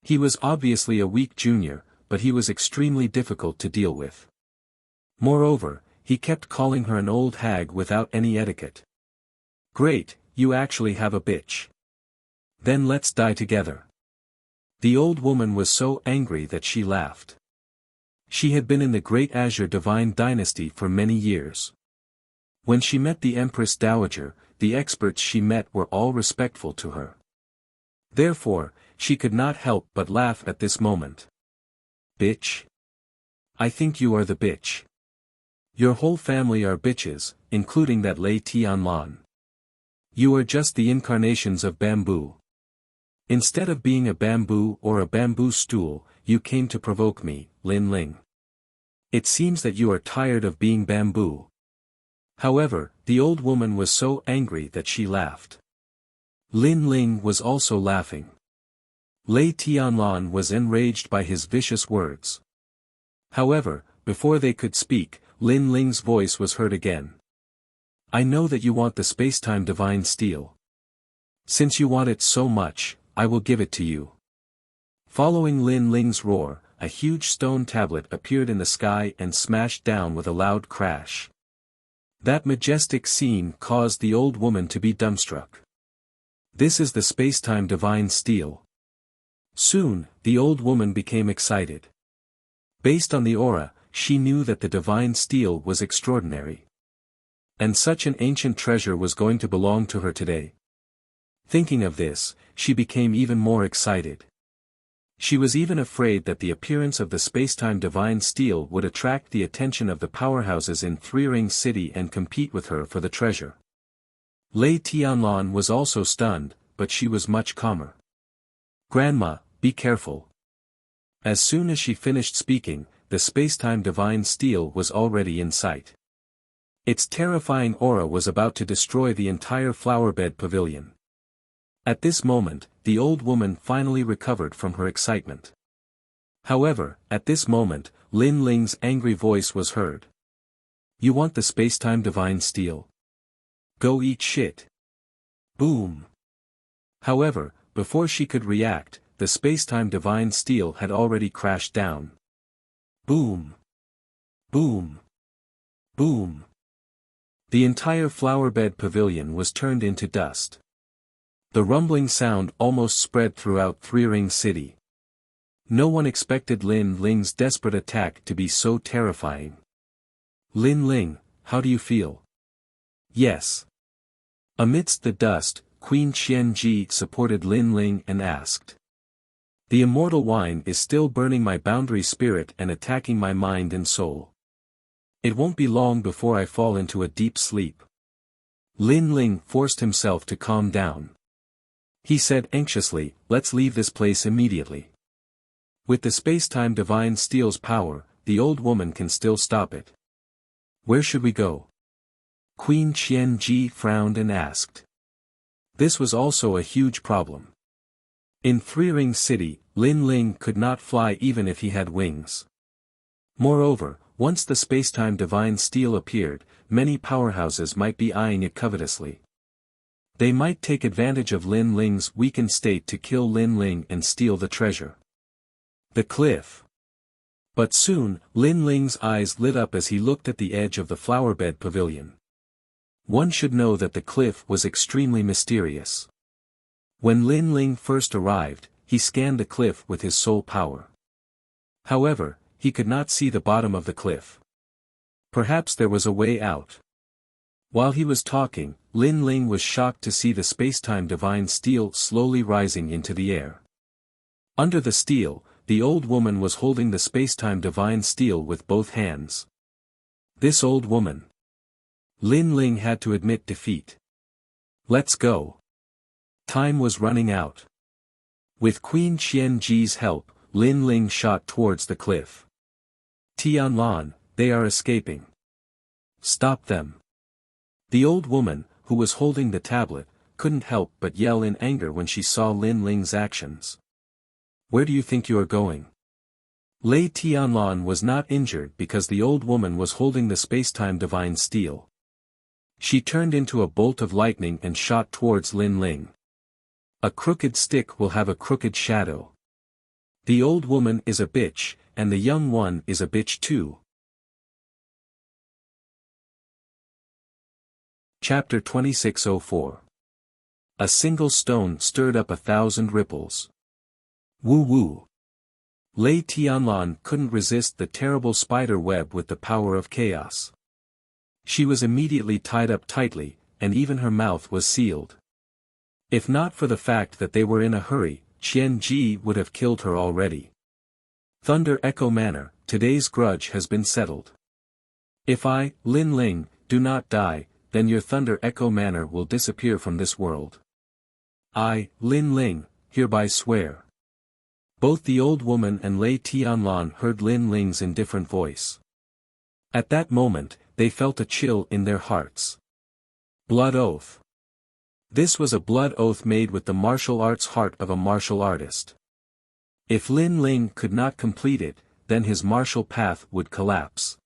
He was obviously a weak junior, but he was extremely difficult to deal with. Moreover, he kept calling her an old hag without any etiquette. "Great, you actually have a bitch. Then let's die together." The old woman was so angry that she laughed. She had been in the Great Azure Divine Dynasty for many years. When she met the Empress Dowager, the experts she met were all respectful to her. Therefore, she could not help but laugh at this moment. "Bitch? I think you are the bitch. Your whole family are bitches, including that Lei Tianlan. You are just the incarnations of bamboo. Instead of being a bamboo or a bamboo stool, you came to provoke me, Lin Ling. It seems that you are tired of being bamboo." However, the old woman was so angry that she laughed. Lin Ling was also laughing. Lei Tianlan was enraged by his vicious words. However, before they could speak, Lin Ling's voice was heard again. "I know that you want the spacetime divine steel. Since you want it so much, I will give it to you." Following Lin Ling's roar, a huge stone tablet appeared in the sky and smashed down with a loud crash. That majestic scene caused the old woman to be dumbstruck. This is the spacetime divine steel. Soon, the old woman became excited. Based on the aura, she knew that the divine steel was extraordinary. And such an ancient treasure was going to belong to her today. Thinking of this, she became even more excited. She was even afraid that the appearance of the spacetime divine steel would attract the attention of the powerhouses in Three Ring City and compete with her for the treasure. Lei Tianlan was also stunned, but she was much calmer. "Grandma, be careful." As soon as she finished speaking, the spacetime divine steel was already in sight. Its terrifying aura was about to destroy the entire flowerbed pavilion. At this moment, the old woman finally recovered from her excitement. However, at this moment, Lin Ling's angry voice was heard. "You want the spacetime divine steel? Go eat shit." Boom. However, before she could react, the spacetime divine steel had already crashed down. Boom. Boom. Boom. The entire flowerbed pavilion was turned into dust. The rumbling sound almost spread throughout Three Ring City. No one expected Lin Ling's desperate attack to be so terrifying. "Lin Ling, how do you feel?" "Yes." Amidst the dust, Queen Qianji supported Lin Ling and asked. "The immortal wine is still burning my boundary spirit and attacking my mind and soul. It won't be long before I fall into a deep sleep." Lin Ling forced himself to calm down. He said anxiously, "Let's leave this place immediately. With the spacetime divine steel's power, the old woman can still stop it." "Where should we go?" Queen Qianji frowned and asked. This was also a huge problem. In Three Ring City, Lin Ling could not fly even if he had wings. Moreover, once the spacetime divine steel appeared, many powerhouses might be eyeing it covetously. They might take advantage of Lin Ling's weakened state to kill Lin Ling and steal the treasure. The cliff. But soon, Lin Ling's eyes lit up as he looked at the edge of the flowerbed pavilion. One should know that the cliff was extremely mysterious. When Lin Ling first arrived, he scanned the cliff with his soul power. However, he could not see the bottom of the cliff. Perhaps there was a way out. While he was talking, Lin Ling was shocked to see the spacetime divine steel slowly rising into the air. Under the steel, the old woman was holding the spacetime divine steel with both hands. This old woman. Lin Ling had to admit defeat. "Let's go." Time was running out. With Queen Qianji's help, Lin Ling shot towards the cliff. "Tianlan, they are escaping. Stop them." The old woman, who was holding the tablet, couldn't help but yell in anger when she saw Lin Ling's actions. "Where do you think you are going?" Lei Tianlan was not injured because the old woman was holding the spacetime divine steel. She turned into a bolt of lightning and shot towards Lin Ling. A crooked stick will have a crooked shadow. The old woman is a bitch, and the young one is a bitch too. Chapter 2604. A single stone stirred up 1,000 ripples. Woo woo. Lei Tianlan couldn't resist the terrible spider web with the power of chaos. She was immediately tied up tightly, and even her mouth was sealed. If not for the fact that they were in a hurry, Qianji would have killed her already. Thunder Echo Manor, today's grudge has been settled. If I, Lin Ling, do not die, then your Thunder Echo Manor will disappear from this world. I, Lin Ling, hereby swear. Both the old woman and Lei Tianlan heard Lin Ling's indifferent voice. At that moment, they felt a chill in their hearts. Blood oath. This was a blood oath made with the martial arts heart of a martial artist. If Lin Ling could not complete it, then his martial path would collapse.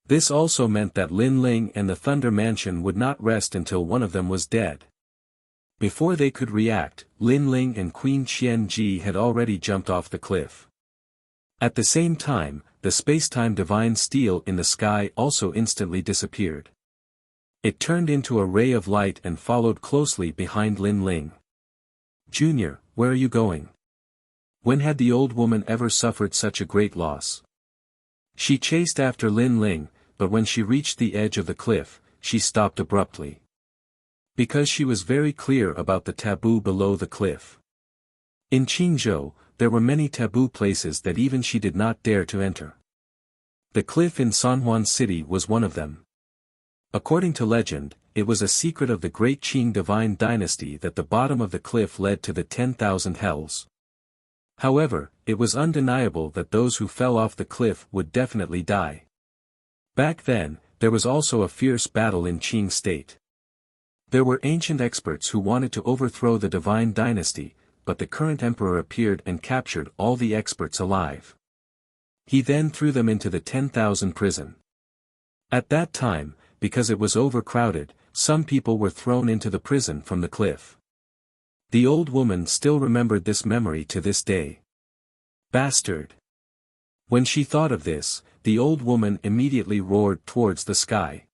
This also meant that Lin Ling and the Thunder Mansion would not rest until one of them was dead. Before they could react, Lin Ling and Queen Qianji had already jumped off the cliff. At the same time, the spacetime divine steel in the sky also instantly disappeared. It turned into a ray of light and followed closely behind Lin Ling. Junior, where are you going? When had the old woman ever suffered such a great loss? She chased after Lin Ling, but when she reached the edge of the cliff, she stopped abruptly. Because she was very clear about the taboo below the cliff. In Qingzhou, there were many taboo places that even she did not dare to enter. The cliff in Sanhuan City was one of them. According to legend, it was a secret of the great Qing divine dynasty that the bottom of the cliff led to the 10,000 hells. However, it was undeniable that those who fell off the cliff would definitely die. Back then, there was also a fierce battle in Qing state. There were ancient experts who wanted to overthrow the divine dynasty, but the current emperor appeared and captured all the experts alive. He then threw them into the 10,000 prison. At that time, because it was overcrowded, some people were thrown into the prison from the cliff. The old woman still remembered this memory to this day. Bastard! When she thought of this, the old woman immediately roared towards the sky.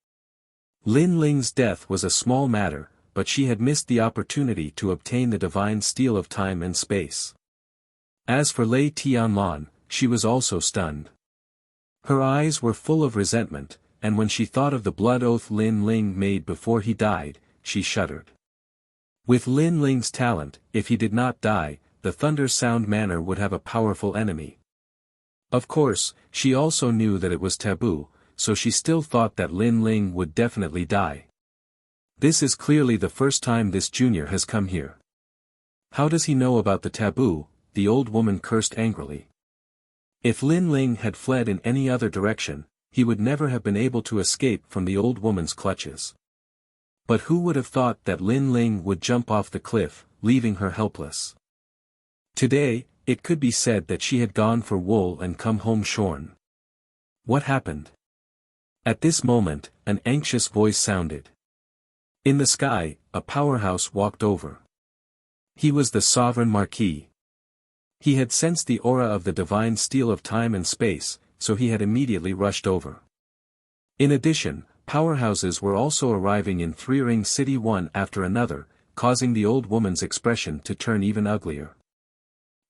Lin Ling's death was a small matter, but she had missed the opportunity to obtain the divine steel of time and space. As for Lei Tianlan, she was also stunned. Her eyes were full of resentment, and when she thought of the blood oath Lin Ling made before he died, she shuddered. With Lin Ling's talent, if he did not die, the Thunder Sound Manor would have a powerful enemy. Of course, she also knew that it was taboo, so she still thought that Lin Ling would definitely die. This is clearly the first time this junior has come here. How does he know about the taboo? The old woman cursed angrily. If Lin Ling had fled in any other direction, he would never have been able to escape from the old woman's clutches. But who would have thought that Lin Ling would jump off the cliff, leaving her helpless? Today, it could be said that she had gone for wool and come home shorn. What happened? At this moment, an anxious voice sounded. In the sky, a powerhouse walked over. He was the sovereign marquis. He had sensed the aura of the divine steel of time and space, so he had immediately rushed over. In addition, powerhouses were also arriving in Three-Ring City one after another, causing the old woman's expression to turn even uglier.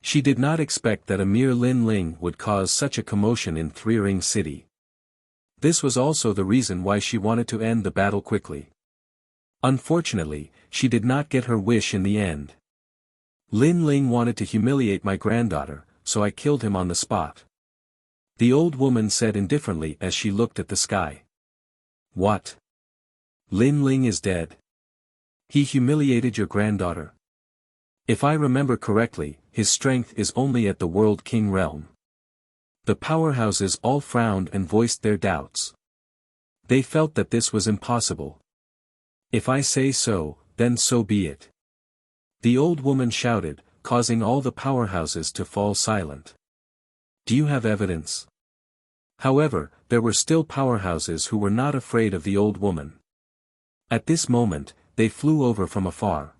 She did not expect that a mere Lin Ling would cause such a commotion in Three-Ring City. This was also the reason why she wanted to end the battle quickly. Unfortunately, she did not get her wish in the end. Lin Ling wanted to humiliate my granddaughter, so I killed him on the spot. The old woman said indifferently as she looked at the sky. What? Lin Ling is dead. He humiliated your granddaughter. If I remember correctly, his strength is only at the World King realm. The powerhouses all frowned and voiced their doubts. They felt that this was impossible. If I say so, then so be it. The old woman shouted, causing all the powerhouses to fall silent. Do you have evidence? However, there were still powerhouses who were not afraid of the old woman. At this moment, they flew over from afar.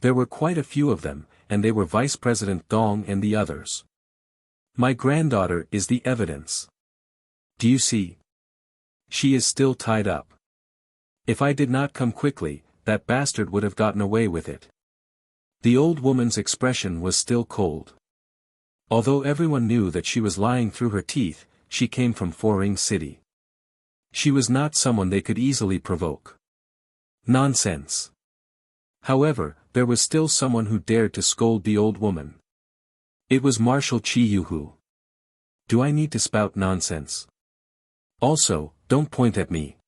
There were quite a few of them, and they were Vice President Gong and the others. My granddaughter is the evidence. Do you see? She is still tied up. If I did not come quickly, that bastard would have gotten away with it. The old woman's expression was still cold. Although everyone knew that she was lying through her teeth, she came from Four-Ring City. She was not someone they could easily provoke. Nonsense. However, there was still someone who dared to scold the old woman. It was Marshal Qi Yuhu. Do I need to spout nonsense? Also, don't point at me.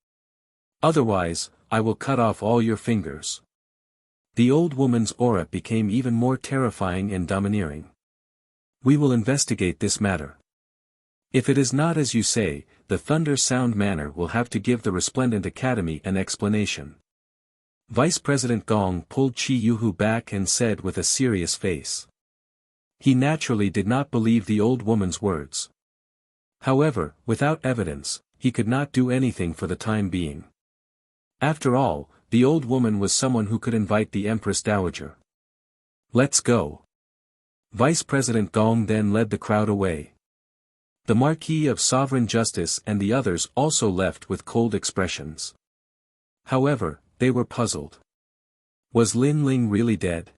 Otherwise, I will cut off all your fingers. The old woman's aura became even more terrifying and domineering. We will investigate this matter. If it is not as you say, the Thunder Sound Manor will have to give the Resplendent Academy an explanation. Vice President Gong pulled Qi Yuhu back and said with a serious face. He naturally did not believe the old woman's words. However, without evidence, he could not do anything for the time being. After all, the old woman was someone who could invite the Empress Dowager. Let's go. Vice President Gong then led the crowd away. The Marquis of Sovereign Justice and the others also left with cold expressions. However, they were puzzled. Was Lin Ling really dead?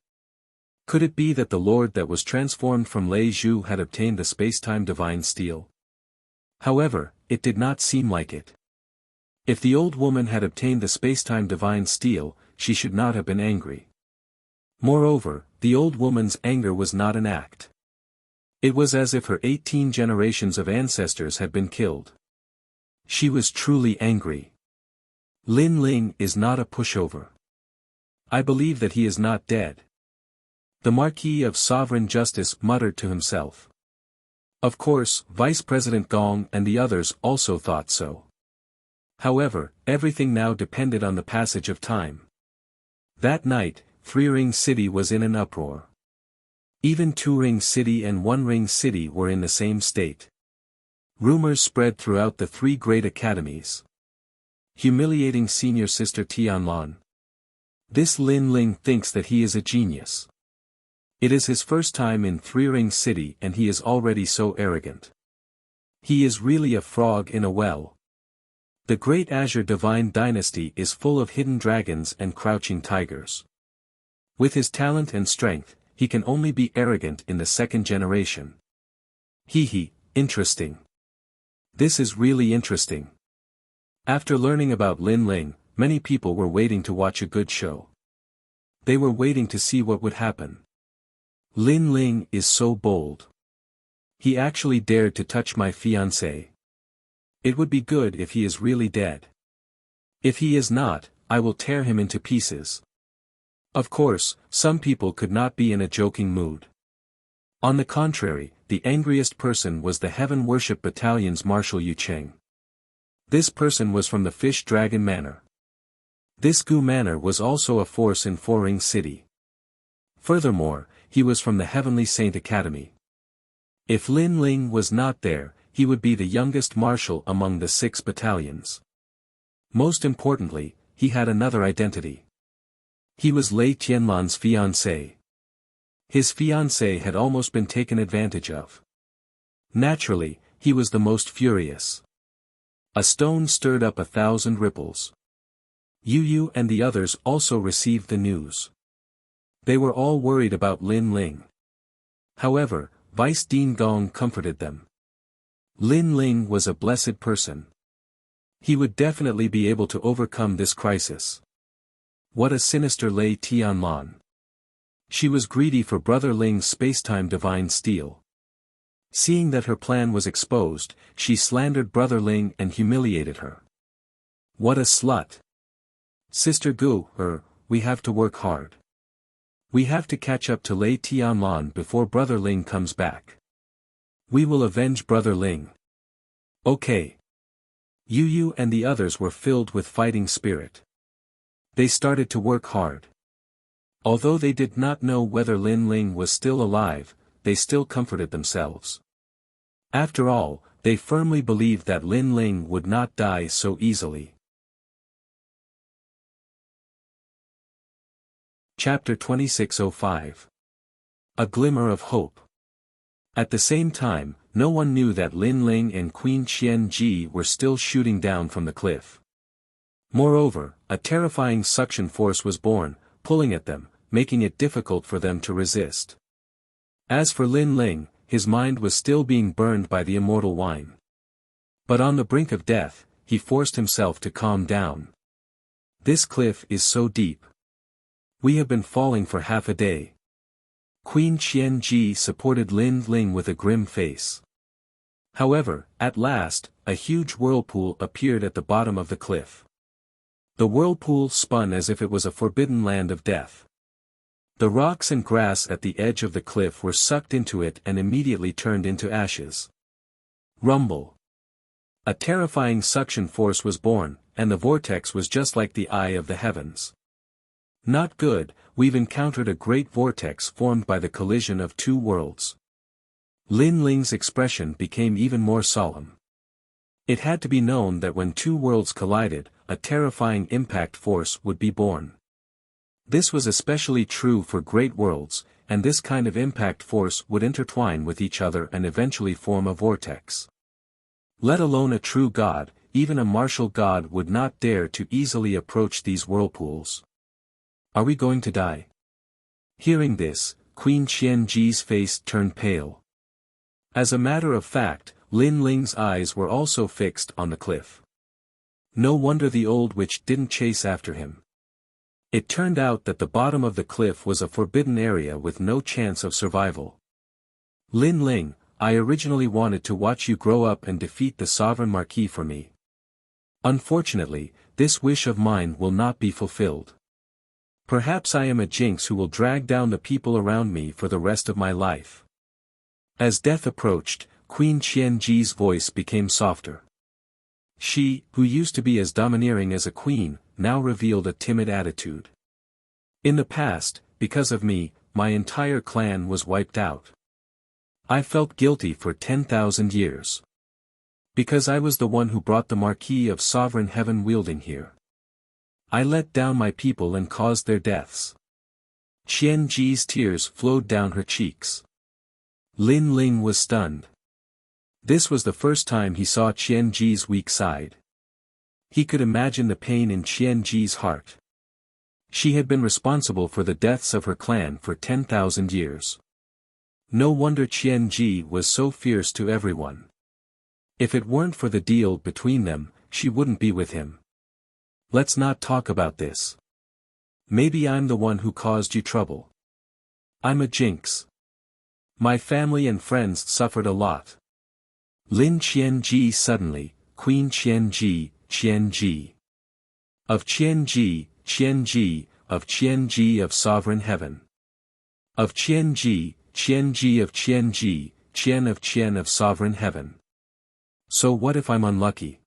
Could it be that the lord that was transformed from Lei Zhu had obtained the space-time divine steel? However, it did not seem like it. If the old woman had obtained the space-time divine steel, she should not have been angry. Moreover, the old woman's anger was not an act. It was as if her 18 generations of ancestors had been killed. She was truly angry. Lin Ling is not a pushover. I believe that he is not dead. The Marquis of Sovereign Justice muttered to himself. Of course, Vice President Gong and the others also thought so. However, everything now depended on the passage of time. That night, Three Ring City was in an uproar. Even Two Ring City and One Ring City were in the same state. Rumors spread throughout the three great academies. Humiliating senior sister Tianlan. This Lin Ling thinks that he is a genius. It is his first time in Three Ring City and he is already so arrogant. He is really a frog in a well. The Great Azure Divine Dynasty is full of hidden dragons and crouching tigers. With his talent and strength, he can only be arrogant in the second generation. Interesting. This is really interesting. After learning about Lin Ling, many people were waiting to watch a good show. They were waiting to see what would happen. Lin Ling is so bold. He actually dared to touch my fiancée. It would be good if he is really dead. If he is not, I will tear him into pieces. Of course, some people could not be in a joking mood. On the contrary, the angriest person was the Heaven Worship Battalion's Marshal Yu Cheng. This person was from the Fish Dragon Manor. This Gu Manor was also a force in Four Ring City. Furthermore, he was from the Heavenly Saint Academy. If Lin Ling was not there, he would be the youngest marshal among the 6 battalions. Most importantly, he had another identity. He was Lei Tianlan's fiancé. His fiancé had almost been taken advantage of. Naturally, he was the most furious. A stone stirred up 1,000 ripples. Yu and the others also received the news. They were all worried about Lin Ling. However, Vice Dean Gong comforted them. Lin Ling was a blessed person. He would definitely be able to overcome this crisis. What a sinister Lei Tianlan. She was greedy for Brother Ling's spacetime divine steel. Seeing that her plan was exposed, she slandered Brother Ling and humiliated her. What a slut. Sister Gu, we have to work hard. We have to catch up to Lei Tianlan before Brother Ling comes back. We will avenge Brother Ling. Okay. Yu and the others were filled with fighting spirit. They started to work hard. Although they did not know whether Lin Ling was still alive, they still comforted themselves. After all, they firmly believed that Lin Ling would not die so easily. Chapter 2605. A Glimmer of Hope. At the same time, no one knew that Lin Ling and Queen Qian Ji were still shooting down from the cliff. Moreover, a terrifying suction force was born, pulling at them, making it difficult for them to resist. As for Lin Ling, his mind was still being burned by the immortal wine. But on the brink of death, he forced himself to calm down. This cliff is so deep. We have been falling for half a day. Queen Qian Ji supported Lin Ling with a grim face. However, at last, a huge whirlpool appeared at the bottom of the cliff. The whirlpool spun as if it was a forbidden land of death. The rocks and grass at the edge of the cliff were sucked into it and immediately turned into ashes. Rumble. A terrifying suction force was born, and the vortex was just like the eye of the heavens. Not good, we've encountered a great vortex formed by the collision of two worlds. Lin Ling's expression became even more solemn. It had to be known that when two worlds collided, a terrifying impact force would be born. This was especially true for great worlds, and this kind of impact force would intertwine with each other and eventually form a vortex. Let alone a true god, even a martial god would not dare to easily approach these whirlpools. Are we going to die? Hearing this, Queen Qianji's face turned pale. As a matter of fact, Lin Ling's eyes were also fixed on the cliff. No wonder the old witch didn't chase after him. It turned out that the bottom of the cliff was a forbidden area with no chance of survival. Lin Ling, I originally wanted to watch you grow up and defeat the Sovereign Marquis for me. Unfortunately, this wish of mine will not be fulfilled. Perhaps I am a jinx who will drag down the people around me for the rest of my life. As death approached, Queen Qianji's voice became softer. She, who used to be as domineering as a queen, now revealed a timid attitude. In the past, because of me, my entire clan was wiped out. I felt guilty for 10,000 years. Because I was the one who brought the Marquis of Sovereign Heaven wielding here. I let down my people and caused their deaths. Qianji's tears flowed down her cheeks. Lin Ling was stunned. This was the first time he saw Qianji's weak side. He could imagine the pain in Qianji's heart. She had been responsible for the deaths of her clan for 10,000 years. No wonder Qianji was so fierce to everyone. If it weren't for the deal between them, she wouldn't be with him. Let's not talk about this. Maybe I'm the one who caused you trouble. I'm a jinx. My family and friends suffered a lot. Lin Qianji suddenly, Queen Qianji, Qianji. Of Qianji, Qianji, of Qianji of Sovereign Heaven. Of Qianji, Qianji of Qianji, Qian of Sovereign Heaven. So what if I'm unlucky?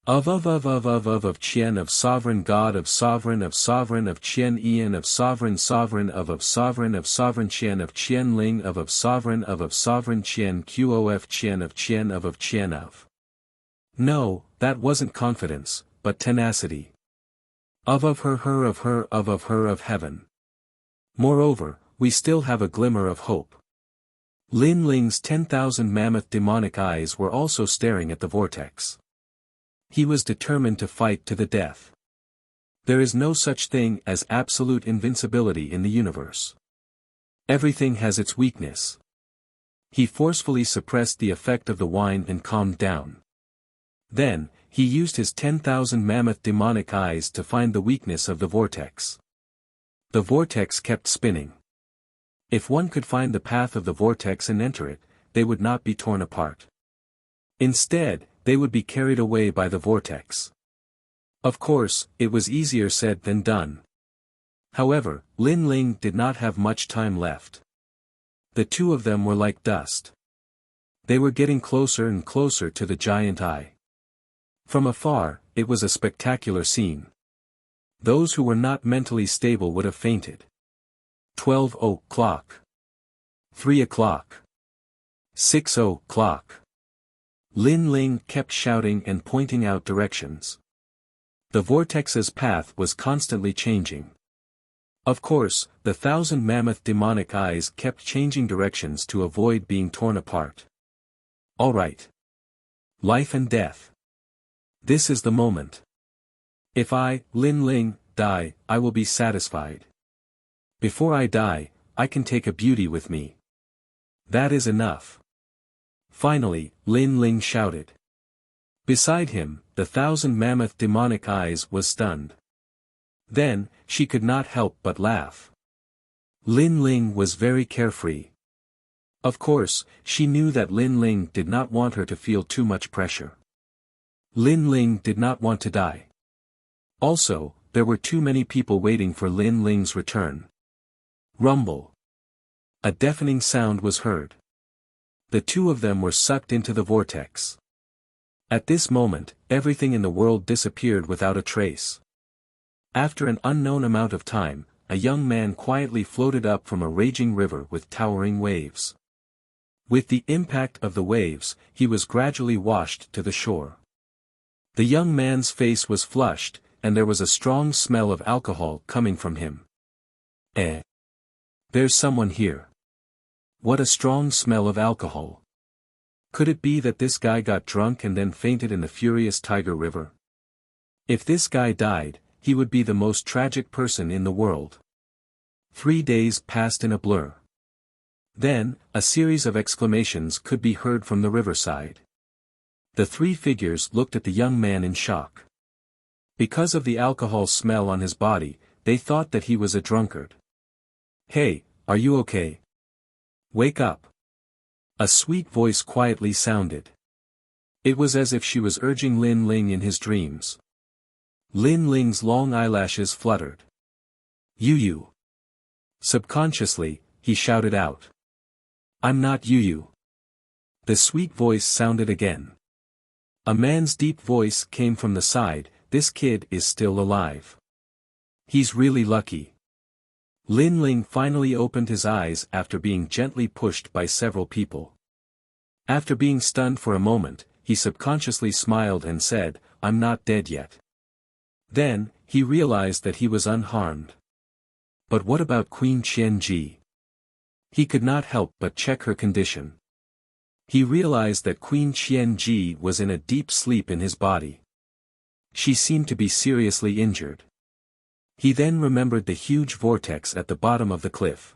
Of Qian of Sovereign God of Sovereign of Qian Ian of Sovereign of Sovereign Qian of Qian Ling of Sovereign Qian Qof Qian of Qian of. No, that wasn't confidence, but tenacity. Of her of heaven. Moreover, we still have a glimmer of hope. Lin Ling's 10,000 mammoth demonic eyes were also staring at the vortex. He was determined to fight to the death. There is no such thing as absolute invincibility in the universe. Everything has its weakness. He forcefully suppressed the effect of the wine and calmed down. Then, he used his 10,000 mammoth demonic eyes to find the weakness of the vortex. The vortex kept spinning. If one could find the path of the vortex and enter it, they would not be torn apart. Instead, they would be carried away by the vortex. Of course, it was easier said than done. However, Lin Ling did not have much time left. The two of them were like dust. They were getting closer and closer to the giant eye. From afar, it was a spectacular scene. Those who were not mentally stable would have fainted. 12 o'clock. 3 o'clock. 6 o'clock. Lin Ling kept shouting and pointing out directions. The vortex's path was constantly changing. Of course, the 1,000 mammoth demonic eyes kept changing directions to avoid being torn apart. All right. Life and death. This is the moment. If I, Lin Ling, die, I will be satisfied. Before I die, I can take a beauty with me. That is enough. Finally, Lin Ling shouted. Beside him, the 1,000 mammoth demonic eyes was stunned. Then, she could not help but laugh. Lin Ling was very carefree. Of course, she knew that Lin Ling did not want her to feel too much pressure. Lin Ling did not want to die. Also, there were too many people waiting for Lin Ling's return. Rumble. A deafening sound was heard. The two of them were sucked into the vortex. At this moment, everything in the world disappeared without a trace. After an unknown amount of time, a young man quietly floated up from a raging river with towering waves. With the impact of the waves, he was gradually washed to the shore. The young man's face was flushed, and there was a strong smell of alcohol coming from him. There's someone here. What a strong smell of alcohol. Could it be that this guy got drunk and then fainted in the furious Tiger River? If this guy died, he would be the most tragic person in the world. 3 days passed in a blur. Then, a series of exclamations could be heard from the riverside. The three figures looked at the young man in shock. Because of the alcohol smell on his body, they thought that he was a drunkard. "Hey, are you okay? Wake up." A sweet voice quietly sounded. It was as if she was urging Lin Ling in his dreams. Lin Ling's long eyelashes fluttered. "Yu." Subconsciously, he shouted out. "I'm not Yu." The sweet voice sounded again. A man's deep voice came from the side, "This kid is still alive. He's really lucky." Lin Ling finally opened his eyes after being gently pushed by several people. After being stunned for a moment, he subconsciously smiled and said, "I'm not dead yet." Then, he realized that he was unharmed. But what about Queen Qianji? He could not help but check her condition. He realized that Queen Qianji was in a deep sleep in his body. She seemed to be seriously injured. He then remembered the huge vortex at the bottom of the cliff.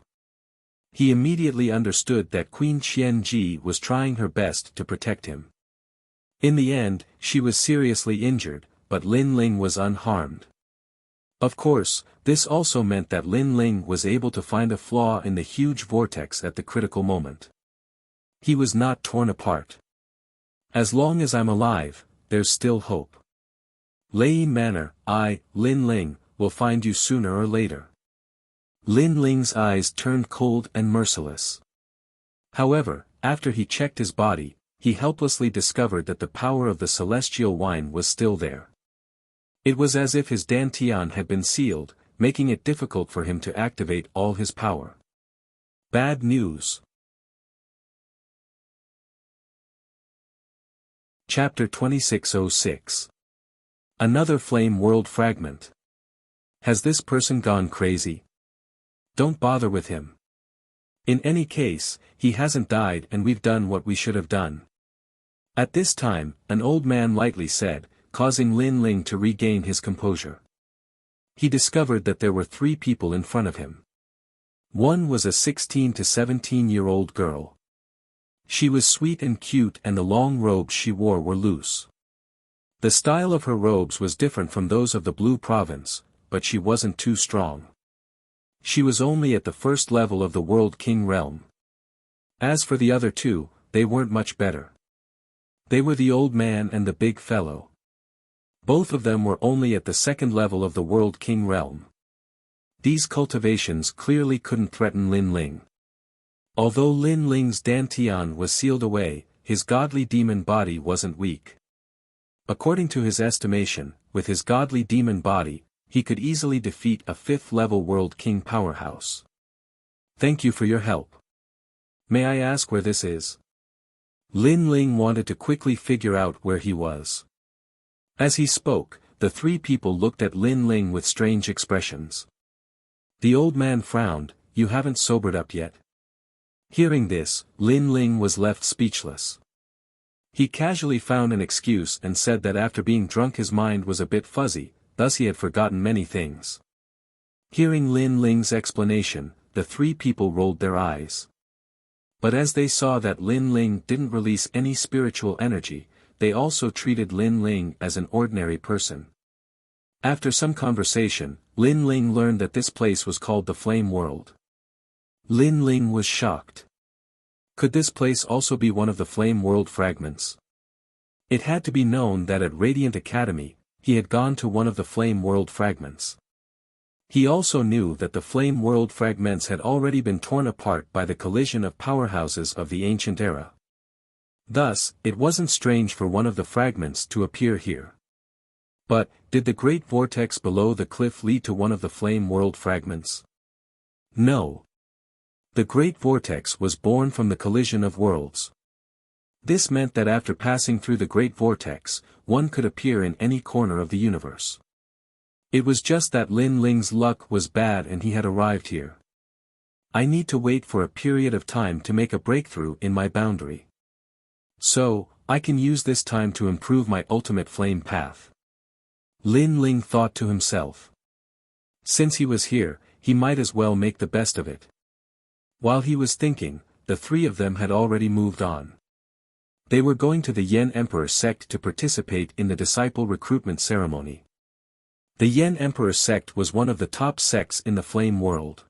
He immediately understood that Queen Qianji was trying her best to protect him. In the end, she was seriously injured, but Lin Ling was unharmed. Of course, this also meant that Lin Ling was able to find a flaw in the huge vortex at the critical moment. He was not torn apart. "As long as I'm alive, there's still hope. Lei Manor, Lin Ling, will find you sooner or later." Lin Ling's eyes turned cold and merciless. However, after he checked his body, he helplessly discovered that the power of the celestial wine was still there. It was as if his dantian had been sealed, making it difficult for him to activate all his power. Bad news. Chapter 2606. Another flame world fragment. Has this person gone crazy? Don't bother with him. In any case, he hasn't died and we've done what we should have done. At this time, an old man lightly said, causing Lin Ling to regain his composure. He discovered that there were 3 people in front of him. One was a 16 to 17-year-old girl. She was sweet and cute and the long robes she wore were loose. The style of her robes was different from those of the Blue Province, but she wasn't too strong. She was only at the first level of the World King realm. As for the other 2, they weren't much better. They were the old man and the big fellow. Both of them were only at the second level of the World King realm. These cultivations clearly couldn't threaten Lin Ling. Although Lin Ling's dantian was sealed away, his godly demon body wasn't weak. According to his estimation, with his godly demon body, he could easily defeat a 5th-level World King powerhouse. "Thank you for your help. May I ask where this is?" Lin Ling wanted to quickly figure out where he was. As he spoke, the 3 people looked at Lin Ling with strange expressions. The old man frowned, "You haven't sobered up yet." Hearing this, Lin Ling was left speechless. He casually found an excuse and said that after being drunk his mind was a bit fuzzy, thus he had forgotten many things. Hearing Lin Ling's explanation, the 3 people rolled their eyes. But as they saw that Lin Ling didn't release any spiritual energy, they also treated Lin Ling as an ordinary person. After some conversation, Lin Ling learned that this place was called the Flame World. Lin Ling was shocked. Could this place also be one of the Flame World fragments? It had to be known that at Radiant Academy, he had gone to one of the Flame World fragments. He also knew that the Flame World fragments had already been torn apart by the collision of powerhouses of the ancient era. Thus, it wasn't strange for one of the fragments to appear here. But, did the great vortex below the cliff lead to one of the Flame World fragments? No. The great vortex was born from the collision of worlds. This meant that after passing through the great vortex, one could appear in any corner of the universe. It was just that Lin Ling's luck was bad and he had arrived here. I need to wait for a period of time to make a breakthrough in my boundary. So, I can use this time to improve my ultimate flame path. Lin Ling thought to himself. Since he was here, he might as well make the best of it. While he was thinking, the three of them had already moved on. They were going to the Yen Emperor sect to participate in the disciple recruitment ceremony. The Yen Emperor sect was one of the top sects in the Flame world.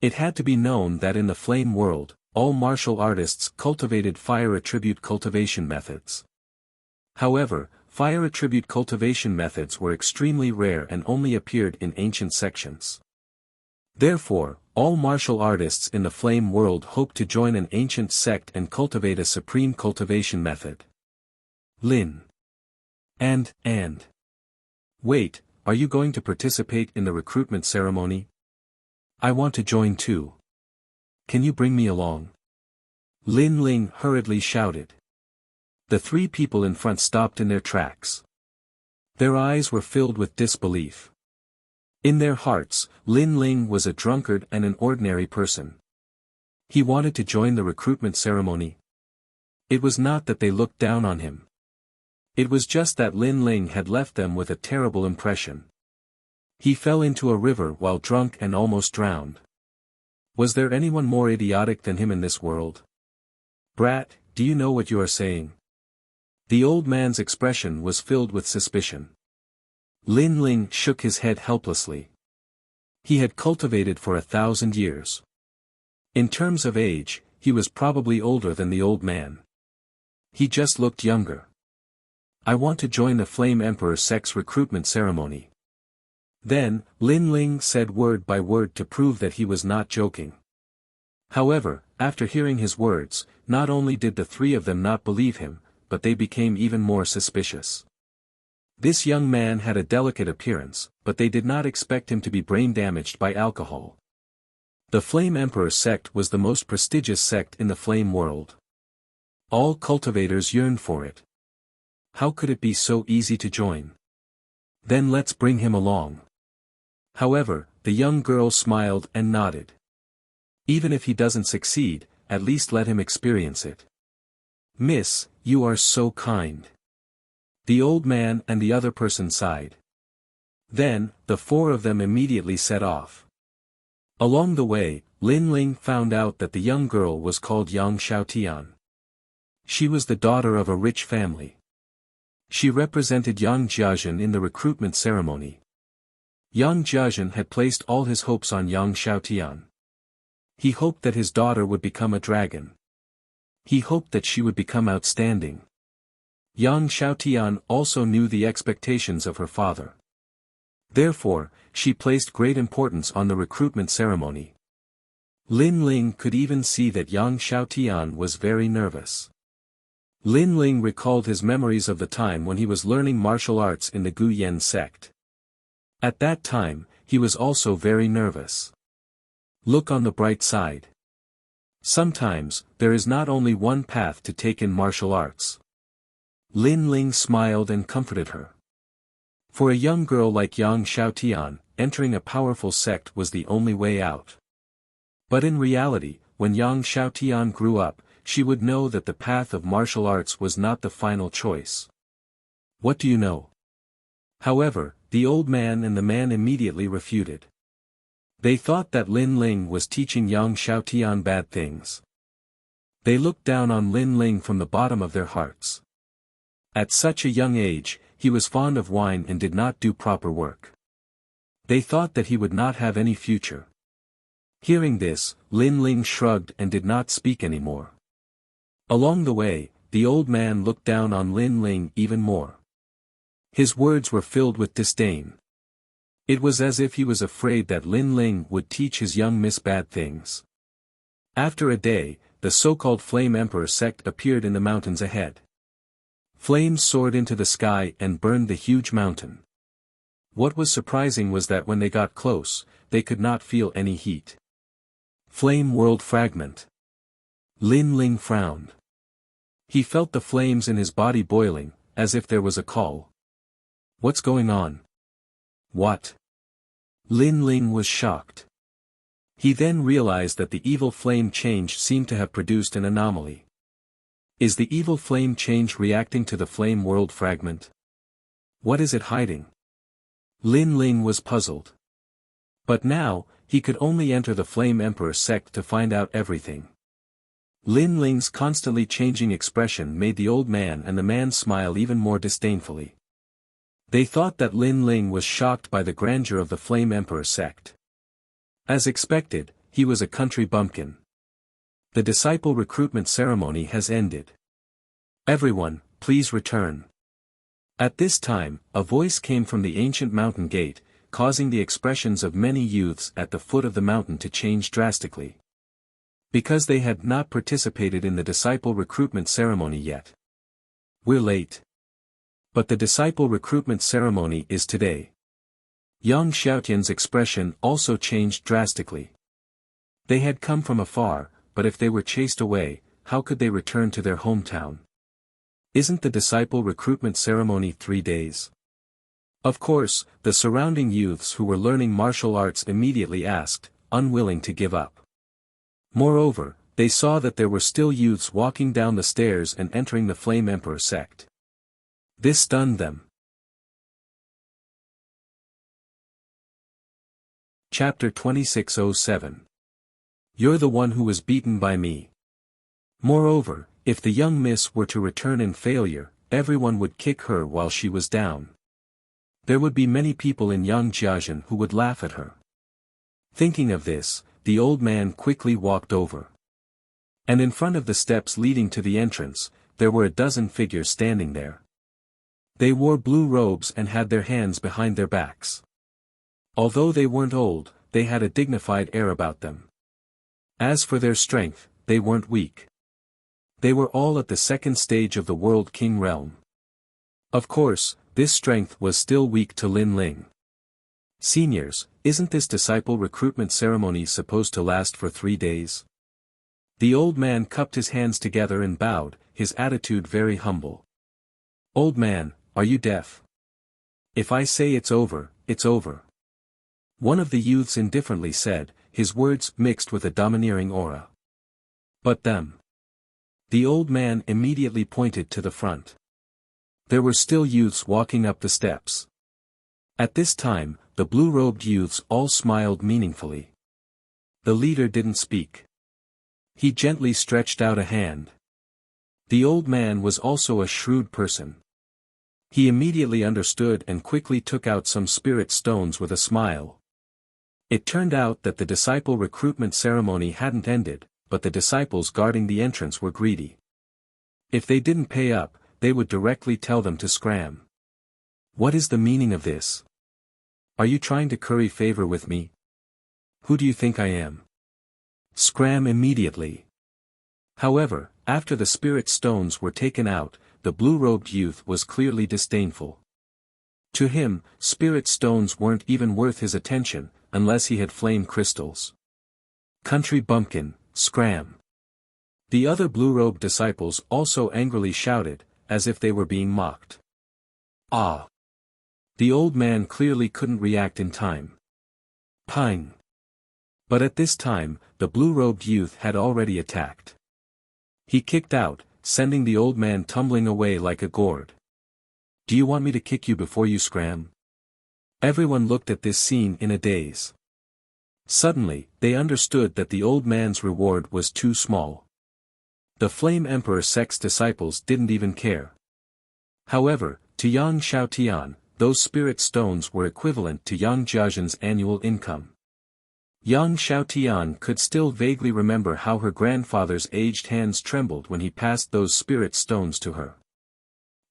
It had to be known that in the Flame world, all martial artists cultivated fire attribute cultivation methods. However, fire attribute cultivation methods were extremely rare and only appeared in ancient sections. Therefore, all martial artists in the Flame world hoped to join an ancient sect and cultivate a supreme cultivation method. Lin. And. Wait, are you going to participate in the recruitment ceremony? I want to join too. Can you bring me along? Lin Ling hurriedly shouted. The three people in front stopped in their tracks. Their eyes were filled with disbelief. In their hearts, Lin Ling was a drunkard and an ordinary person. He wanted to join the recruitment ceremony. It was not that they looked down on him. It was just that Lin Ling had left them with a terrible impression. He fell into a river while drunk and almost drowned. Was there anyone more idiotic than him in this world? Brat, do you know what you are saying? The old man's expression was filled with suspicion. Lin Ling shook his head helplessly. He had cultivated for 1,000 years. In terms of age, he was probably older than the old man. He just looked younger. I want to join the Flame Emperor sect's recruitment ceremony. Then, Lin Ling said word by word to prove that he was not joking. However, after hearing his words, not only did the three of them not believe him, but they became even more suspicious. This young man had a delicate appearance, but they did not expect him to be brain damaged by alcohol. The Flame Emperor sect was the most prestigious sect in the Flame world. All cultivators yearned for it. How could it be so easy to join? Then let's bring him along. However, the young girl smiled and nodded. Even if he doesn't succeed, at least let him experience it. Miss, you are so kind. The old man and the other person sighed. Then, the four of them immediately set off. Along the way, Lin Ling found out that the young girl was called Yang Xiaotian. She was the daughter of a rich family. She represented Yang Jiazhen in the recruitment ceremony. Yang Jiazhen had placed all his hopes on Yang Xiaotian. He hoped that his daughter would become a dragon. He hoped that she would become outstanding. Yang Xiaotian also knew the expectations of her father. Therefore, she placed great importance on the recruitment ceremony. Lin Ling could even see that Yang Xiaotian was very nervous. Lin Ling recalled his memories of the time when he was learning martial arts in the Gu Yen sect. At that time, he was also very nervous. Look on the bright side. Sometimes, there is not only one path to take in martial arts. Lin Ling smiled and comforted her. For a young girl like Yang Xiaotian, entering a powerful sect was the only way out. But in reality, when Yang Xiaotian grew up, she would know that the path of martial arts was not the final choice. What do you know? However, the old man and the man immediately refuted. They thought that Lin Ling was teaching Yang Xiaotian bad things. They looked down on Lin Ling from the bottom of their hearts. At such a young age, he was fond of wine and did not do proper work. They thought that he would not have any future. Hearing this, Lin Ling shrugged and did not speak anymore. Along the way, the old man looked down on Lin Ling even more. His words were filled with disdain. It was as if he was afraid that Lin Ling would teach his young miss bad things. After a day, the so-called Flame Emperor sect appeared in the mountains ahead. Flames soared into the sky and burned the huge mountain. What was surprising was that when they got close, they could not feel any heat. Flame World Fragment. Lin Ling frowned. He felt the flames in his body boiling, as if there was a call. What's going on? What? Lin Ling was shocked. He then realized that the evil flame change seemed to have produced an anomaly. Is the evil flame change reacting to the Flame World Fragment? What is it hiding? Lin Ling was puzzled. But now, he could only enter the Flame Emperor sect to find out everything. Lin Ling's constantly changing expression made the old man and the man smile even more disdainfully. They thought that Lin Ling was shocked by the grandeur of the Flame Emperor sect. As expected, he was a country bumpkin. The disciple recruitment ceremony has ended. Everyone, please return. At this time, a voice came from the ancient mountain gate, causing the expressions of many youths at the foot of the mountain to change drastically. Because they had not participated in the disciple recruitment ceremony yet. We're late. But the disciple recruitment ceremony is today. Yang Xiaotian's expression also changed drastically. They had come from afar, but if they were chased away, how could they return to their hometown? Isn't the disciple recruitment ceremony 3 days? Of course, the surrounding youths who were learning martial arts immediately asked, unwilling to give up. Moreover, they saw that there were still youths walking down the stairs and entering the Flame Emperor sect. This stunned them. Chapter 2607. You're the one who was beaten by me. Moreover, if the young miss were to return in failure, everyone would kick her while she was down. There would be many people in Yangjiajian who would laugh at her. Thinking of this, the old man quickly walked over. And in front of the steps leading to the entrance, there were a dozen figures standing there. They wore blue robes and had their hands behind their backs. Although they weren't old, they had a dignified air about them. As for their strength, they weren't weak. They were all at the second stage of the World King realm. Of course, this strength was still weak to Lin Ling. Seniors, isn't this disciple recruitment ceremony supposed to last for 3 days? The old man cupped his hands together and bowed, his attitude very humble. Old man, are you deaf? If I say it's over, it's over. One of the youths indifferently said, his words mixed with a domineering aura. But them. The old man immediately pointed to the front. There were still youths walking up the steps. At this time, the blue-robed youths all smiled meaningfully. The leader didn't speak. He gently stretched out a hand. The old man was also a shrewd person. He immediately understood and quickly took out some spirit stones with a smile. It turned out that the disciple recruitment ceremony hadn't ended, but the disciples guarding the entrance were greedy. If they didn't pay up, they would directly tell them to scram. What is the meaning of this? Are you trying to curry favor with me? Who do you think I am? Scram immediately. However, after the spirit stones were taken out, the blue-robed youth was clearly disdainful. To him, spirit stones weren't even worth his attention, unless he had flame crystals. Country bumpkin, scram. The other blue-robed disciples also angrily shouted, as if they were being mocked. Ah! The old man clearly couldn't react in time. Pine. But at this time, the blue-robed youth had already attacked. He kicked out, sending the old man tumbling away like a gourd. Do you want me to kick you before you scram? Everyone looked at this scene in a daze. Suddenly, they understood that the old man's reward was too small. The Flame Emperor sect's disciples didn't even care. However, to Yang Xiaotian, those spirit stones were equivalent to Yang Jiajian's annual income. Yang Xiaotian could still vaguely remember how her grandfather's aged hands trembled when he passed those spirit stones to her.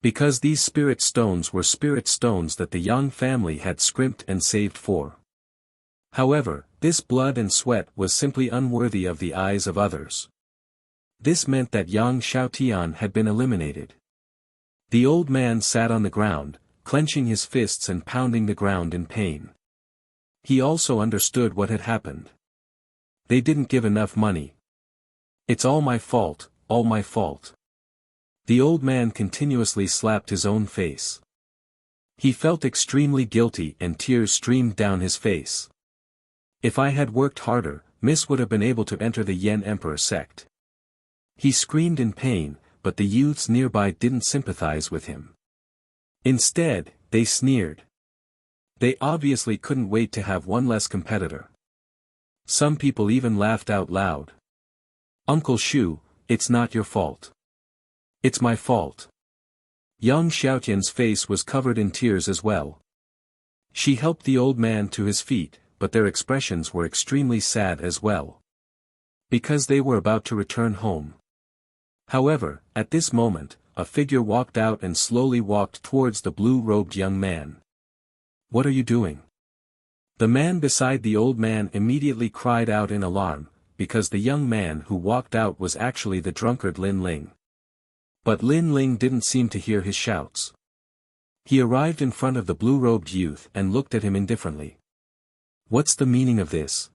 Because these spirit stones were spirit stones that the Yang family had scrimped and saved for. However, this blood and sweat was simply unworthy of the eyes of others. This meant that Yang Xiaotian had been eliminated. The old man sat on the ground, clenching his fists and pounding the ground in pain. He also understood what had happened. They didn't give enough money. It's all my fault, all my fault. The old man continuously slapped his own face. He felt extremely guilty and tears streamed down his face. If I had worked harder, Miss would have been able to enter the Yen Emperor sect. He screamed in pain, but the youths nearby didn't sympathize with him. Instead, they sneered. They obviously couldn't wait to have one less competitor. Some people even laughed out loud. Uncle Shu, it's not your fault. It's my fault. Yang Xiaotian's face was covered in tears as well. She helped the old man to his feet, but their expressions were extremely sad as well. Because they were about to return home. However, at this moment, a figure walked out and slowly walked towards the blue-robed young man. What are you doing? The man beside the old man immediately cried out in alarm, because the young man who walked out was actually the drunkard Lin Ling. But Lin Ling didn't seem to hear his shouts. He arrived in front of the blue-robed youth and looked at him indifferently. What's the meaning of this?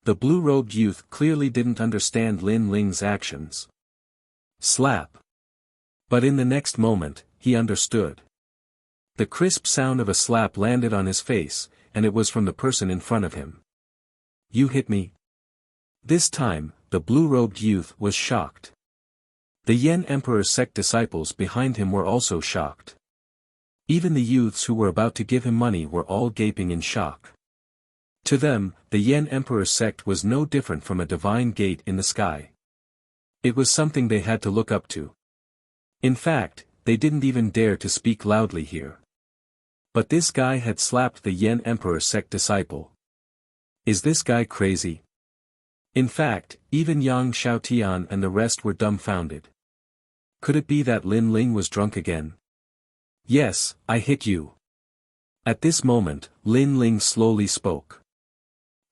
The blue-robed youth clearly didn't understand Lin Ling's actions. Slap. But in the next moment, he understood. The crisp sound of a slap landed on his face, and it was from the person in front of him. You hit me? This time, the blue-robed youth was shocked. The Yen Emperor's sect disciples behind him were also shocked. Even the youths who were about to give him money were all gaping in shock. To them, the Yen Emperor's sect was no different from a divine gate in the sky. It was something they had to look up to. In fact, they didn't even dare to speak loudly here. But this guy had slapped the Yen Emperor's sect disciple. Is this guy crazy? In fact, even Yang Xiaotian and the rest were dumbfounded. Could it be that Lin Ling was drunk again? Yes, I hit you. At this moment, Lin Ling slowly spoke.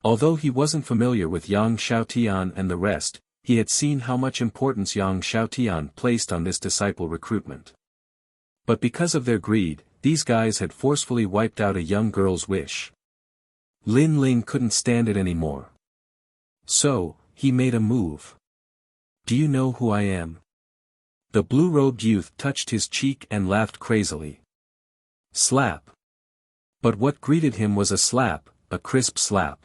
Although he wasn't familiar with Yang Xiaotian and the rest, he had seen how much importance Yang Xiaotian placed on this disciple recruitment. But because of their greed, these guys had forcefully wiped out a young girl's wish. Lin Ling couldn't stand it anymore. So, he made a move. Do you know who I am? The blue-robed youth touched his cheek and laughed crazily. Slap. But what greeted him was a slap, a crisp slap.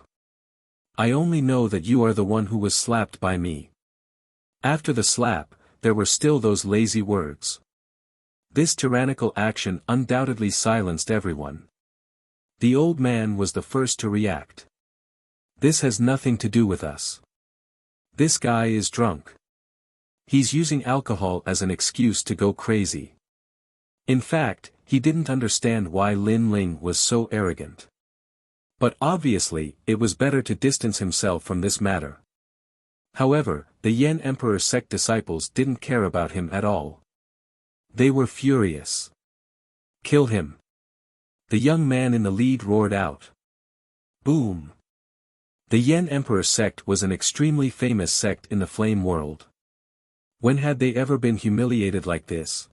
I only know that you are the one who was slapped by me. After the slap, there were still those lazy words. This tyrannical action undoubtedly silenced everyone. The old man was the first to react. This has nothing to do with us. This guy is drunk. He's using alcohol as an excuse to go crazy. In fact, he didn't understand why Lin Ling was so arrogant. But obviously, it was better to distance himself from this matter. However, the Yen Emperor's sect disciples didn't care about him at all. They were furious. Kill him. The young man in the lead roared out. Boom. The Yen Emperor sect was an extremely famous sect in the flame world. When had they ever been humiliated like this?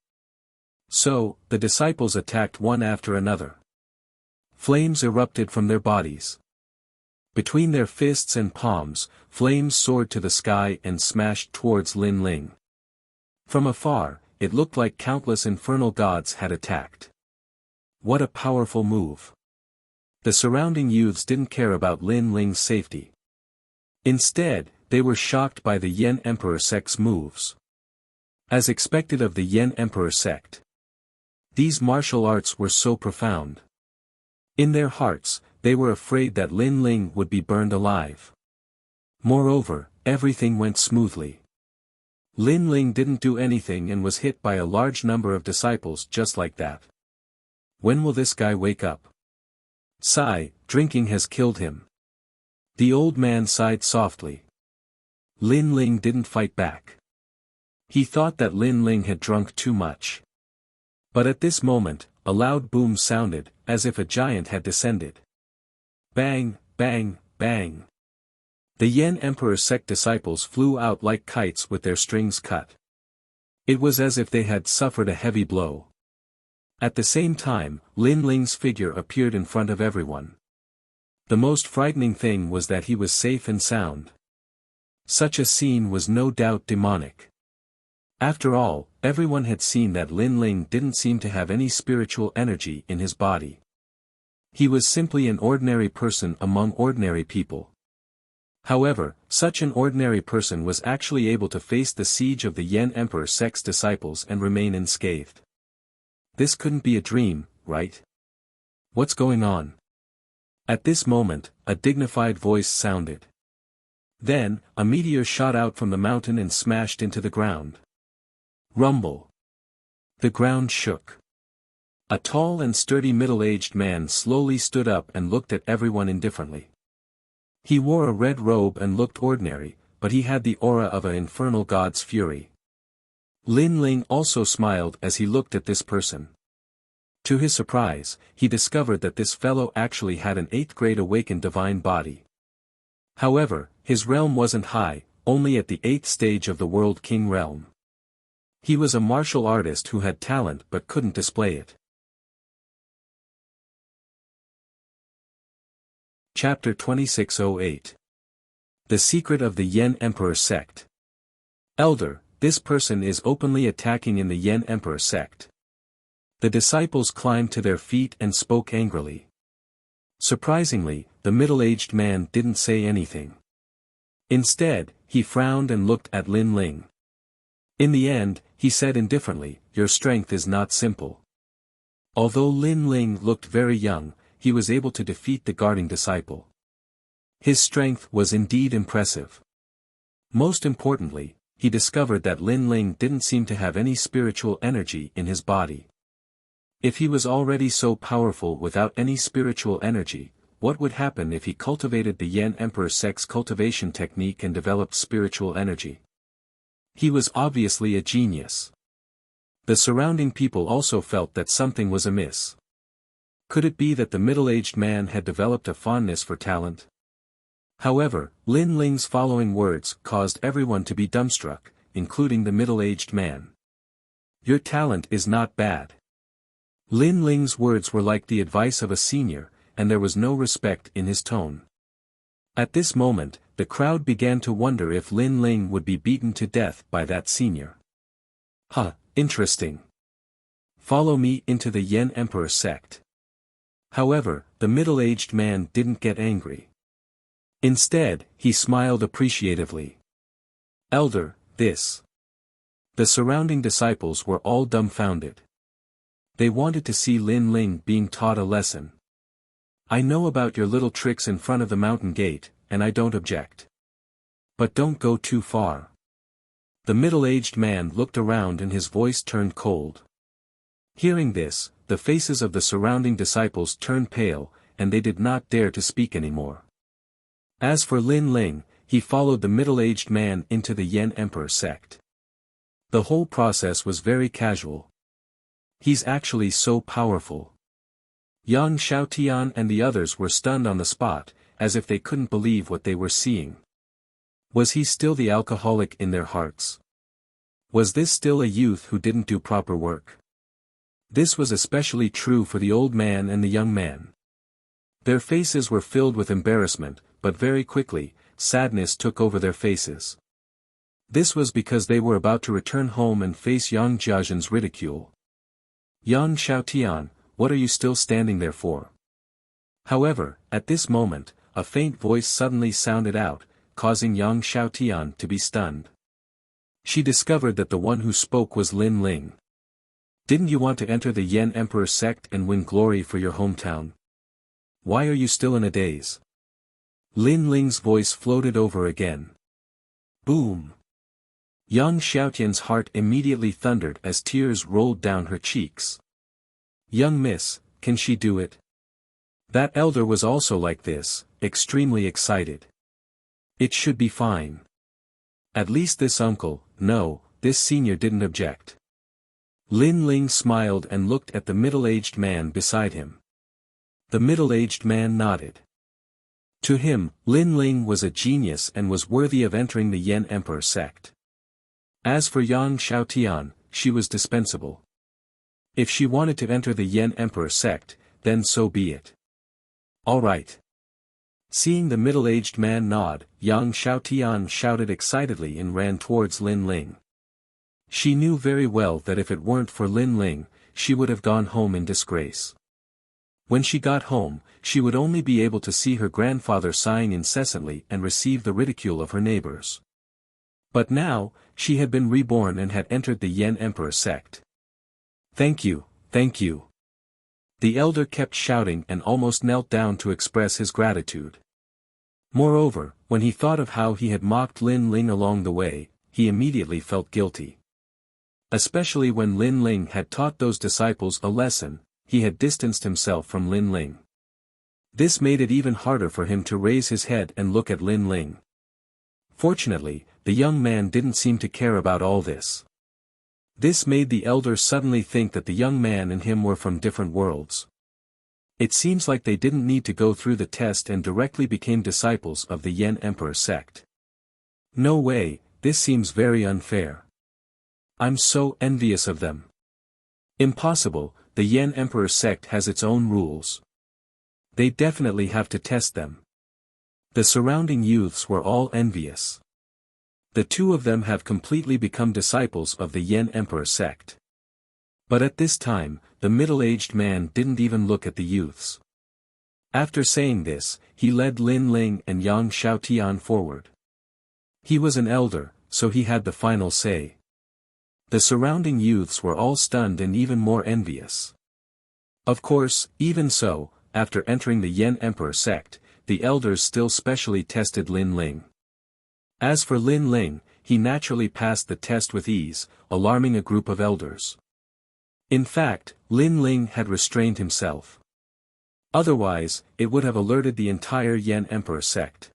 So, the disciples attacked one after another. Flames erupted from their bodies. Between their fists and palms, flames soared to the sky and smashed towards Lin Ling. From afar, it looked like countless infernal gods had attacked. What a powerful move. The surrounding youths didn't care about Lin Ling's safety. Instead, they were shocked by the Yen Emperor sect's moves. As expected of the Yen Emperor sect. These martial arts were so profound. In their hearts, they were afraid that Lin Ling would be burned alive. Moreover, everything went smoothly. Lin Ling didn't do anything and was hit by a large number of disciples just like that. When will this guy wake up? Sigh, drinking has killed him. The old man sighed softly. Lin Ling didn't fight back. He thought that Lin Ling had drunk too much. But at this moment, a loud boom sounded, as if a giant had descended. Bang, bang, bang. The Yen Emperor sect disciples flew out like kites with their strings cut. It was as if they had suffered a heavy blow. At the same time, Lin Ling's figure appeared in front of everyone. The most frightening thing was that he was safe and sound. Such a scene was no doubt demonic. After all, everyone had seen that Lin Ling didn't seem to have any spiritual energy in his body. He was simply an ordinary person among ordinary people. However, such an ordinary person was actually able to face the siege of the Yen Emperor sect's disciples and remain unscathed. This couldn't be a dream, right? What's going on? At this moment, a dignified voice sounded. Then, a meteor shot out from the mountain and smashed into the ground. Rumble. The ground shook. A tall and sturdy middle-aged man slowly stood up and looked at everyone indifferently. He wore a red robe and looked ordinary, but he had the aura of an infernal god's fury. Lin Ling also smiled as he looked at this person. To his surprise, he discovered that this fellow actually had an 8th-grade awakened divine body. However, his realm wasn't high, only at the 8th stage of the World King realm. He was a martial artist who had talent but couldn't display it. Chapter 2608. The Secret of the Yen Emperor Sect. Elder, this person is openly attacking in the Yen Emperor Sect. The disciples climbed to their feet and spoke angrily. Surprisingly, the middle-aged man didn't say anything. Instead, he frowned and looked at Lin Ling. In the end, he said indifferently, "Your strength is not simple." Although Lin Ling looked very young, he was able to defeat the guarding disciple. His strength was indeed impressive. Most importantly, he discovered that Lin Ling didn't seem to have any spiritual energy in his body. If he was already so powerful without any spiritual energy, what would happen if he cultivated the Yen Emperor Sect's cultivation technique and developed spiritual energy? He was obviously a genius. The surrounding people also felt that something was amiss. Could it be that the middle-aged man had developed a fondness for talent? However, Lin Ling's following words caused everyone to be dumbstruck, including the middle-aged man. Your talent is not bad. Lin Ling's words were like the advice of a senior, and there was no respect in his tone. At this moment, the crowd began to wonder if Lin Ling would be beaten to death by that senior. Interesting. Follow me into the Yen Emperor Sect. However, the middle-aged man didn't get angry. Instead, he smiled appreciatively. Elder, this. The surrounding disciples were all dumbfounded. They wanted to see Lin Ling being taught a lesson. I know about your little tricks in front of the mountain gate, and I don't object. But don't go too far. The middle-aged man looked around and his voice turned cold. Hearing this, the faces of the surrounding disciples turned pale, and they did not dare to speak anymore. As for Lin Ling, he followed the middle-aged man into the Yen Emperor Sect. The whole process was very casual. He's actually so powerful. Yang Xiaotian and the others were stunned on the spot, as if they couldn't believe what they were seeing. Was he still the alcoholic in their hearts? Was this still a youth who didn't do proper work? This was especially true for the old man and the young man. Their faces were filled with embarrassment, but very quickly, sadness took over their faces. This was because they were about to return home and face Yang Jiazhen's ridicule. Yang Xiaotian, what are you still standing there for? However, at this moment, a faint voice suddenly sounded out, causing Yang Xiaotian to be stunned. She discovered that the one who spoke was Lin Ling. Didn't you want to enter the Yen Emperor Sect and win glory for your hometown? Why are you still in a daze? Lin Ling's voice floated over again. Boom! Yang Xiaotian's heart immediately thundered as tears rolled down her cheeks. Young miss, can she do it? That elder was also like this, extremely excited. It should be fine. At least this uncle, no, this senior didn't object. Lin Ling smiled and looked at the middle-aged man beside him. The middle-aged man nodded. To him, Lin Ling was a genius and was worthy of entering the Yen Emperor Sect. As for Yang Xiaotian, she was dispensable. If she wanted to enter the Yen Emperor Sect, then so be it. All right. Seeing the middle-aged man nod, Yang Xiaotian shouted excitedly and ran towards Lin Ling. She knew very well that if it weren't for Lin Ling, she would have gone home in disgrace. When she got home, she would only be able to see her grandfather sighing incessantly and receive the ridicule of her neighbors. But now, she had been reborn and had entered the Yen Emperor Sect. Thank you, thank you. The elder kept shouting and almost knelt down to express his gratitude. Moreover, when he thought of how he had mocked Lin Ling along the way, he immediately felt guilty. Especially when Lin Ling had taught those disciples a lesson, he had distanced himself from Lin Ling. This made it even harder for him to raise his head and look at Lin Ling. Fortunately, the young man didn't seem to care about all this. This made the elder suddenly think that the young man and him were from different worlds. It seems like they didn't need to go through the test and directly became disciples of the Yen Emperor sect. No way, this seems very unfair. I'm so envious of them. Impossible, the Yen Emperor sect has its own rules. They definitely have to test them. The surrounding youths were all envious. The two of them have completely become disciples of the Yen Emperor sect. But at this time, the middle-aged man didn't even look at the youths. After saying this, he led Lin Ling and Yang Xiaotian forward. He was an elder, so he had the final say. The surrounding youths were all stunned and even more envious. Of course, even so, after entering the Yen Emperor sect, the elders still specially tested Lin Ling. As for Lin Ling, he naturally passed the test with ease, alarming a group of elders. In fact, Lin Ling had restrained himself. Otherwise, it would have alerted the entire Yen Emperor sect.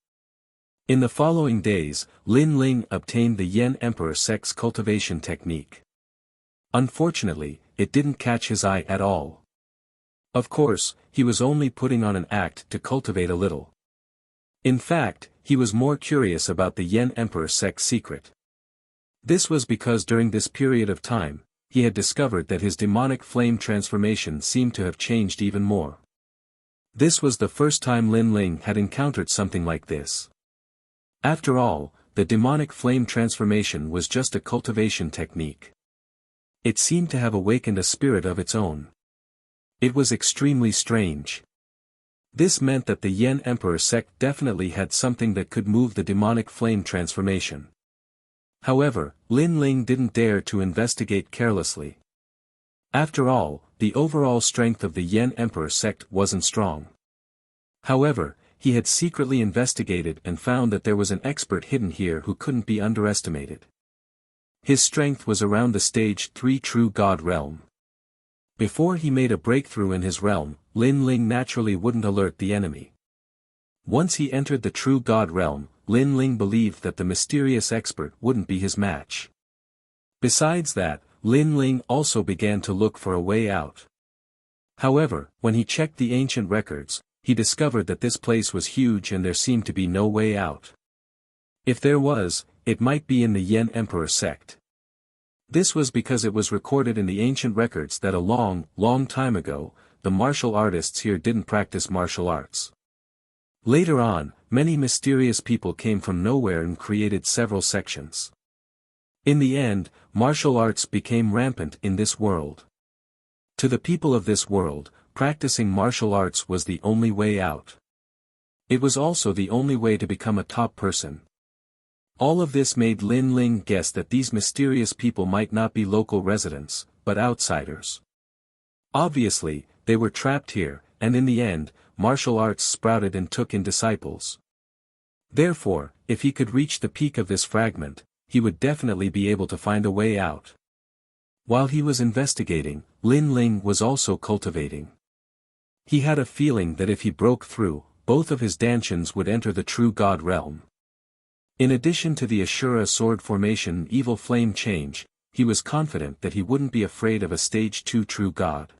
In the following days, Lin Ling obtained the Yen Emperor sect's cultivation technique. Unfortunately, it didn't catch his eye at all. Of course, he was only putting on an act to cultivate a little. In fact, he was more curious about the Yen Emperor sect's secret. This was because during this period of time, he had discovered that his demonic flame transformation seemed to have changed even more. This was the first time Lin Ling had encountered something like this. After all, the demonic flame transformation was just a cultivation technique. It seemed to have awakened a spirit of its own. It was extremely strange. This meant that the Yen Emperor sect definitely had something that could move the demonic flame transformation. However, Lin Ling didn't dare to investigate carelessly. After all, the overall strength of the Yen Emperor sect wasn't strong. However, he had secretly investigated and found that there was an expert hidden here who couldn't be underestimated. His strength was around the stage 3 True God realm. Before he made a breakthrough in his realm, Lin Ling naturally wouldn't alert the enemy. Once he entered the True God realm, Lin Ling believed that the mysterious expert wouldn't be his match. Besides that, Lin Ling also began to look for a way out. However, when he checked the ancient records, he discovered that this place was huge and there seemed to be no way out. If there was, it might be in the Yen Emperor sect. This was because it was recorded in the ancient records that a long, long time ago, the martial artists here didn't practice martial arts. Later on, many mysterious people came from nowhere and created several sections. In the end, martial arts became rampant in this world. To the people of this world, practicing martial arts was the only way out. It was also the only way to become a top person. All of this made Lin Ling guess that these mysterious people might not be local residents, but outsiders. Obviously, they were trapped here, and in the end, martial arts sprouted and took in disciples. Therefore, if he could reach the peak of this fragment, he would definitely be able to find a way out. While he was investigating, Lin Ling was also cultivating. He had a feeling that if he broke through, both of his Dantians would enter the True God realm. In addition to the Ashura sword formation and evil flame change, he was confident that he wouldn't be afraid of a stage 2 True God.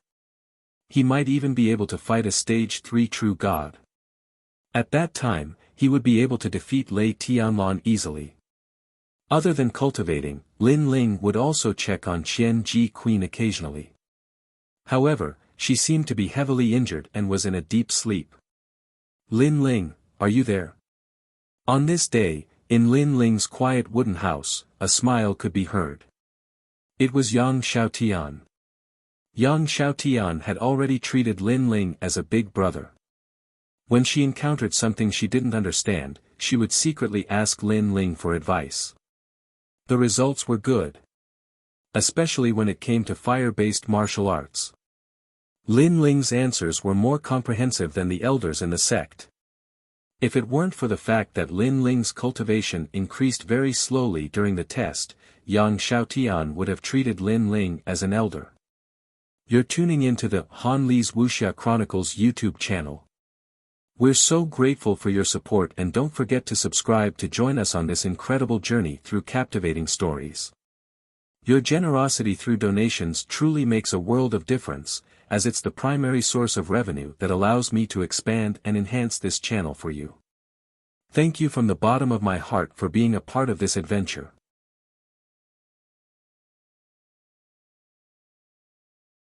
He might even be able to fight a stage 3 True God. At that time, he would be able to defeat Lei Tianlan easily. Other than cultivating, Lin Ling would also check on Qian Ji Queen occasionally. However, she seemed to be heavily injured and was in a deep sleep. Lin Ling, are you there? On this day, in Lin Ling's quiet wooden house, a smile could be heard. It was Yang Xiaotian. Yang Xiaotian had already treated Lin Ling as a big brother. When she encountered something she didn't understand, she would secretly ask Lin Ling for advice. The results were good. Especially when it came to fire-based martial arts. Lin Ling's answers were more comprehensive than the elders in the sect. If it weren't for the fact that Lin Ling's cultivation increased very slowly during the test, Yang Xiaotian would have treated Lin Ling as an elder. You're tuning into the Han Li's Wuxia Chronicles YouTube channel. We're so grateful for your support, and don't forget to subscribe to join us on this incredible journey through captivating stories. Your generosity through donations truly makes a world of difference, as it's the primary source of revenue that allows me to expand and enhance this channel for you. Thank you from the bottom of my heart for being a part of this adventure.